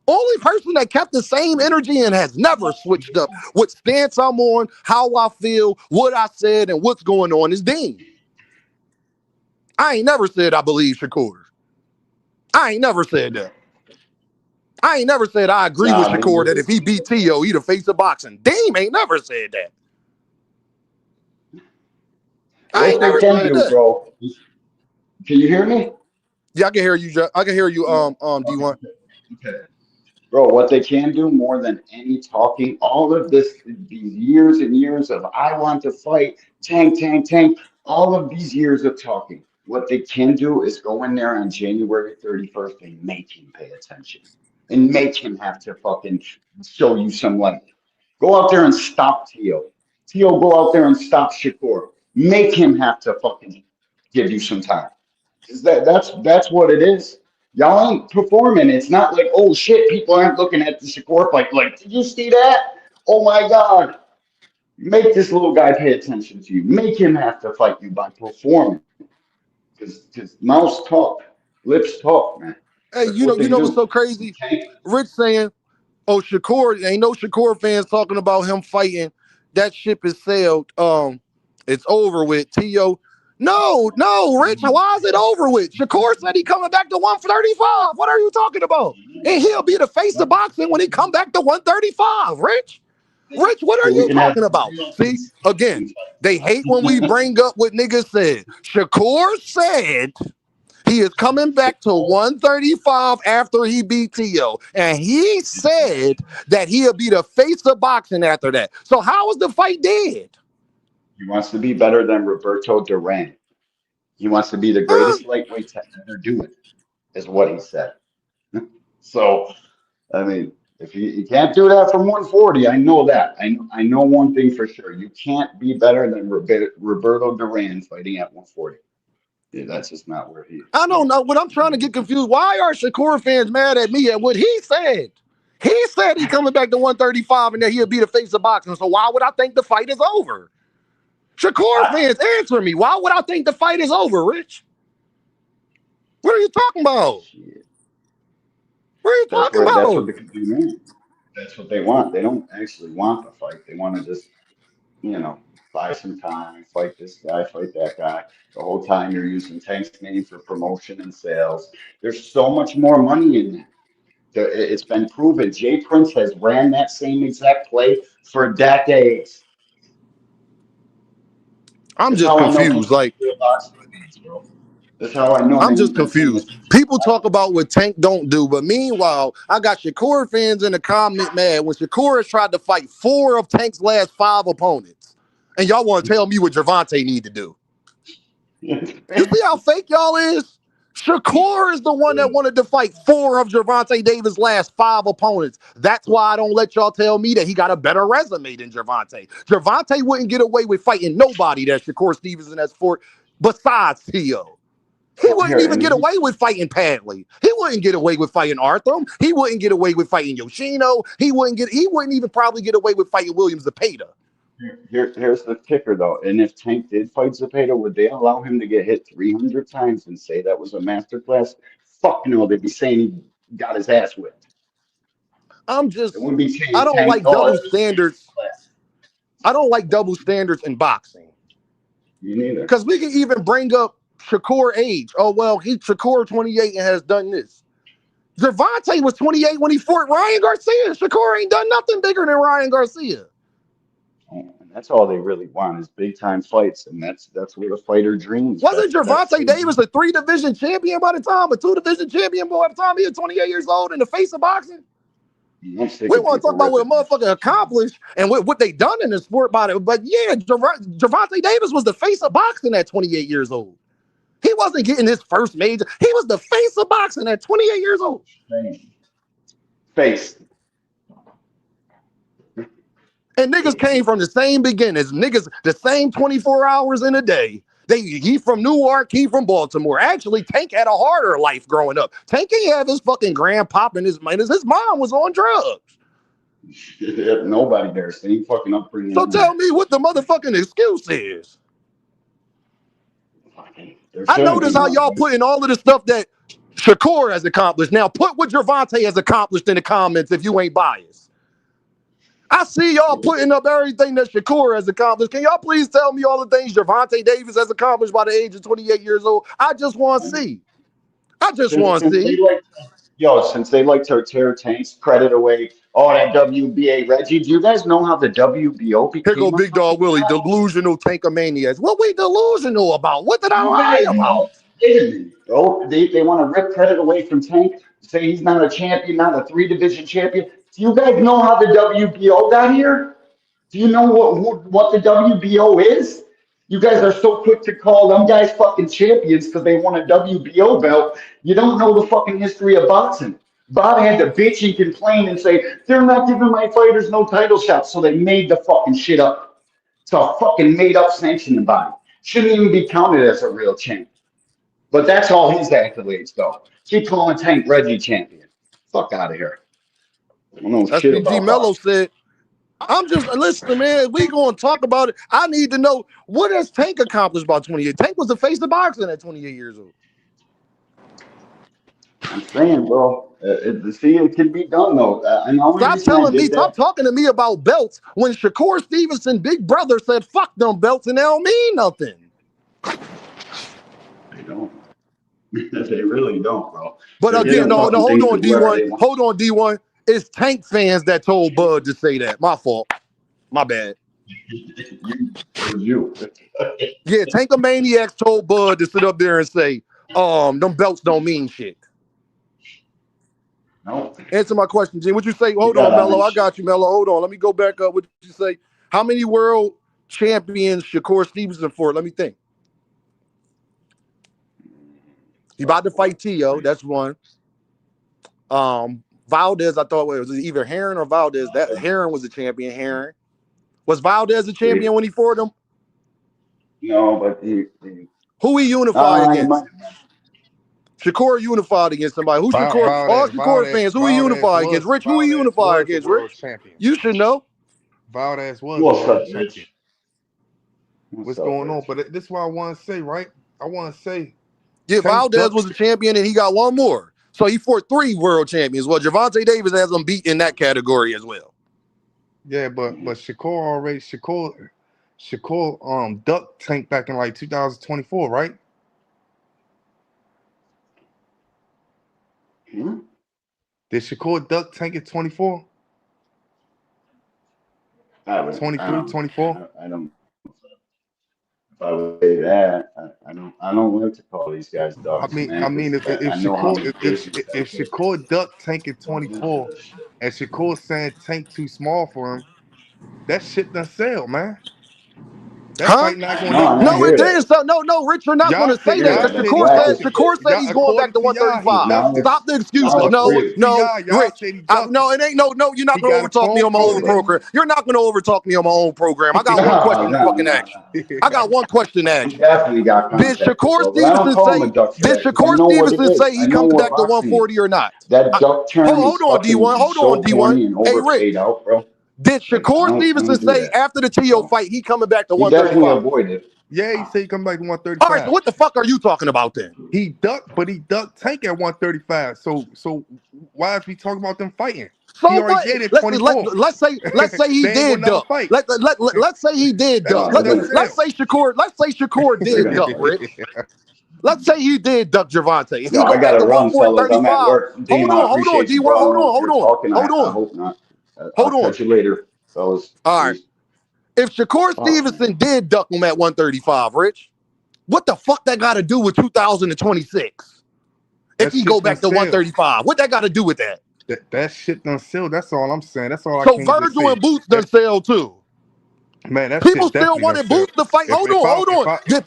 S6: Only person that kept the same energy and has never switched up what stance I'm on, how I feel, what I said, and what's going on is Dean. I ain't never said I believe Shakur. I ain't never said that. I ain't never said I agree with Shakur that if he beat T.O., he the face of boxing. Deem ain't never said that. I ain't never said that.
S7: Bro. Can you hear me?
S6: Yeah, I can hear you. I can hear you, D1.
S7: Okay. Bro, what they can do more than any talking, all of these years and years of I want to fight, Tank, all of these years of talking, what they can do is go in there on January 31st and make him pay attention. And make him have to fucking show you some light. Go out there and stop T.O. T.O., go out there and stop Shakur. Make him have to fucking give you some time. That's what it is. Y'all ain't performing. It's not like, oh shit, people aren't looking at the Shakur fight like, did you see that? Oh my God. Make this little guy pay attention to you. Make him have to fight you by performing. Because mouths talk, lips talk, man.
S6: Hey, you know what's so crazy? Rich saying, oh, Shakur, ain't no Shakur fans talking about him fighting. That ship is sailed. It's over with. T.O. No, Rich, why is it over with? Shakur said he coming back to 135. What are you talking about? And he'll be the face of boxing when he come back to 135, Rich, what are you talking about? See, again, they hate when we bring up what niggas said. Shakur said He is coming back to 135 after he beat Tio. And he said that he'll be the face of boxing after that. So how is the fight dead?
S7: He wants to be better than Roberto Duran. He wants to be the
S6: Huh?
S7: greatest lightweight to ever do it, is what he said. So, I mean, if you can't do that from 140, I know that. I know one thing for sure. You can't be better than Roberto Duran fighting at 140. Yeah, that's just not where he
S6: I don't know. What I'm trying to get confused. Why are Shakur fans mad at me at what he said? He said he's coming back to 135 and that he'll be the face of boxing. So why would I think the fight is over? Shakur fans, answer me. Why would I think the fight is over, Rich? What are you talking about?
S7: Shit.
S6: What are you talking
S7: That's what
S6: about?
S7: they want. That's what they want. They don't actually want the fight. They want to just, buy some time, fight this guy, fight that guy. The whole time you're using Tank's name for promotion and sales. There's so much more money in that. It's been proven. Jay Prince has ran that same exact play for decades.
S6: I'm
S7: That's
S6: just
S7: how I know Tank's
S6: confused. Like,
S7: real boxing fans, bro. That's how I know.
S6: I'm
S7: And
S6: just
S7: he's been saying this.
S6: confused. People talk about what Tank don't do, but meanwhile, I got Shakur fans in the comment mad when Shakur has tried to fight 4 of Tank's last 5 opponents. And y'all want to tell me what Gervonta need to do. You see how fake y'all is? Shakur is the one that wanted to fight 4 of Gervonta Davis' last 5 opponents. That's why I don't let y'all tell me that he got a better resume than Gervonta. Gervonta wouldn't get away with fighting nobody that Shakur Stevenson has fought besides Tio. He wouldn't even get away with fighting Padley. He wouldn't get away with fighting Arthur. He wouldn't get away with fighting Yoshino. He wouldn't even probably get away with fighting Williams Zepeda.
S7: Here's the kicker, though. And if Tank did fight Zepeda, would they allow him to get hit 300 times and say that was a masterclass? Fuck no, they'd be saying he got his ass whipped. They wouldn't be saying
S6: I don't
S7: Tank,
S6: like
S7: oh,
S6: double
S7: it's a
S6: standards.
S7: masterclass.
S6: I don't like double standards in boxing.
S7: You neither.
S6: Because we can even bring up Shakur age. Oh, well, Shakur 28 and has done this. Gervonta was 28 when he fought Ryan Garcia. Shakur ain't done nothing bigger than Ryan Garcia.
S7: And that's all they really want is big time fights, and that's where the fighter dreams.
S6: Wasn't Gervonta Davis a 3-division champion by the time, a 2-division champion by the time he was 28 years old in the face of boxing? We want to talk about what a motherfucker accomplished and what they done in the sport about it. But yeah, Gervonta Davis was the face of boxing at 28 years old. He wasn't getting his first major. He was the face of boxing at 28 years old.
S7: Face.
S6: And niggas came from the same beginnings. Niggas, the same 24 hours in a day. He from Newark, he from Baltimore. Actually, Tank had a harder life growing up. Tank ain't have his fucking grandpop and his mom was on drugs.
S7: Nobody there. Same fucking upbringing.
S6: So tell me what the motherfucking excuse is. I notice how y'all putting all of the stuff that Shakur has accomplished. Now put what Gervonta has accomplished in the comments if you ain't biased. I see y'all putting up everything that Shakur has accomplished. Can y'all please tell me all the things Gervonta Davis has accomplished by the age of 28 years old? I just want to see.
S7: Since they like to tear Tank's credit away, that WBA, Reggie, do you guys know how the WBO became?
S6: Here go Big Dog Willie, delusional tankomaniacs. What we delusional about? What did I lie about?
S7: Bro, they want to rip credit away from Tank, say he's not a champion, not a 3-division champion. Do you guys know how the WBO got here? Do you know what the WBO is? You guys are so quick to call them guys fucking champions because they won a WBO belt. You don't know the fucking history of boxing. Bob had to bitch and complain and say, they're not giving my fighters no title shots, so they made the fucking shit up. It's a fucking made-up sanctioning body. Shouldn't even be counted as a real champ. But that's all his accolades, though. Keep calling Tank Reggie champion. Fuck out of here. I don't know shit about
S6: Mello said, I'm just, listen, man, we going to talk about it. I need to know, what has Tank accomplished by 28? Tank was the face of boxing at 28 years old.
S7: I'm saying, bro, it can be done, though.
S6: Stop talking to me about belts when Shakur Stevenson, big brother, said, fuck them belts and they don't mean nothing.
S7: They don't. They really don't, bro.
S6: But again, hold on, D1. Hold on, D1. It's Tank fans that told Bud to say that. My fault. My bad.
S7: you.
S6: Yeah, Tankomaniacs told Bud to sit up there and say, them belts don't mean shit.
S7: No,
S6: Answer my question, Gene. What you say?
S7: you
S6: Hold
S7: got
S6: on,
S7: on
S6: Mello.
S7: this
S6: I
S7: shit.
S6: got you, Mello. Hold on. Let me go back up. What you say? How many world champions Shakur Stevenson for? Let me think. He about to fight Tio. That's one. Valdez, I thought it was either Heron or Valdez. That Heron was a champion. Heron. Was Valdez a champion when he fought him?
S7: No, but
S6: Who he unified
S7: he
S6: against?
S7: might.
S6: Shakur unified against somebody. Who Shakur? All Shakur fans. Who he unified against? Rich, who he unified
S8: was the
S6: against?
S8: world
S6: Rich,
S8: champion.
S6: you should know.
S8: Valdez was the
S7: What's
S8: world
S7: up,
S8: champion.
S7: Rich?
S8: What's going on? But this is what I want to say, right? I want to say,
S6: Yeah, Valdez was a champion and he got one more. So he fought 3 world champions. Well, Gervonta Davis has him beat in that category as well.
S8: Yeah, but Shakur duck tank back in like 2024, right?
S7: Hmm?
S8: Did Shakur duck tank at 24? 23, 24?
S7: I don't. If I would say that, I don't like to call these guys ducks, man,
S8: I mean,
S7: because
S8: if
S7: I know how
S8: Shakur
S7: many cases
S8: if
S7: that get
S8: Shakur duck tank at
S7: going into
S8: 24,
S7: this shit.
S8: and Shakur saying tank too small for him, that shit done sell, man. That
S6: Huh?
S8: fight not going
S7: No,
S8: up.
S7: and I
S6: No, it
S7: hear
S6: didn't.
S7: that.
S6: So no, Rich, you're not going
S8: Y'all
S6: to say
S8: said
S6: that
S7: Yeah,
S6: because
S8: y'all
S7: but
S8: said he
S7: what?
S6: Shakur said
S8: y'all
S6: he's going back
S8: according
S6: to
S8: to y'all he
S6: 135.
S8: ducked
S7: Now,
S8: him.
S6: Stop the
S7: now
S6: excuses.
S7: it's
S6: No,
S8: According
S7: real.
S8: to
S6: no,
S8: y'all
S6: Rich.
S8: said he ducked him.
S6: No, it ain't no. You're not
S8: He
S6: going to
S8: got a
S6: overtalk me
S8: phone
S6: on my
S8: call
S6: own
S8: in.
S6: program. You're not going to overtalk me on my own program. I got one
S7: No,
S6: question to
S7: no,
S6: fucking
S7: no,
S6: ask you.
S7: no.
S6: I got one question to
S7: He
S6: ask you.
S7: definitely got
S6: Did
S7: contacted,
S6: Shakur
S7: bro. But I don't
S6: Stevenson
S7: call him a
S6: say?
S7: duck for
S6: Did
S7: that because I
S6: Shakur
S7: know what it
S6: Stevenson
S7: is.
S6: say
S7: I
S6: he
S7: know
S6: comes
S7: what
S6: back to
S7: boxing
S6: 140
S7: is.
S6: or not?
S7: That duck term is
S6: Hold on,
S7: fucking
S6: D1. Hold on,
S7: so
S6: D1.
S7: corny and
S6: Hey,
S7: overplayed
S6: Rich.
S7: out, bro.
S6: Did
S7: Like I
S6: Shakur
S7: don't
S6: Stevenson
S7: do
S6: say
S7: that.
S6: after the Tio
S7: So
S6: fight he coming back to
S7: he definitely
S6: 135?
S7: avoided.
S8: Yeah, he said he come back to
S6: All right, so
S8: 135.
S6: what the fuck are you talking about then?
S8: He ducked tank at 135. So why is we talking about them fighting? He
S6: So
S8: already
S6: what?
S8: did it 24.
S6: Let's say he
S8: They ain't gonna
S6: did
S8: never
S6: duck.
S8: fight.
S6: Let's say he did
S8: That
S6: duck.
S8: shit
S7: They're
S8: done
S7: gonna
S6: Let's
S8: sell.
S6: say Shakur
S7: they're
S6: did
S7: gonna
S6: duck,
S7: fight.
S6: Rich. Let's say he did duck Gervonta.
S7: Yo,
S6: He
S7: I
S6: go back
S7: gotta
S6: to
S7: run, fellas. I'm at
S6: 135.
S7: work. Dean, I
S6: Hold on,
S7: appreciate you,
S6: D1.
S7: bro. I don't know if you're talking.
S6: Hold
S7: I
S6: on.
S7: hope not.
S6: Hold
S7: I'll
S6: on.
S7: catch you later, fellas.
S6: All right.
S7: Peace.
S6: If Shakur
S7: Fuck, man.
S6: Stevenson did duck him at 135, Rich, what the fuck that got to do with 2026? If
S8: That
S6: he go
S8: shit done
S6: back to
S8: sell.
S6: 135, what that got to do with that?
S8: That shit done sell. That's all I'm saying. That's all I
S6: So
S8: came to
S6: Virgil
S8: say.
S6: and Boots done
S8: That
S6: sell too.
S8: man, that
S6: People
S8: shit
S6: still
S8: definitely done
S6: wanted
S8: sell.
S6: Boots to fight.
S8: If
S6: Hold on. Did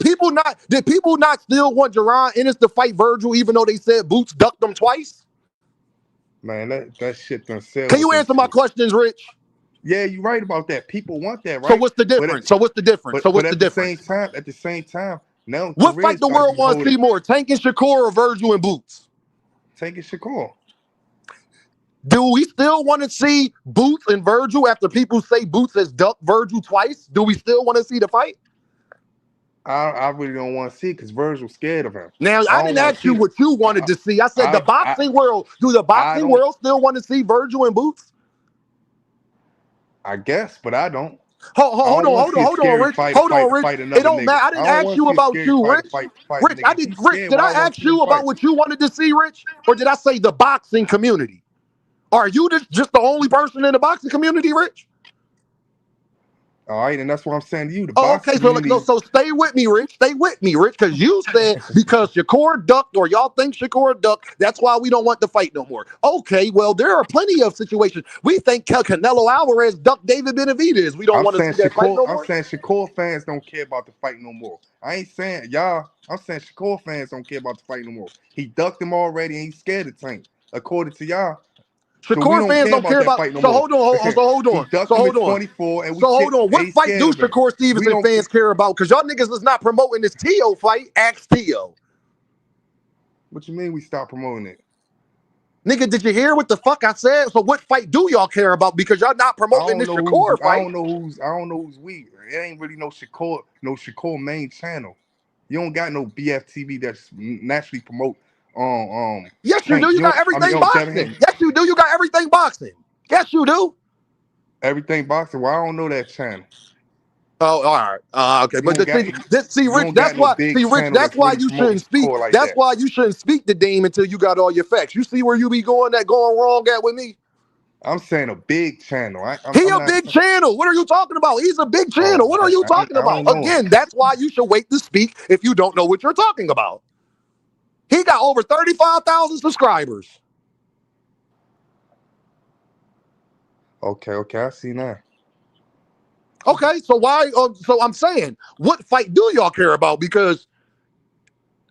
S6: people not still want Jerron Ennis to fight Virgil, even though they said Boots ducked them twice?
S8: man, that shit done sell
S6: Can
S8: with
S6: you
S8: them
S6: answer my
S8: two.
S6: questions, Rich?
S8: Yeah, you're right about that. People want that,
S6: So
S8: right?
S6: what's the
S8: But
S6: difference?
S8: but at the same time, now
S6: What fight
S8: careers
S6: the
S8: got to
S6: world
S8: be
S6: wants to
S8: holding.
S6: see more, Tank and Shakur or Virgil and Boots?
S8: Taking Shakur.
S6: Do we still want to see Boots and Virgil after people say Boots has ducked Virgil twice? Do we still want to see the fight?
S8: I really don't want to see it because Virgil's scared of him.
S6: Now,
S8: I
S6: I
S8: don't
S6: didn't
S8: want to
S6: ask you
S8: see it.
S6: what you wanted to see. I said the
S8: I
S6: boxing world. Do the
S8: I
S6: boxing
S8: don't.
S6: world still want to see Virgil and Boots?
S8: I guess, but I don't. I
S6: Hold
S8: don't
S6: on,
S8: want to see a
S6: hold on,
S8: scary
S6: Rich.
S8: fighter
S6: Hold on,
S8: fight
S6: Rich.
S8: fight
S6: It
S8: another
S6: don't
S8: nigga.
S6: matter. I
S8: I
S6: didn't
S8: don't
S6: ask
S8: want to
S6: you
S8: see a
S6: about
S8: scary
S6: you,
S8: fighter
S6: Rich.
S8: fight a
S6: Rich,
S8: nigga. If he's
S6: Rich,
S8: scared,
S6: did
S8: why
S6: I
S8: won't
S6: ask
S8: see him
S6: you about
S8: fight?
S6: what you wanted to see, Rich? Or did I say the boxing community? Are you just the only person in the boxing community, Rich?
S8: All right, and that's what I'm saying to you. The
S6: Oh,
S8: boxing
S6: okay. So,
S8: community.
S6: stay with me, Rich. Stay with me, Rich, because you said because Shakur ducked or y'all think Shakur ducked, that's why we don't want the fight no more. Okay, well, there are plenty of situations. We think Canelo Alvarez ducked David Benavidez. We don't want to see that fight no
S8: I'm
S6: more.
S8: saying Shakur fans don't care about the fight no more. I ain't saying y'all. I'm saying Shakur fans don't care about the fight no more. He ducked him already and he's scared of Tank, according to y'all. So we
S6: Shakur
S8: don't
S6: fans
S8: care
S6: don't
S8: about
S6: care
S8: that
S6: about.
S8: fight no
S6: So
S8: more.
S6: hold on.
S8: He ducked him at 24 and we
S6: So hold
S8: can't,
S6: on.
S8: and
S6: What
S8: he's
S6: fight
S8: scared
S6: do
S8: of him.
S6: Shakur
S8: We
S6: Stevenson
S8: don't
S6: fans care about? Because y'all niggas is not promoting this Tio fight. Ask Tio.
S8: What you mean we stop promoting it?
S6: Nigga, did you hear what the fuck I said? So what fight do y'all care about? Because y'all not promoting this Shakur fight.
S8: I don't know who's we. It ain't really no Shakur main channel. You don't got no BFTV that's naturally promote
S6: Yes, you
S8: Tank.
S6: do. You got everything
S8: Devin
S6: boxing.
S8: Haney.
S6: Yes, you do. You got everything boxing. Yes, you do.
S8: Everything boxing. Well, I don't know that channel.
S6: Oh, all right. Okay.
S8: You
S6: But
S8: don't got
S6: Rich, that's
S8: no
S6: why,
S8: big channel
S6: that's
S8: that's
S6: why
S8: really
S6: you
S8: promoting
S6: shouldn't speak.
S8: Shakur like
S6: That's
S8: that.
S6: why you shouldn't speak to Dame until you got all your facts. You see where you be going wrong at with me?
S8: I'm saying a big channel.
S6: He
S8: I'm
S6: a
S8: not
S6: big
S8: saying.
S6: channel. What are you talking about? He's a big
S8: Oh,
S6: channel. What are you talking
S8: I
S6: about?
S8: don't know.
S6: Again, that's why you should wait to speak if you don't know what you're talking about. got over 35,000 subscribers.
S8: Okay, I see now.
S6: Okay, so why? So I'm saying, what fight do y'all care about? Because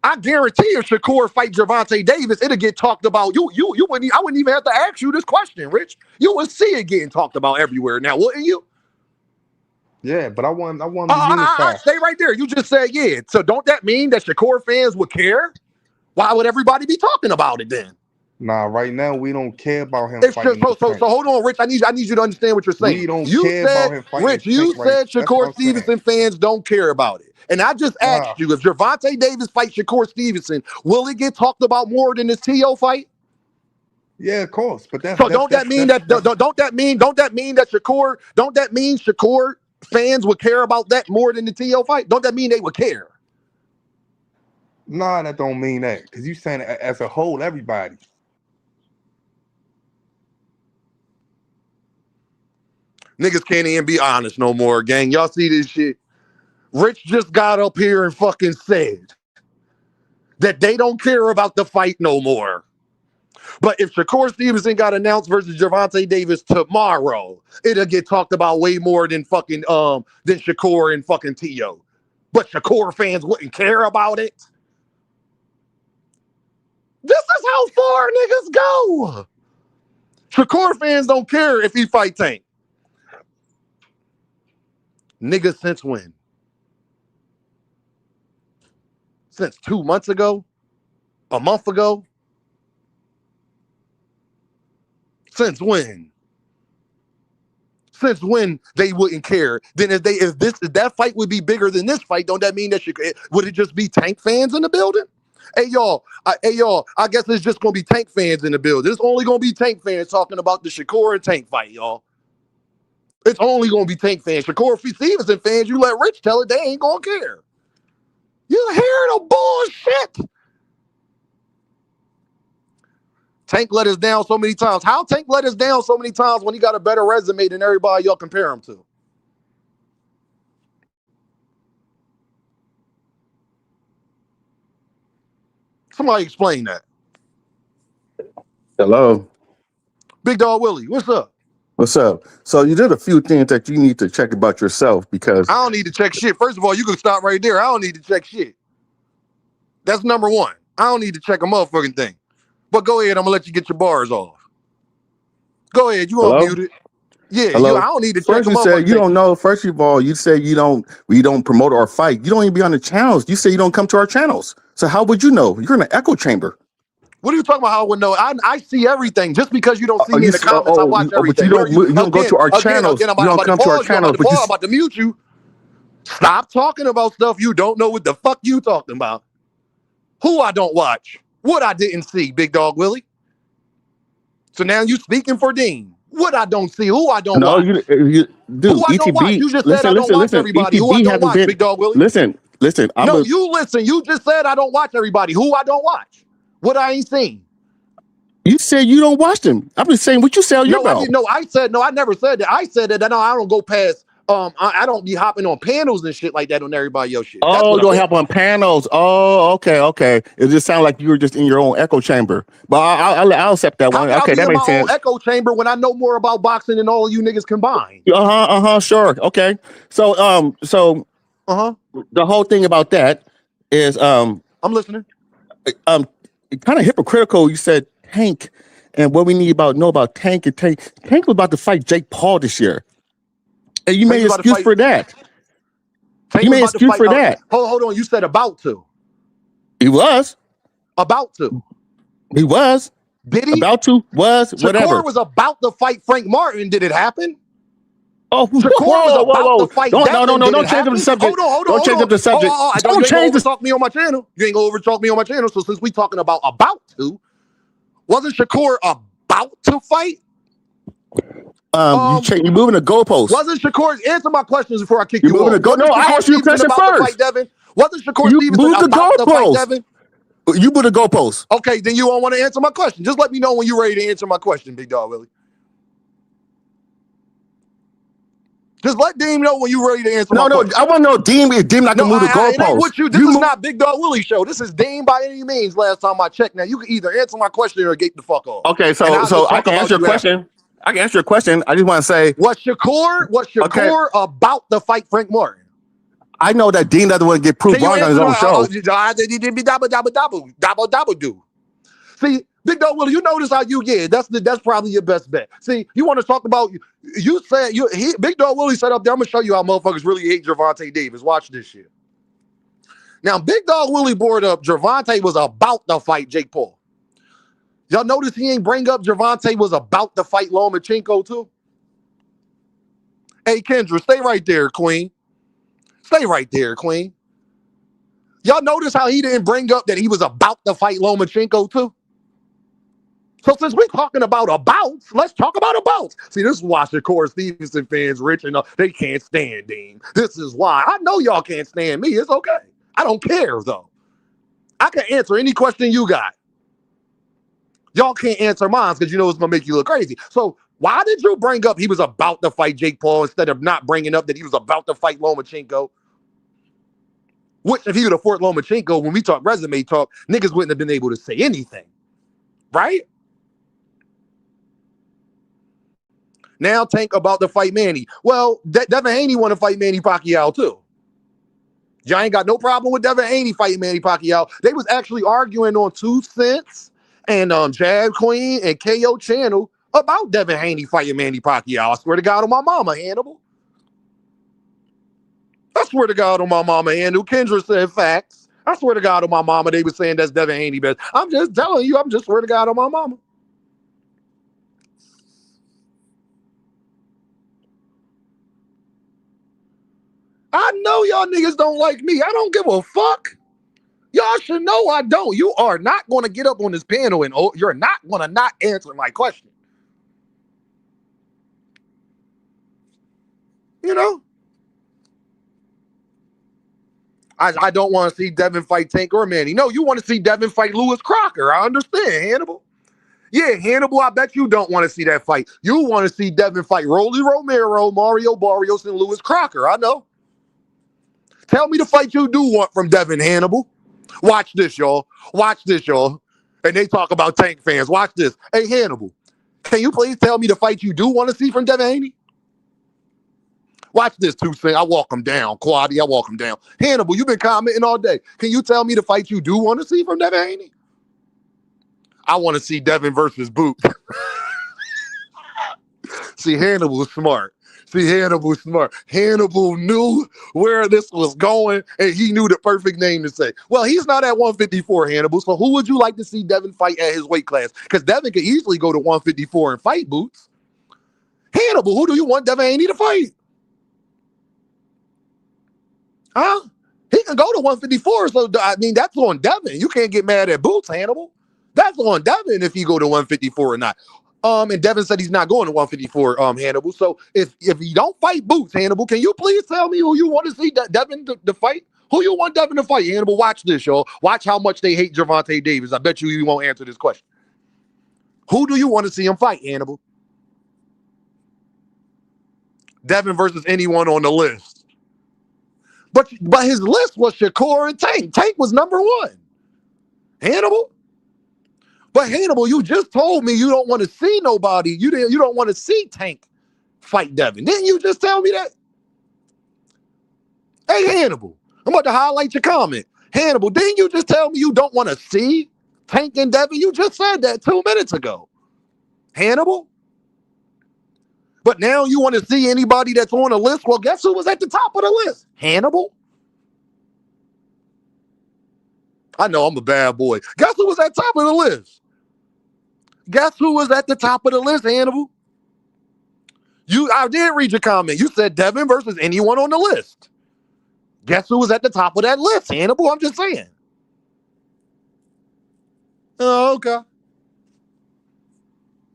S6: I guarantee if Shakur fight Gervonta Davis, it'll get talked about. You wouldn't. I wouldn't even have to ask you this question, Rich. You would see it getting talked about everywhere now, wouldn't you?
S8: Yeah, but I want to unify.
S6: Stay right there. You just said yeah. So don't that mean that Shakur fans would care? Why would everybody be talking about it then?
S8: Nah, right now we don't care about him
S6: It's
S8: fighting.
S6: so hold on, Rich. I need you to understand what you're saying.
S8: We don't care about him fighting.
S6: Rich, you said Shakur Stevenson fans don't care about it. And I just asked you, if Gervonta Davis fights Shakur Stevenson, will it get talked about more than this T.O. fight?
S8: Yeah, of course. But
S6: don't that mean that Shakur fans would care about that more than the T.O. fight? Don't that mean they would care?
S8: Nah, that don't mean that. Because you saying as a whole, everybody.
S6: Niggas can't even be honest no more, gang. Y'all see this shit? Rich just got up here and fucking said that they don't care about the fight no more. But if Shakur Stevenson got announced versus Gervonta Davis tomorrow, it'll get talked about way more than fucking than Shakur and fucking T.O. But Shakur fans wouldn't care about it. This is how far niggas go. Shakur fans don't care if he fight Tank. Niggas since when? Since 2 months ago? A month ago? Since when? Since when they wouldn't care? Then if that fight would be bigger than this fight, don't that mean that would it just be Tank fans in the building? Hey y'all, I guess it's just gonna be Tank fans in the building. It's only gonna be Tank fans talking about the Shakur and Tank fight, y'all. It's only gonna be Tank fans. Shakur Stevenson fans, you let Rich tell it, they ain't gonna care. You hear the bullshit? Tank let us down so many times. How Tank let us down so many times when he got a better resume than everybody y'all compare him to? Somebody explain that.
S9: Hello.
S6: Big Dog Willie, what's up?
S9: What's up? So you did a few things that you need to check about yourself because
S6: I don't need to check shit. First of all, you can stop right there. I don't need to check shit. That's number one. I don't need to check a motherfucking thing. But go ahead, I'm gonna let you get your bars off. Go ahead, you unmute it. Yeah, I don't need to check a motherfucking thing.
S9: First you said you don't know. First of all, you say we don't promote our fight. You don't even be on the channels. You say you don't come to our channels. So how would you know? You're in an echo chamber.
S6: What are you talking about? How I would know? I see everything. Just because you don't see me in the comments, I watch everything.
S9: But you don't go to our channels. You don't come to our channels.
S6: I'm about to mute you. Stop talking about stuff you don't know what the fuck you talking about. Who I don't watch. What I didn't see, Big Dog Willie. So now you speaking for Dean. What I don't see, who I don't watch.
S9: Dude,
S6: who I don't watch. You just said I don't watch everybody. Who I don't watch, Big Dog Willie.
S9: Listen.
S6: You listen. You just said I don't watch everybody. Who I don't watch. What I ain't seen.
S9: You said you don't watch them. I'm just saying what you say on your mouth.
S6: I never said that. I said that I don't go past. I don't be hopping on panels and shit like that on everybody else shit.
S9: Oh, you don't hop on panels. Oh, okay. It just sounded like you were just in your own echo chamber. But I'll accept that one. Okay, that makes sense.
S6: Echo chamber when I know more about boxing than all of you niggas combined.
S9: Sure. Okay. So the whole thing about that is
S6: I'm listening.
S9: Kind of hypocritical. You said Tank, and what we need know about Tank and Tank. Tank was about to fight Jake Paul this year. And you made an excuse for that. You made an excuse for that.
S6: Hold on. You said about to.
S9: He was.
S6: About to.
S9: He was.
S6: Did he?
S9: About to. Was. Whatever.
S6: Shakur was about to fight Frank Martin. Did it happen?
S9: Oh,
S6: Shakur was about to fight Devin.
S9: Don't change up the subject. Don't change up the subject.
S6: Don't change the talk me on my channel. You ain't gonna over talk me on my channel. So since we talking about to, wasn't Shakur about to fight?
S9: You're moving the goalpost.
S6: Wasn't Shakur? Answer my questions before I kick you off.
S9: No, I asked you a question first.
S6: Devin? Wasn't Shakur Stevenson about to fight Devin?
S9: You moved the goalpost.
S6: Okay, then you don't want to answer my question. Just let me know when you're ready to answer my question, Big Dog Willie. Just let Deem know when you're ready to answer my question.
S9: I want to know Deem not gonna move the goalpost.
S6: It ain't what you. This is not Big Dog Willie show. This is Deem by any means. Last time I checked. Now you can either answer my question or get the fuck off.
S9: Okay, so I can answer your question. I can answer your question. I just want to say,
S6: was Shakur about to fight Frank Martin?
S9: I know that Dean doesn't want to get proved wrong on his own show.
S6: See, Big Dog Willie, you notice how that's probably your best bet. See, you want to talk about you said Big Dog Willie said up there. I'm gonna show you how motherfuckers really hate Gervonta Davis. Watch this shit. Now, Big Dog Willie brought up Gervonta was about to fight Jake Paul. Y'all notice he ain't bring up Gervonta was about to fight Lomachenko too? Hey, Kendra, stay right there, Queen. Stay right there, Queen. Y'all notice how he didn't bring up that he was about to fight Lomachenko too? So since we're talking about abouts, let's talk about abouts. See, this is why Shakur Stevenson fans rich enough, they can't stand Dean. This is why. I know y'all can't stand me. It's okay. I don't care, though. I can answer any question you got. Y'all can't answer mine because you know it's going to make you look crazy. So why did you bring up he was about to fight Jake Paul instead of not bringing up that he was about to fight Lomachenko? Which, if he would have fought Lomachenko, when we talk resume talk, niggas wouldn't have been able to say anything. Right? Now Tank about to fight Manny. Well, Devin Haney want to fight Manny Pacquiao too. Y'all ain't got no problem with Devin Haney fighting Manny Pacquiao. They was actually arguing on 2 Cents and Jab Queen and KO Channel about Devin Haney fighting Manny Pacquiao. I swear to God on my mama, Hannibal. I swear to God on my mama, Hannibal. Kendra said facts. I swear to God on my mama, they were saying that's Devin Haney best. I'm just telling you, I'm just swear to God on my mama. I know y'all niggas don't like me. I don't give a fuck. Y'all should know I don't. You are not going to get up on this panel and you're not going to not answer my question. You know? I don't want to see Devin fight Tank or Manny. No, you want to see Devin fight Lewis Crocker. I understand, Hannibal. Yeah, Hannibal, I bet you don't want to see that fight. You want to see Devin fight Rolly Romero, Mario Barrios, and Lewis Crocker. I know. Tell me the fight you do want from Devin, Hannibal. Watch this, y'all. Watch this, y'all. And they talk about Tank fans. Watch this. Hey, Hannibal, can you please tell me the fight you do want to see from Devin Haney? Watch this, 2 Cents. I walk him down. Quaddy, I walk him down. Hannibal, you've been commenting all day. Can you tell me the fight you do want to see from Devin Haney? I want to see Devin versus Boots. See, Hannibal's smart. Hannibal knew where this was going, and he knew the perfect name to say. Well, he's not at 154, Hannibal, so who would you like to see Devin fight at his weight class? Because Devin could easily go to 154 and fight Boots. Hannibal, who do you want Devin Haney to fight? Huh? He can go to 154, so, I mean, that's on Devin. You can't get mad at Boots, Hannibal. That's on Devin if he go to 154 or not. And Devin said he's not going to 154, Hannibal. So if you don't fight Boots, Hannibal, can you please tell me who you want to see Devin to fight? Who you want Devin to fight, Hannibal? Watch this, y'all. Watch how much they hate Gervonta Davis. I bet you won't answer this question. Who do you want to see him fight, Hannibal? Devin versus anyone on the list. But his list was Shakur and Tank. Tank was number 1. Hannibal? But Hannibal, you just told me you don't want to see nobody. You don't want to see Tank fight Devin. Didn't you just tell me that? Hey, Hannibal, I'm about to highlight your comment. Hannibal, didn't you just tell me you don't want to see Tank and Devin? You just said that 2 minutes ago. Hannibal? But now you want to see anybody that's on the list? Well, guess who was at the top of the list? Hannibal? I know I'm a bad boy. Guess who was at the top of the list? Guess who was at the top of the list, Hannibal? I did read your comment. You said Devin versus anyone on the list. Guess who was at the top of that list, Hannibal? I'm just saying. Oh, okay.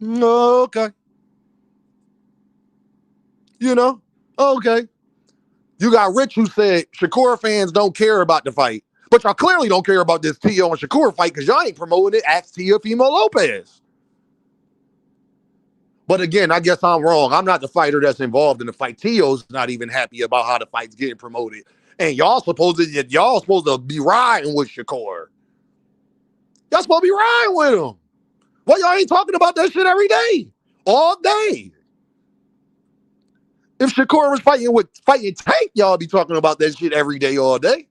S6: Okay. You know? Okay. You got Rich who said Shakur fans don't care about the fight. But y'all clearly don't care about this Tio and Shakur fight because y'all ain't promoting it. Ask Teofimo Lopez. But again, I guess I'm wrong. I'm not the fighter that's involved in the fight. Tio's not even happy about how the fight's getting promoted. And y'all supposed to be riding with Shakur. Y'all supposed to be riding with him. Well, y'all ain't talking about that shit every day, all day. If Shakur was fighting Tank, y'all be talking about that shit every day, all day.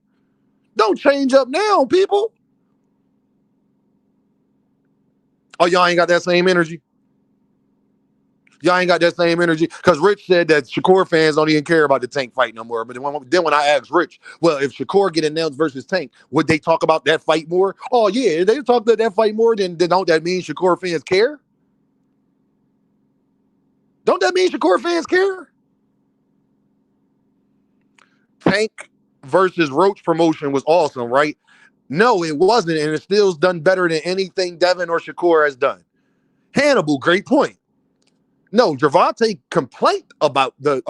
S6: Don't change up now, people. Oh, y'all ain't got that same energy? Y'all ain't got that same energy? Because Rich said that Shakur fans don't even care about the Tank fight no more. But then when I asked Rich, well, if Shakur get announced versus Tank, would they talk about that fight more? Oh, yeah, they talk about that fight more, then don't that mean Shakur fans care? Don't that mean Shakur fans care? Tank versus Roach promotion was awesome, right? No, it wasn't, and it still's done better than anything Devin or Shakur has done. Hannibal, great point. No, Gervonta complained about the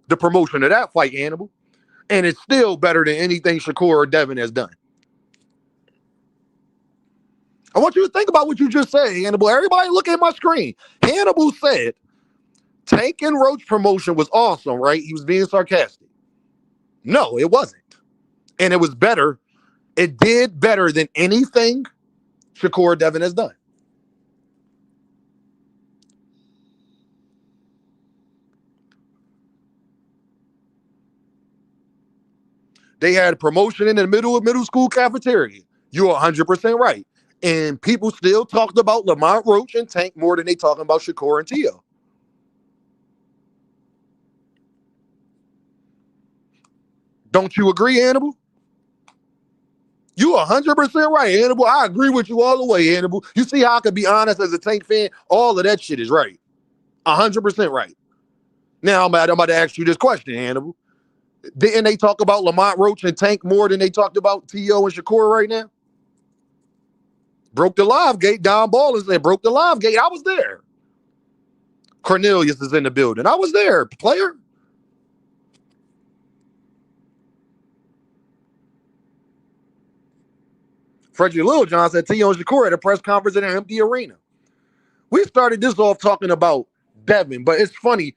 S6: promotion of that fight, Hannibal, and it's still better than anything Shakur or Devin has done. I want you to think about what you just said, Hannibal. Everybody look at my screen. Hannibal said Tank and Roach promotion was awesome, right? He was being sarcastic. No, it wasn't. And it was better. It did better than anything Shakur or Devin has done. They had a promotion in the middle of middle school cafeteria. You're 100% right. And people still talked about Lamont Roach and Tank more than they talking about Shakur and Tio. Don't you agree, Hannibal? You 100% right, Hannibal. I agree with you all the way, Hannibal. You see how I can be honest as a Tank fan? All of that shit is right. 100% right. Now I'm about to ask you this question, Hannibal. Didn't they talk about Lamont Roach and Tank more than they talked about Tio and Shakur right now? Broke the live gate. Don Ballin said, broke the live gate. I was there. Cornelius is in the building. I was there, player. Frederick Littlejohn said Tio and Shakur at a press conference in an empty arena. We started this off talking about Devin, but it's funny.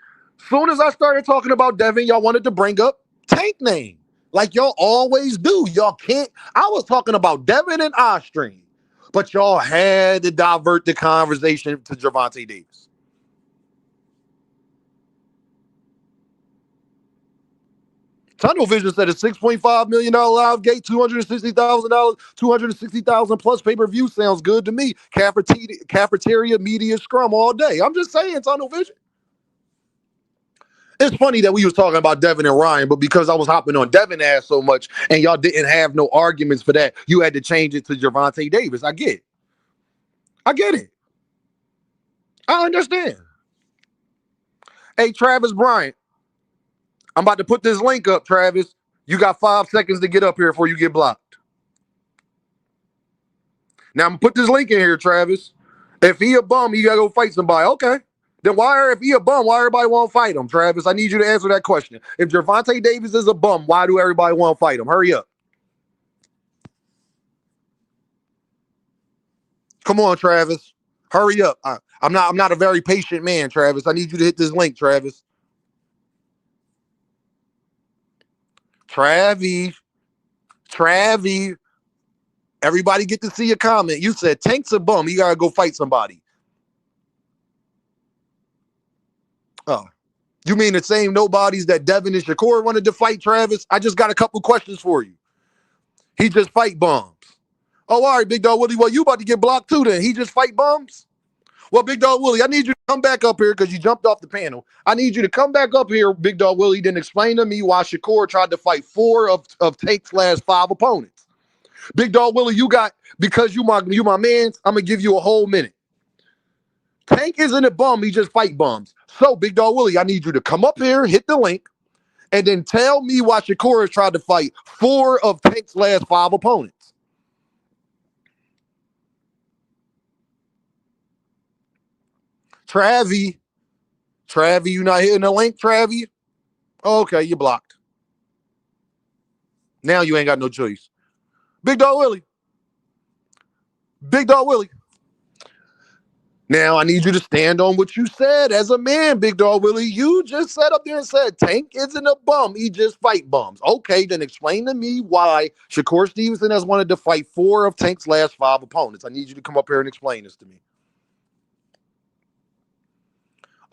S6: Soon as I started talking about Devin, y'all wanted to bring up Tank name. Like y'all always do. Y'all can't. I was talking about Devin and Ostring, but y'all had to divert the conversation to Gervonta Davis. Tunnel Vision said a $6.5 million live gate, $260,000, 260,000 plus pay-per-view sounds good to me. Cafeteria media scrum all day. I'm just saying, Tunnel Vision. It's funny that we was talking about Devin and Ryan, but because I was hopping on Devin ass so much and y'all didn't have no arguments for that, you had to change it to Gervonta Davis. I get it. I get it. I understand. Hey, Travis Bryant, I'm about to put this link up, Travis. You got 5 seconds to get up here before you get blocked. Now, I'm going to put this link in here, Travis. If he a bum, you got to go fight somebody. Okay. Then if he a bum, why everybody want to fight him, Travis? I need you to answer that question. If Gervonta Davis is a bum, why do everybody want to fight him? Hurry up. Come on, Travis. Hurry up. I'm not a very patient man, Travis. I need you to hit this link, Travis. Travi. Everybody get to see a comment. You said Tank's a bum. You got to go fight somebody. Oh. You mean the same nobodies that Devin and Shakur wanted to fight, Travis? I just got a couple questions for you. He just fight bums. Oh, all right, Big Dog Willie. Well, you about to get blocked too then. He just fight bums? Well, Big Dog Willie, I need you to come back up here because you jumped off the panel. I need you to come back up here, Big Dog Willie, then explain to me why Shakur tried to fight 4 of Tank's last 5 opponents. Big Dog Willie, because you my man, I'm going to give you a whole minute. Tank isn't a bum. He just fight bums. So, Big Dog Willie, I need you to come up here, hit the link, and then tell me why Shakur has tried to fight 4 of Tank's last 5 opponents. Travi, you not hitting the link, Travi? Okay, you blocked. Now you ain't got no choice. Big Dog Willie. Now I need you to stand on what you said as a man, Big Dog Willie. You just sat up there and said Tank isn't a bum. He just fight bums. Okay, then explain to me why Shakur Stevenson has wanted to fight 4 of Tank's last 5 opponents. I need you to come up here and explain this to me.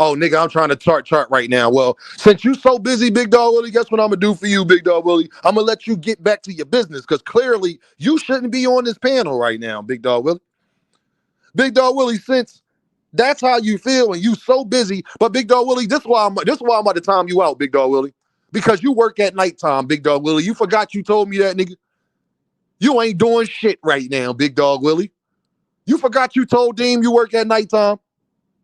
S6: Oh, nigga, I'm trying to chart right now. Well, since you so busy, Big Dog Willie, guess what I'm going to do for you, Big Dog Willie? I'm going to let you get back to your business because clearly you shouldn't be on this panel right now, Big Dog Willie. Big Dog Willie, since that's how you feel and you so busy, but Big Dog Willie, this is why I'm about to time you out, Big Dog Willie, because you work at nighttime, Big Dog Willie. You forgot you told me that, nigga. You ain't doing shit right now, Big Dog Willie. You forgot you told Deem you work at nighttime.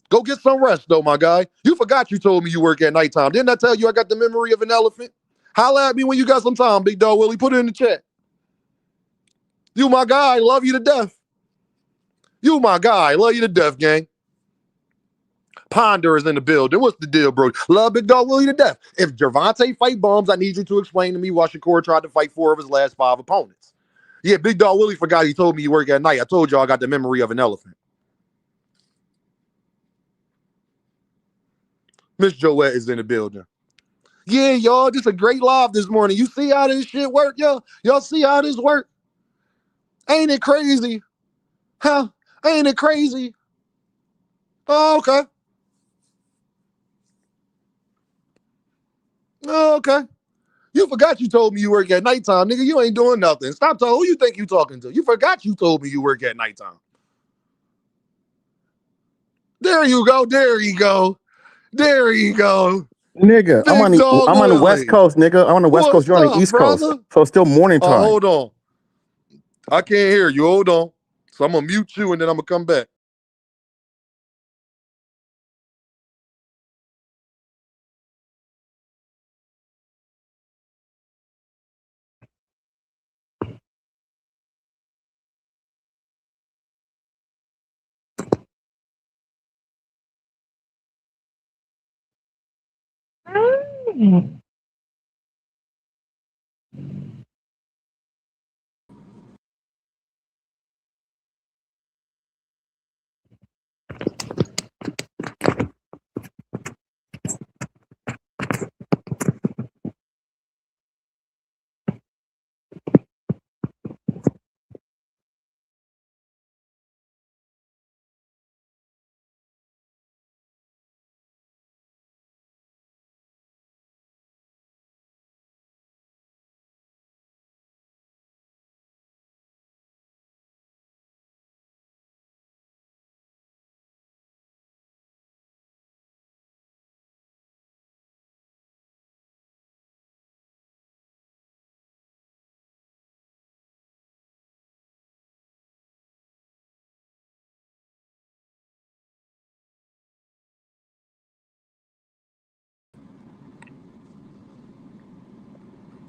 S6: Go get some rest, though, my guy. You forgot you told me you work at nighttime. Didn't I tell you I got the memory of an elephant? Holla at me when you got some time, Big Dog Willie. Put it in the chat. You my guy. Love you to death. You my guy. Love you to death, gang. Ponder is in the building. What's the deal, bro? Love Big Dog Willie to death. If Gervonta fight bums, I need you to explain to me why Shakur tried to fight 4 of his last 5 opponents. Yeah, Big Dog Willie forgot he told me you work at night. I told y'all I got the memory of an elephant. Miss Joette is in the building. Yeah, y'all, this a great live this morning. You see how this shit work, y'all? Y'all see how this work? Ain't it crazy? Huh? Ain't it crazy? Oh, okay. Oh, okay. You forgot you told me you work at nighttime, nigga. You ain't doing nothing. Stop talking. Who you think you talking to? You forgot you told me you work at nighttime. There you go. There you go. There you go.
S9: Nigga, I'm
S6: Big Dog
S9: on the West
S6: Willie.
S9: Coast, nigga. I'm on the West Coast.
S6: What's
S9: You're on the
S6: up,
S9: East Coast.
S6: brother?
S9: So it's still morning time.
S6: Hold on. I can't hear you. Hold on. So I'm going to mute you and then I'm going to come back.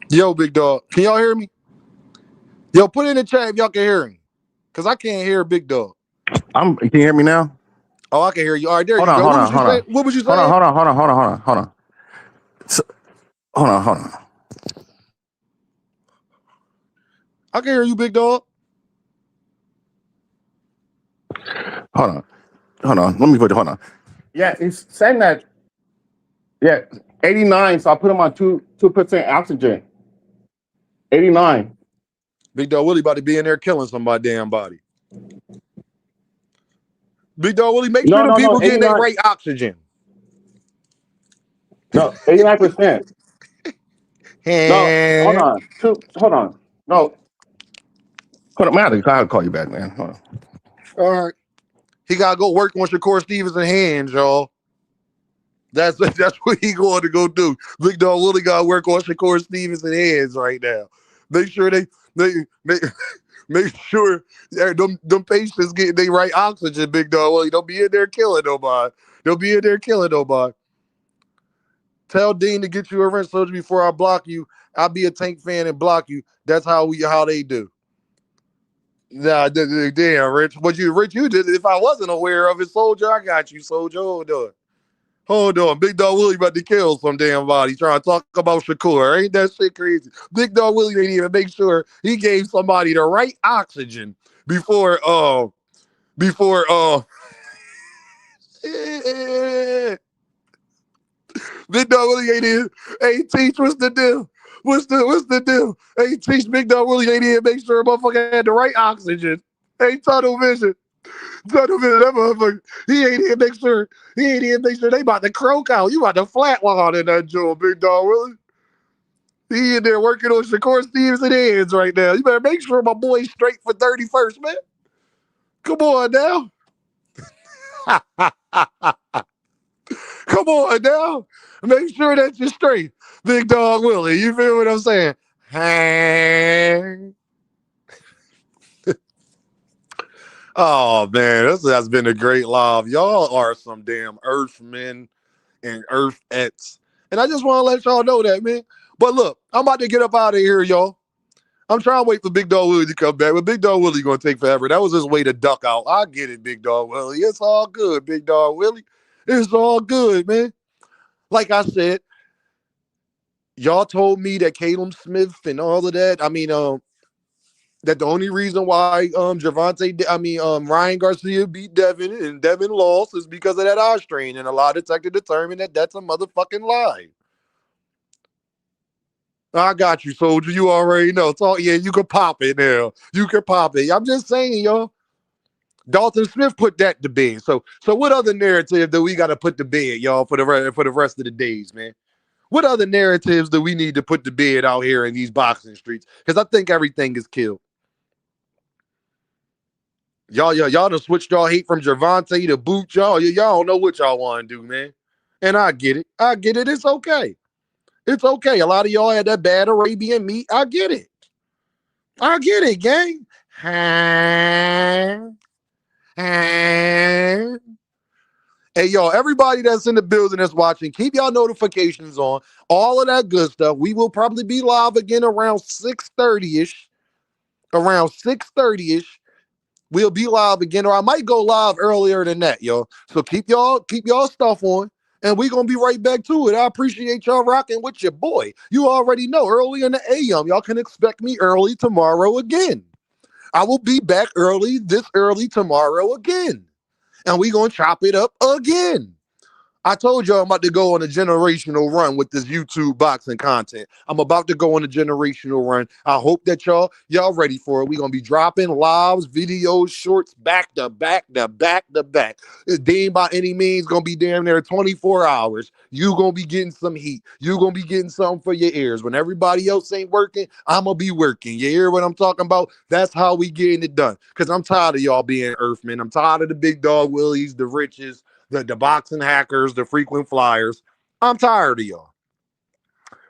S6: Yo, Big Dog. Can y'all hear me? Yo, put it in the chat if y'all can hear me. Because I can't hear Big Dog.
S9: Can you hear me now?
S6: Oh, I can hear you. All right, there
S9: Hold
S6: you
S9: on,
S6: go.
S9: hold
S6: What
S9: on,
S6: was you
S9: hold
S6: saying?
S9: on.
S6: What was you saying?
S9: Hold on. So, hold on.
S6: I can hear you, Big Dog.
S9: Hold on. Let me put it. Hold on. Yeah, he's saying that. Yeah, 89. So I put him on 2% oxygen. 89.
S6: Big Dog Willie about to be in there killing somebody's damn body. Big Dog Willie, make sure the people getting their right oxygen.
S9: No, 89%. No, hold on. Hold on. No. Hold on, man. I gotta call you back, man. Hold on.
S6: All right. He gotta go work on Shakur Stevenson hands, y'all. That's what he going to go do. Big Dog Willie gotta work on Shakur Stevenson hands right now. Make sure they make sure them patients getting their right oxygen, Big Dog Willie. Don't be in there killing nobody. Tell Dean to get you a rinse surgery before I block you. I'll be a Tank fan and block you. That's how they do. Nah, damn, Rich. Rich, you did it. If I wasn't aware of it, Soldier, I got you, Soldier. Hold on. Big Dog Willie about to kill some damn body trying to talk about Shakur. Ain't that shit crazy? Big Dog Willie didn't even make sure he gave somebody the right oxygen before Big Dog Willie ain't in. Hey, Teach, what's the deal? What's the deal? Hey, Teach, Big Dog Willie ain't in. Make sure a motherfucker had the right oxygen. Hey, tunnel vision. Tunnel vision, that motherfucker. He ain't here. Make sure. He ain't here. Make sure they about to croak out. You about to flatline in that joint, Big Dog Willie. He in there working on Shakur Stevenson hands right now. You better make sure my boy's straight for 31st, man. Come on now. Come on now. Make sure that you're straight. Big Dog Willie. You feel what I'm saying? Hang. Oh, man. This has been a great live. Y'all are some damn Earthmen and Earthettes. And I just want to let y'all know that, man. But look, I'm about to get up out of here, y'all. I'm trying to wait for Big Dog Willie to come back, but Big Dog Willie going to take forever. That was his way to duck out. I get it, Big Dog Willie. It's all good, Big Dog Willie. It's all good, man. Like I said, y'all told me that Caleb Smith and all of that. I mean, that the only reason why Ryan Garcia beat Devin and Devin lost is because of that eye strain, and a lie detector determined that that's a motherfucking lie. I got you, soldier. You already know. So yeah, you can pop it now. You can pop it. I'm just saying, y'all. Dalton Smith put that to bed. So what other narrative do we got to put to bed, y'all, for the rest of the days, man? What other narratives do we need to put to bed out here in these boxing streets? Because I think everything is killed. Y'all done switched y'all hate from Gervonta to Boot. Y'all don't know what y'all want to do, man. And I get it. It's okay. It's okay. A lot of y'all had that bad Arabian meat. I get it, gang. Hey, y'all, everybody that's in the building that's watching, keep y'all notifications on. All of that good stuff. We will probably be live again around 6:30-ish. Around 6:30-ish. We'll be live again, or I might go live earlier than that, yo. So keep y'all stuff on, and we're gonna be right back to it. I appreciate y'all rocking with your boy. You already know, early in the AM, y'all can expect me early tomorrow again. I will be back this early tomorrow again. And we gonna chop it up again. I told y'all I'm about to go on a generational run with this YouTube boxing content. I'm about to go on a generational run. I hope that y'all ready for it. We're going to be dropping lives, videos, shorts, back to back to back to back. It ain't by any means going to be damn near 24 hours. You going to be getting some heat. You going to be getting something for your ears. When everybody else ain't working, I'm going to be working. You hear what I'm talking about? That's how we getting it done. Because I'm tired of y'all being Earthmen. I'm tired of the Big Dog Willies, the Riches, the boxing hackers, the frequent flyers. I'm tired of y'all.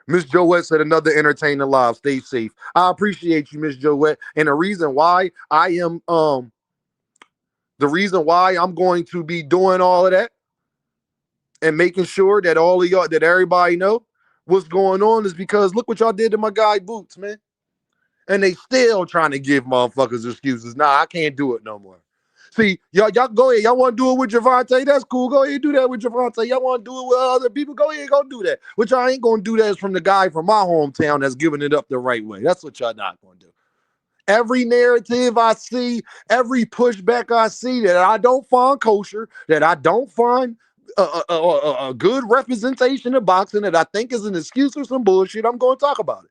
S6: Miss Joette said another entertaining live. Stay safe. I appreciate you, Miss Joette. And the reason why I'm going to be doing all of that and making sure that all of y'all, that everybody know what's going on is because look what y'all did to my guy Boots, man. And they still trying to give motherfuckers excuses. Nah, I can't do it no more. See, y'all go ahead. Y'all want to do it with Gervonta? That's cool. Go ahead and do that with Gervonta. Y'all want to do it with other people? Go ahead and go do that. What y'all ain't going to do that is from the guy from my hometown that's giving it up the right way. That's what y'all not going to do. Every narrative I see, every pushback I see that I don't find kosher, that I don't find a good representation of boxing, that I think is an excuse or some bullshit, I'm going to talk about it.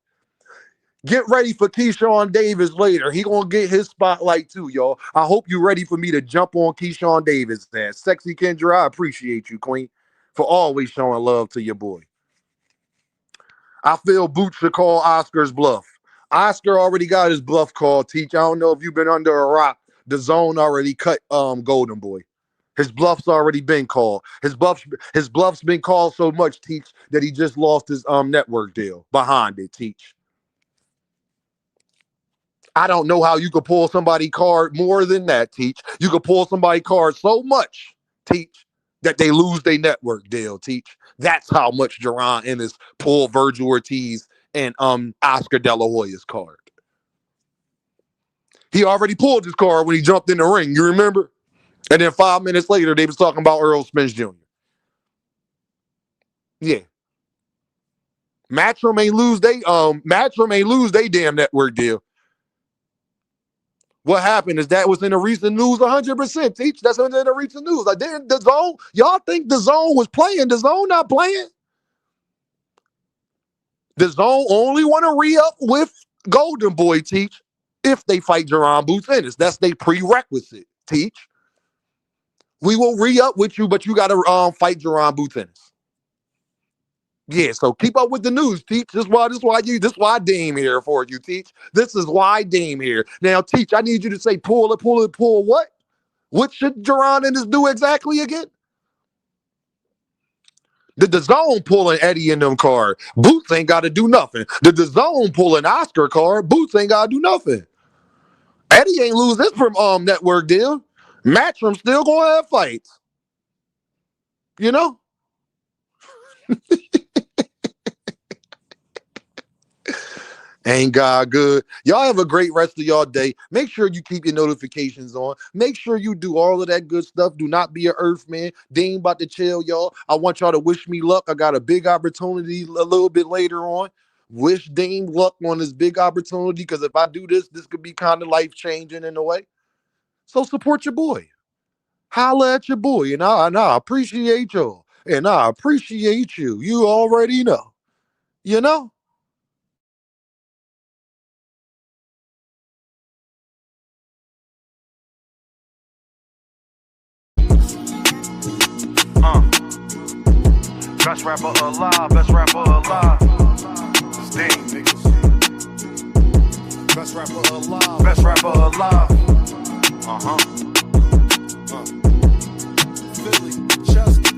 S6: Get ready for Keyshawn Davis later. He gonna get his spotlight too, y'all. I hope you're ready for me to jump on Keyshawn Davis. There, Sexy Kendra, I appreciate you, Queen, for always showing love to your boy. I feel Boots should call Oscar's bluff. Oscar already got his bluff call, Teach. I don't know if you've been under a rock. The zone already cut Golden Boy. His bluff's already been called. His bluff's been called so much, Teach, that he just lost his network deal behind it, Teach. I don't know how you could pull somebody card more than that, Teach. You could pull somebody card so much, Teach, that they lose their network deal, Teach. That's how much Jerron Ennis pulled Virgil Ortiz and Oscar De La Hoya's card. He already pulled his card when he jumped in the ring, you remember? And then 5 minutes later, they was talking about Earl Spence Jr. Yeah. Matchroom ain't lose they damn network deal. What happened is that was in the recent news 100%. Teach, that's in the recent news. Like, didn't the zone, y'all think the zone was playing? The zone not playing? The zone only want to re-up with Golden Boy, Teach, if they fight Jerron Boots Ennis. That's their prerequisite, Teach. We will re-up with you, but you got to fight Jerron Boots Ennis. Yeah, so keep up with the news, Teach. This is why Dame here for you, Teach. This is why Dame here. Now, Teach, I need you to say pull what? What should Jerron Ennis do exactly again? Did the zone pull an Eddie in them card? Boots ain't got to do nothing. Did the zone pull an Oscar card? Boots ain't got to do nothing. Eddie ain't lose this from network deal. Matchroom still going to have fights. You know? Ain't God good? Y'all have a great rest of y'all day. Make sure you keep your notifications on. Make sure you do all of that good stuff. Do not be an earthman. Dame about to chill, y'all. I want y'all to wish me luck. I got a big opportunity a little bit later on. Wish Dame luck on this big opportunity, because if I do this could be kind of life-changing in a way. So support your boy. Holla at your boy. And I appreciate y'all. And I appreciate you. You already know. You know?
S10: Best rapper alive, best rapper alive. Dame, niggas.
S2: Best rapper alive.
S10: Best rapper alive.
S2: Philly, Chester.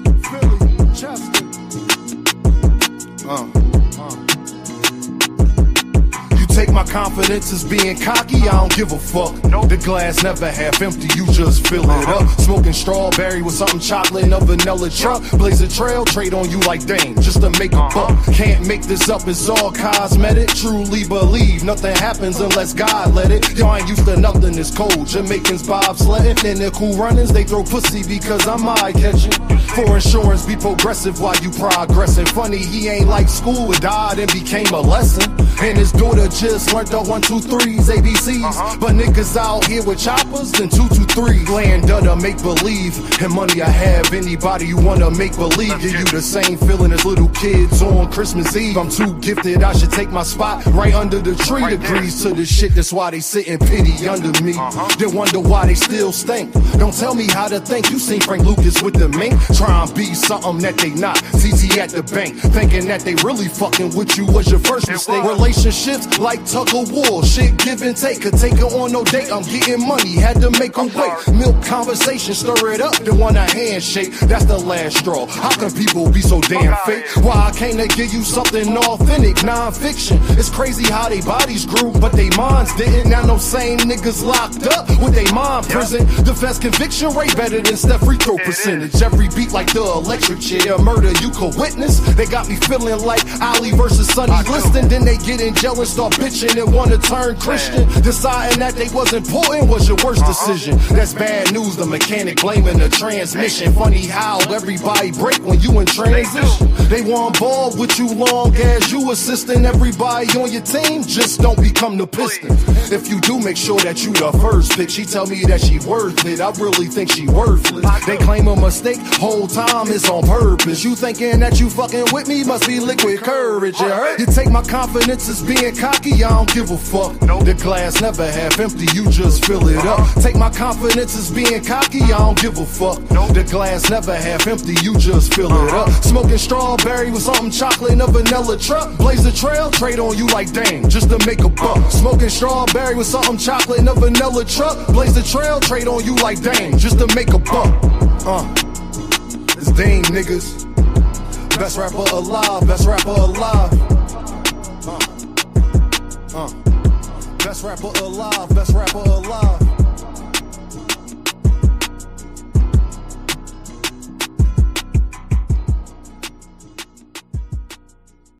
S2: Take my confidence as being cocky, I don't give a fuck.
S10: Nope.
S2: The glass never half empty, you just fill it up. Smoking strawberry with something chocolate in a vanilla truck. Blaze a trail, trade on you like Dame, just to make a buck. Can't make this up, it's all cosmetic. Truly believe nothing happens unless God let it. Y'all ain't used to nothing, it's cold. Jamaicans bobsledding, and their cool runnings, they throw pussy because I'm eye-catching. For insurance, be progressive while you progressing. Funny, he ain't like school, it died and became a lesson. And his daughter just learned the 1, 2, 3s, ABCs. But niggas out here with choppers and 2, 2, 3. Land to make believe. And money I have, anybody you wanna make believe. Give you the same feeling as little kids on Christmas Eve. I'm too gifted, I should take my spot right under the tree. Agrees to the shit, that's why they sit in pity under me. They wonder why they still stink. Don't tell me how to think, you seen Frank Lucas with the mink. Try and be something that they not. TT at the bank, thinking that they really fucking with you was your first mistake. Relationships like tug of war, shit give and take. Could take her on no date, I'm getting money, had to make her wait. Milk conversation, stir it up, then want a handshake. That's the last straw. How can people be so damn fake? Why I came to give you something authentic, non-fiction. It's crazy how they bodies grew, but they minds didn't. Now no same niggas locked up with they mind prison. Defense conviction rate better than Steph free throw percentage. Every beat like the electric chair, murder you could witness. They got me feeling like Ali versus Sonny Liston. Then they get in jail and start bitching and wanna turn Christian. Deciding that they was important was your worst decision. That's bad news, the mechanic blaming the transmission. Funny how everybody break when you in transition. They want ball with you long as you assisting everybody on your team. Just don't become the Pistons. If you do, make sure that you the first pick. She tell me that she worth it, I really think she worthless. They claim a mistake, whole time it's on purpose. You thinking that you fucking with me, must be liquid courage, you heard? You take my confidence as being cocky, I don't give a fuck. The glass never half empty, you just fill it up. Take my confidence as being cocky, I don't give a fuck. The glass never half empty, you just fill it up. Smoking strawberry with something chocolate in a vanilla truck. Blaze a trail, trade on you like Dame, just to make a buck. Smoking strawberry with something chocolate in a vanilla truck. Blaze a trail, trade on you like Dame, just to make a buck. It's Dame, niggas. Best rapper alive, best rapper alive. Best rapper alive, best rapper alive.